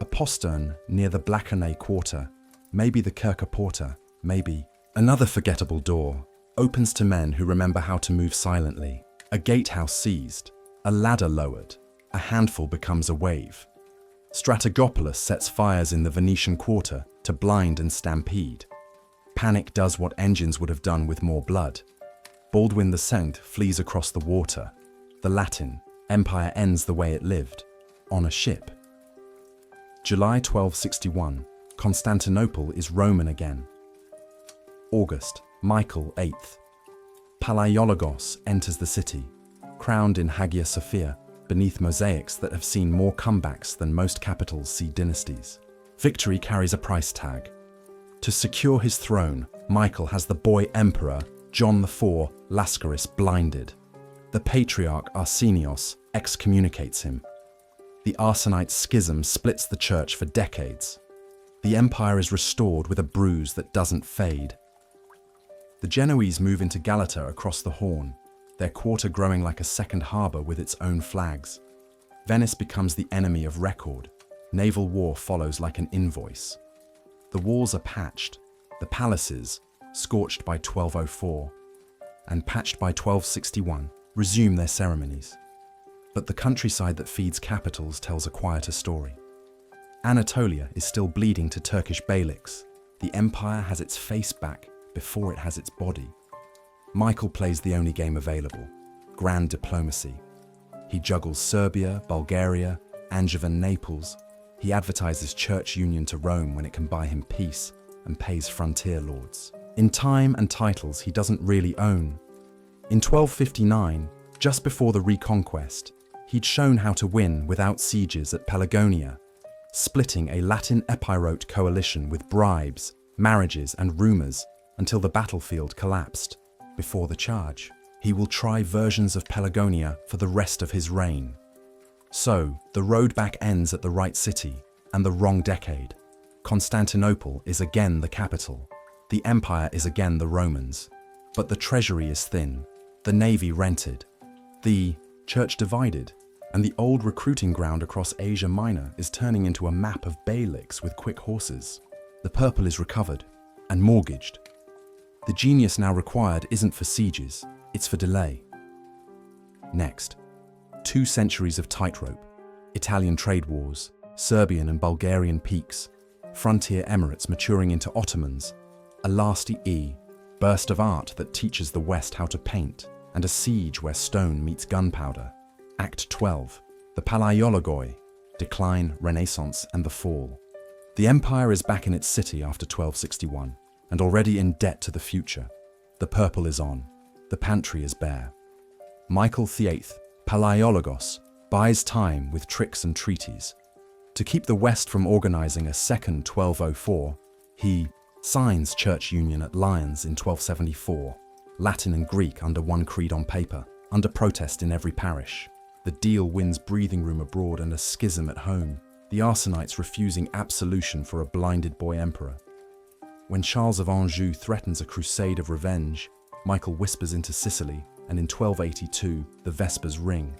Speaker 1: A postern near the Blackernay quarter, maybe the Kirka Porta, maybe. Another forgettable door opens to men who remember how to move silently. A gatehouse seized, a ladder lowered, a handful becomes a wave. Strategopoulos sets fires in the Venetian quarter to blind and stampede. Panic does what engines would have done with more blood. Baldwin II flees across the water. The Latin Empire ends the way it lived, on a ship. July 1261, Constantinople is Roman again. August, Michael VIII. Palaiologos enters the city, crowned in Hagia Sophia, beneath mosaics that have seen more comebacks than most capitals see dynasties. Victory carries a price tag. To secure his throne, Michael has the boy emperor, John IV Lascaris, blinded. The patriarch Arsenios excommunicates him. The Arsonite schism splits the church for decades. The empire is restored with a bruise that doesn't fade. The Genoese move into Galata across the Horn, their quarter growing like a second harbour with its own flags. Venice becomes the enemy of record. Naval war follows like an invoice. The walls are patched, the palaces, scorched by 1204, and patched by 1261, resume their ceremonies. But the countryside that feeds capitals tells a quieter story. Anatolia is still bleeding to Turkish beyliks. The empire has its face back before it has its body. Michael plays the only game available, grand diplomacy. He juggles Serbia, Bulgaria, Angevin Naples. He advertises church union to Rome when it can buy him peace and pays frontier lords. In time and titles he doesn't really own. In 1259, just before the reconquest, he'd shown how to win without sieges at Pelagonia, splitting a Latin epirote coalition with bribes, marriages and rumours until the battlefield collapsed. Before the charge, he will try versions of Pelagonia for the rest of his reign. So, the road back ends at the right city and the wrong decade. Constantinople is again the capital. The empire is again the Romans. But the treasury is thin, the navy rented, the church divided, and the old recruiting ground across Asia Minor is turning into a map of beyliks with quick horses. The purple is recovered and mortgaged. The genius now required isn't for sieges, it's for delay. Next, 2 centuries of tightrope, Italian trade wars, Serbian and Bulgarian peaks, frontier emirates maturing into Ottomans, a last burst of art that teaches the West how to paint, and a siege where stone meets gunpowder. Act 12, the Palaiologoi, decline, Renaissance and the fall. The empire is back in its city after 1261. And already in debt to the future. The purple is on, the pantry is bare. Michael VIII, Palaiologos, buys time with tricks and treaties. To keep the West from organising a second 1204, he signs church union at Lyons in 1274, Latin and Greek under one creed on paper, under protest in every parish. The deal wins breathing room abroad and a schism at home, the Arsonites refusing absolution for a blinded boy emperor. When Charles of Anjou threatens a crusade of revenge, Michael whispers into Sicily, and in 1282 the Vespers ring.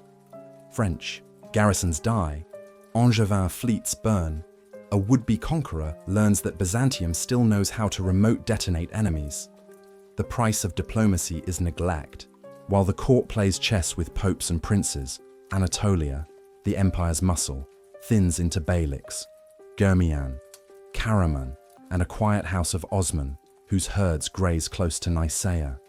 Speaker 1: French garrisons die, Angevin fleets burn. A would-be conqueror learns that Byzantium still knows how to remote detonate enemies. The price of diplomacy is neglect. While the court plays chess with popes and princes, Anatolia, the empire's muscle, thins into beyliks, Germian, Karaman, and a quiet house of Osman, whose herds graze close to Nicaea.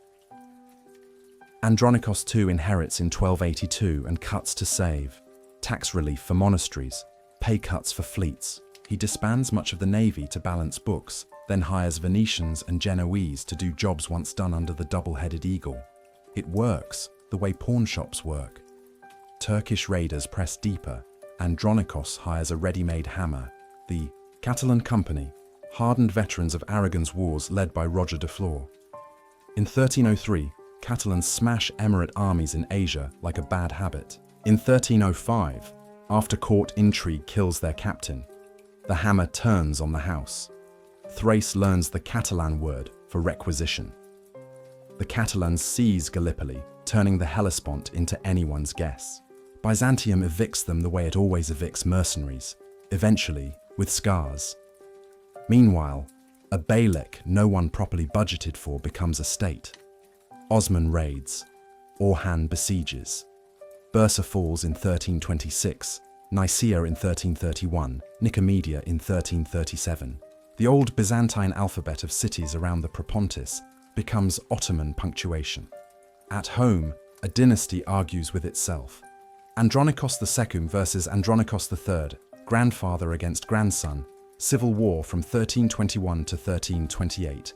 Speaker 1: Andronikos II inherits in 1282 and cuts to save. Tax relief for monasteries, pay cuts for fleets. He disbands much of the navy to balance books, then hires Venetians and Genoese to do jobs once done under the double-headed eagle. It works, the way pawn shops work. Turkish raiders press deeper. Andronikos hires a ready-made hammer, the Catalan Company, hardened veterans of Aragon's wars led by Roger de Flor. In 1303, Catalans smash Emirate armies in Asia like a bad habit. In 1305, after court intrigue kills their captain, the hammer turns on the house. Thrace learns the Catalan word for requisition. The Catalans seize Gallipoli, turning the Hellespont into anyone's guess. Byzantium evicts them the way it always evicts mercenaries, eventually with scars. Meanwhile, a beylik no one properly budgeted for becomes a state. Osman raids, Orhan besieges. Bursa falls in 1326, Nicaea in 1331, Nicomedia in 1337. The old Byzantine alphabet of cities around the Propontis becomes Ottoman punctuation. At home, a dynasty argues with itself. Andronikos II versus Andronikos III, grandfather against grandson, civil war from 1321 to 1328.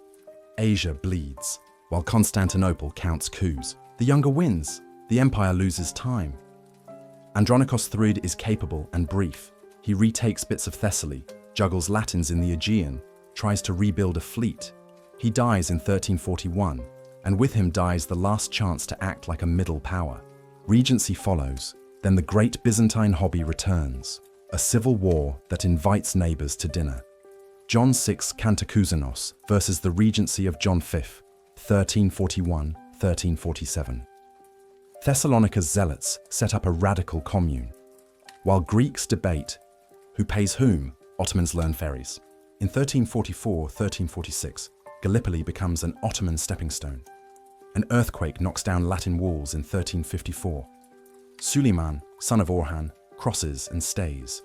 Speaker 1: Asia bleeds, while Constantinople counts coups. The younger wins, the empire loses time. Andronikos III is capable and brief. He retakes bits of Thessaly, juggles Latins in the Aegean, tries to rebuild a fleet. He dies in 1341, and with him dies the last chance to act like a middle power. Regency follows, then the great Byzantine hobby returns, a civil war that invites neighbors to dinner. John VI Cantacuzénos versus the regency of John V, 1341-1347. Thessalonica's zealots set up a radical commune. While Greeks debate who pays whom, Ottomans learn ferries. In 1344-1346, Gallipoli becomes an Ottoman stepping stone. An earthquake knocks down Latin walls in 1354. Suleiman, son of Orhan, crosses and stays.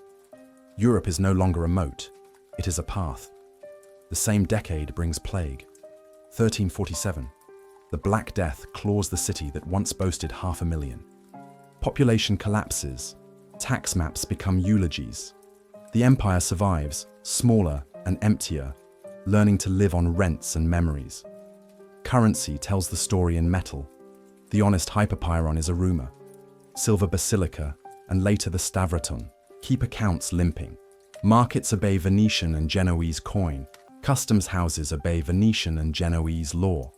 Speaker 1: Europe is no longer a moat, it is a path. The same decade brings plague. 1347. The Black Death claws the city that once boasted 500,000. Population collapses. Tax maps become eulogies. The empire survives, smaller and emptier, learning to live on rents and memories. Currency tells the story in metal. The honest hyperpyron is a rumor. Silver basilica, and later the stavraton, keep accounts limping. Markets obey Venetian and Genoese coin. Customs houses obey Venetian and Genoese law.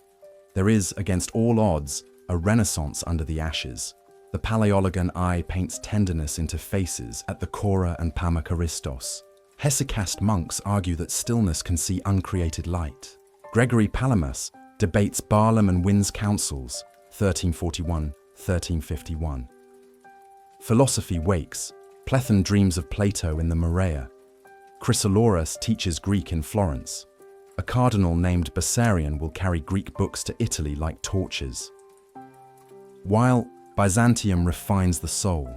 Speaker 1: There is, against all odds, a renaissance under the ashes. The Palaiologan eye paints tenderness into faces at the Chora and Pamacharistos. Hesychast monks argue that stillness can see uncreated light. Gregory Palamas debates Barlaam and wins councils, 1341-1351. Philosophy wakes. Plethon dreams of Plato in the Morea. Chrysoloras teaches Greek in Florence. A cardinal named Bessarion will carry Greek books to Italy like torches. While Byzantium refines the soul,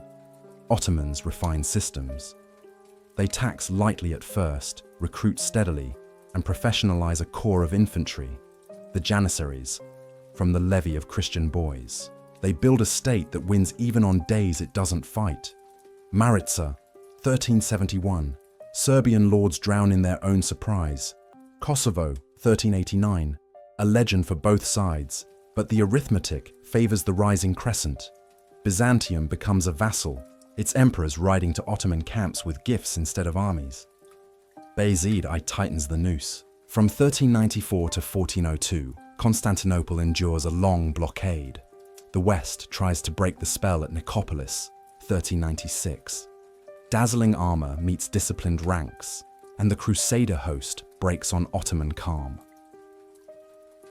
Speaker 1: Ottomans refine systems. They tax lightly at first, recruit steadily, and professionalize a corps of infantry, the Janissaries, from the levy of Christian boys. They build a state that wins even on days it doesn't fight. Maritza, 1371. Serbian lords drown in their own surprise. Kosovo, 1389. A legend for both sides, but the arithmetic favors the rising crescent. Byzantium becomes a vassal, its emperors riding to Ottoman camps with gifts instead of armies. Bayezid I tightens the noose. From 1394 to 1402, Constantinople endures a long blockade. The West tries to break the spell at Nicopolis, 1396. Dazzling armor meets disciplined ranks, and the Crusader host breaks on Ottoman calm.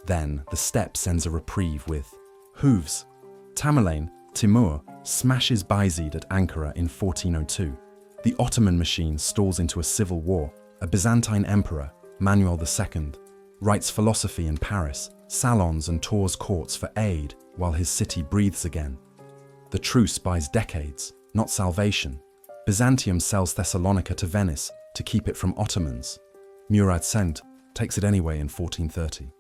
Speaker 1: Then the steppe sends a reprieve with hooves. Tamerlane, Timur, smashes Bayezid at Ankara in 1402. The Ottoman machine stalls into a civil war. A Byzantine emperor, Manuel II, writes philosophy in Paris, salons and tours courts for aid while his city breathes again. The truce buys decades, not salvation. Byzantium sells Thessalonica to Venice to keep it from Ottomans. Murad Sent takes it anyway in 1430.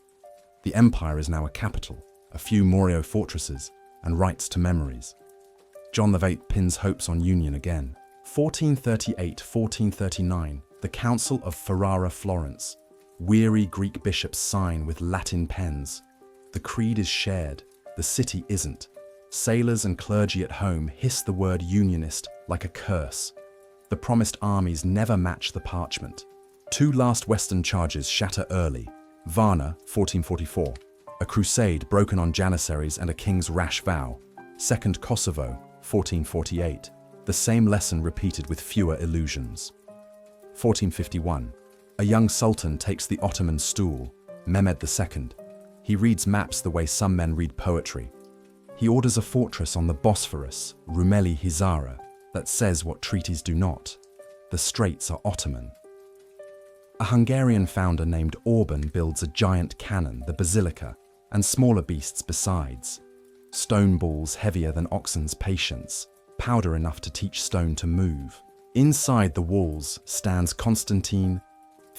Speaker 1: The empire is now a capital, a few Morio fortresses, and rights to memories. John VIII pins hopes on union again. 1438-1439, the Council of Ferrara, Florence. Weary Greek bishops sign with Latin pens. The creed is shared, the city isn't. Sailors and clergy at home hiss the word unionist like a curse. The promised armies never match the parchment. Two last Western charges shatter early. Varna, 1444. a crusade broken on Janissaries and a king's rash vow. Second Kosovo, 1448, the same lesson repeated with fewer illusions. 1451, a young sultan takes the Ottoman stool, Mehmed II. He reads maps the way some men read poetry. He orders a fortress on the Bosphorus, Rumeli Hizara, that says what treaties do not. The straits are Ottoman. A Hungarian founder named Orban builds a giant cannon, the basilica, and smaller beasts besides. Stone balls heavier than oxen's patience, powder enough to teach stone to move. Inside the walls stands Constantine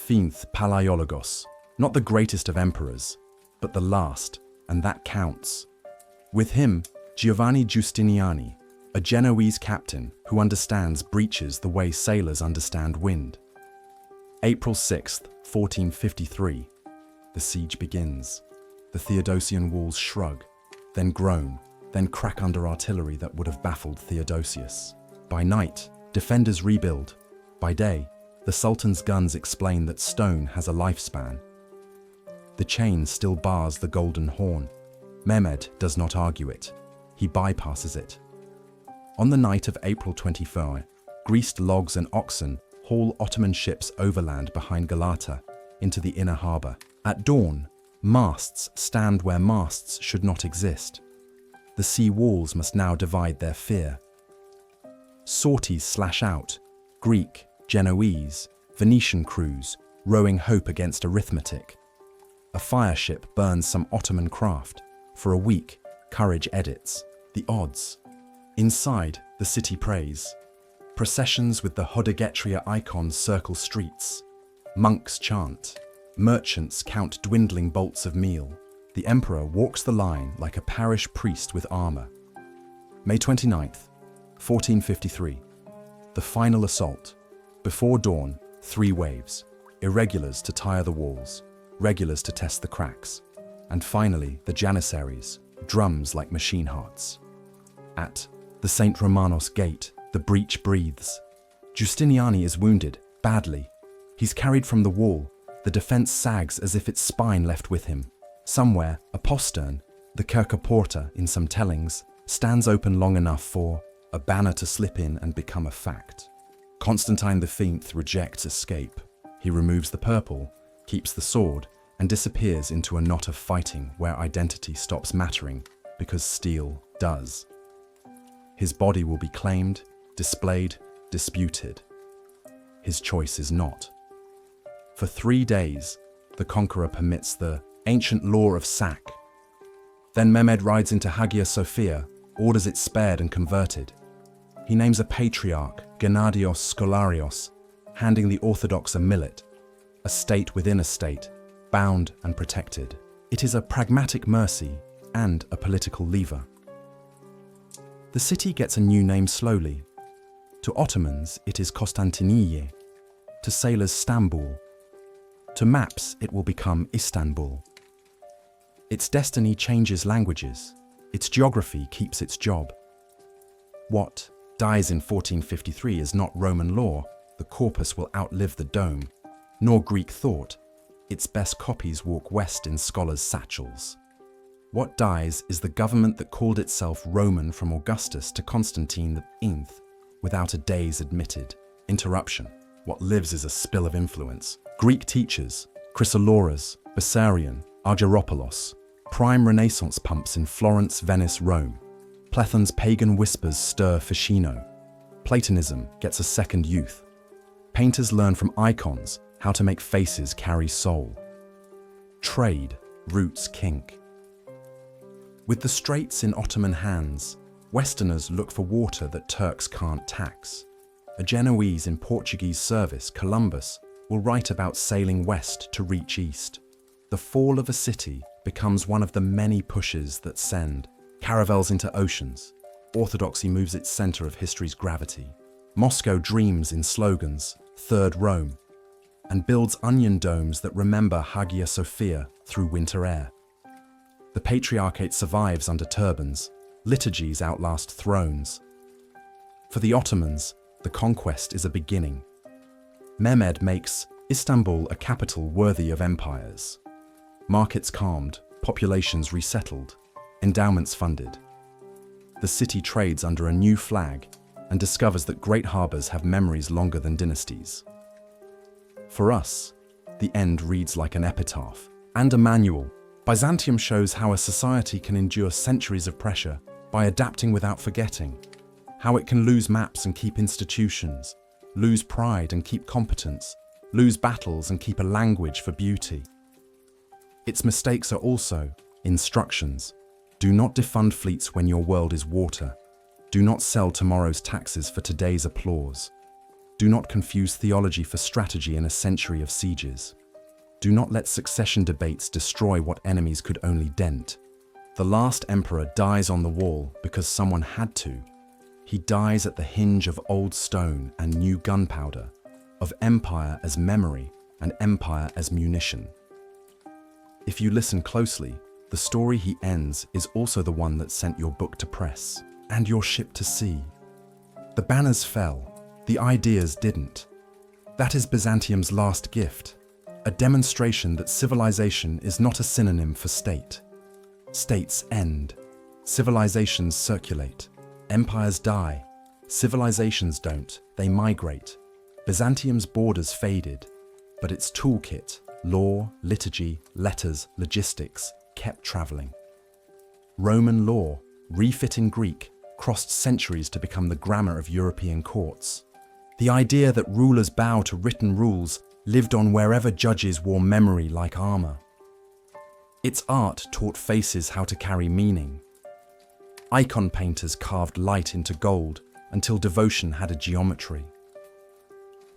Speaker 1: V Palaiologos, not the greatest of emperors, but the last, and that counts. With him, Giovanni Giustiniani, a Genoese captain who understands breaches the way sailors understand wind. April 6th, 1453. The siege begins. The Theodosian walls shrug, then groan, then crack under artillery that would have baffled Theodosius. By night, defenders rebuild. By day, the Sultan's guns explain that stone has a lifespan. The chain still bars the Golden Horn. Mehmed does not argue it. He bypasses it. On the night of April 24, greased logs and oxen haul Ottoman ships overland behind Galata into the inner harbour. At dawn, masts stand where masts should not exist. The sea walls must now divide their fear. Sorties slash out, Greek, Genoese, Venetian crews, rowing hope against arithmetic. A fire ship burns some Ottoman craft. For a week, courage edits. The odds. Inside, the city prays. Processions with the Hodegetria icons circle streets. Monks chant. Merchants count dwindling bolts of meal. The emperor walks the line like a parish priest with armor. May 29th, 1453. The final assault. Before dawn, 3 waves. Irregulars to tire the walls, regulars to test the cracks, and finally the Janissaries, drums like machine hearts. At the St. Romanos gate, the breach breathes. Justiniani is wounded, badly. He's carried from the wall. The defense sags as if its spine left with him. Somewhere, a postern, the Kerkerporta in some tellings, stands open long enough for a banner to slip in and become a fact. Constantine V rejects escape. He removes the purple, keeps the sword, and disappears into a knot of fighting where identity stops mattering because steel does. His body will be claimed, displayed, disputed. His choice is not. For 3 days, the conqueror permits the ancient law of sack. Then Mehmed rides into Hagia Sophia, orders it spared and converted. He names a patriarch, Gennadios Scholarios, handing the Orthodox a millet, a state within a state, bound and protected. It is a pragmatic mercy and a political lever. The city gets a new name slowly. To Ottomans, it is Constantiniye. To sailors, Stambul. To maps, it will become Istanbul. Its destiny changes languages. Its geography keeps its job. What dies in 1453 is not Roman law. The corpus will outlive the dome, nor Greek thought. Its best copies walk west in scholars' satchels. What dies is the government that called itself Roman from Augustus to Constantine V, without a day's admitted interruption. What lives is a spill of influence. Greek teachers, Chrysoloras, Bessarion, Argyropoulos, prime Renaissance pumps in Florence, Venice, Rome. Plethon's pagan whispers stir Ficino. Platonism gets a second youth. Painters learn from icons how to make faces carry soul. Trade roots kink. With the straits in Ottoman hands, Westerners look for water that Turks can't tax. A Genoese in Portuguese service, Columbus, will write about sailing west to reach east. The fall of a city becomes one of the many pushes that send caravels into oceans. Orthodoxy moves its center of history's gravity. Moscow dreams in slogans, Third Rome, and builds onion domes that remember Hagia Sophia through winter air. The patriarchate survives under turbans. Liturgies outlast thrones. For the Ottomans, the conquest is a beginning. Mehmed makes Istanbul a capital worthy of empires. Markets calmed, populations resettled, endowments funded. The city trades under a new flag and discovers that great harbors have memories longer than dynasties. For us, the end reads like an epitaph and a manual. Byzantium shows how a society can endure centuries of pressure by adapting without forgetting, how it can lose maps and keep institutions, lose pride and keep competence, lose battles and keep a language for beauty. Its mistakes are also instructions. Do not defund fleets when your world is water. Do not sell tomorrow's taxes for today's applause. Do not confuse theology for strategy in a century of sieges. Do not let succession debates destroy what enemies could only dent. The last emperor dies on the wall because someone had to. He dies at the hinge of old stone and new gunpowder, of empire as memory and empire as munition. If you listen closely, the story he ends is also the one that sent your book to press and your ship to sea. The banners fell, the ideas didn't. That is Byzantium's last gift, a demonstration that civilization is not a synonym for state. States end, civilizations circulate, empires die, civilizations don't, they migrate. Byzantium's borders faded, but its toolkit, law, liturgy, letters, logistics, kept traveling. Roman law, refitting Greek, crossed centuries to become the grammar of European courts. The idea that rulers bow to written rules lived on wherever judges wore memory like armor. Its art taught faces how to carry meaning. Icon painters carved light into gold until devotion had a geometry.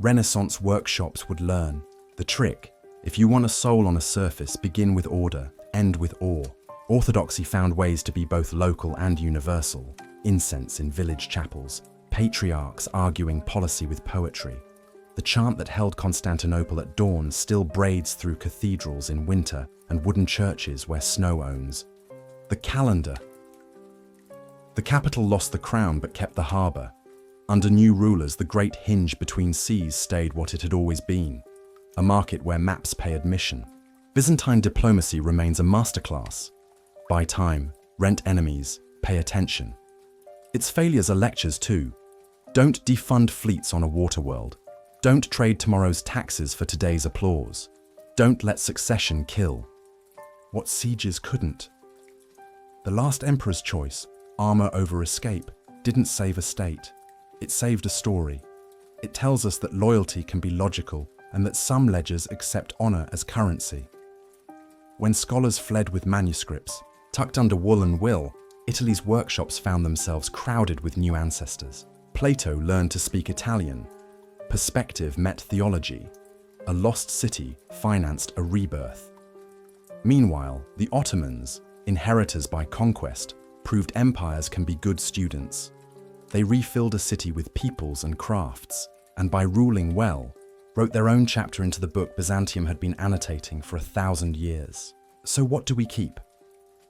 Speaker 1: Renaissance workshops would learn the trick. If you want a soul on a surface, begin with order, end with awe. Orthodoxy found ways to be both local and universal. Incense in village chapels, patriarchs arguing policy with poetry. The chant that held Constantinople at dawn still braids through cathedrals in winter and wooden churches where snow owns. The calendar. The capital lost the crown but kept the harbour. Under new rulers, the great hinge between seas stayed what it had always been, a market where maps pay admission. Byzantine diplomacy remains a masterclass. Buy time, rent enemies, pay attention. Its failures are lectures too. Don't defund fleets on a water world. Don't trade tomorrow's taxes for today's applause. Don't let succession kill what sieges couldn't. The last emperor's choice, armor over escape, didn't save a state. It saved a story. It tells us that loyalty can be logical and that some ledgers accept honor as currency. When scholars fled with manuscripts, tucked under wool and will, Italy's workshops found themselves crowded with new ancestors. Plato learned to speak Italian. Perspective met theology. A lost city financed a rebirth. Meanwhile, the Ottomans, inheritors by conquest, proved empires can be good students. They refilled a city with peoples and crafts, and by ruling well, wrote their own chapter into the book Byzantium had been annotating for 1,000 years. So what do we keep?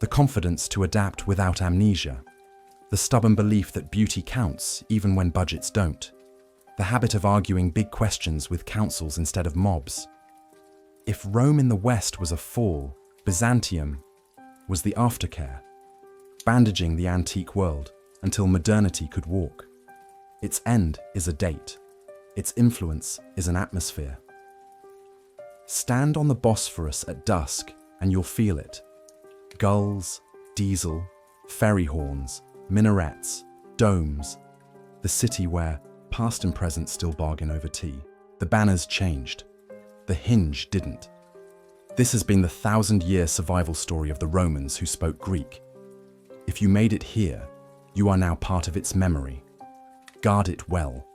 Speaker 1: The confidence to adapt without amnesia. The stubborn belief that beauty counts even when budgets don't. The habit of arguing big questions with councils instead of mobs. If Rome in the West was a fall, Byzantium was the aftercare, bandaging the antique world until modernity could walk. Its end is a date. Its influence is an atmosphere. Stand on the Bosphorus at dusk and you'll feel it. Gulls, diesel, ferry horns, minarets, domes. The city where past and present still bargain over tea. The banners changed. The hinge didn't. This has been the 1,000-year survival story of the Romans who spoke Greek. If you made it here, you are now part of its memory. Guard it well.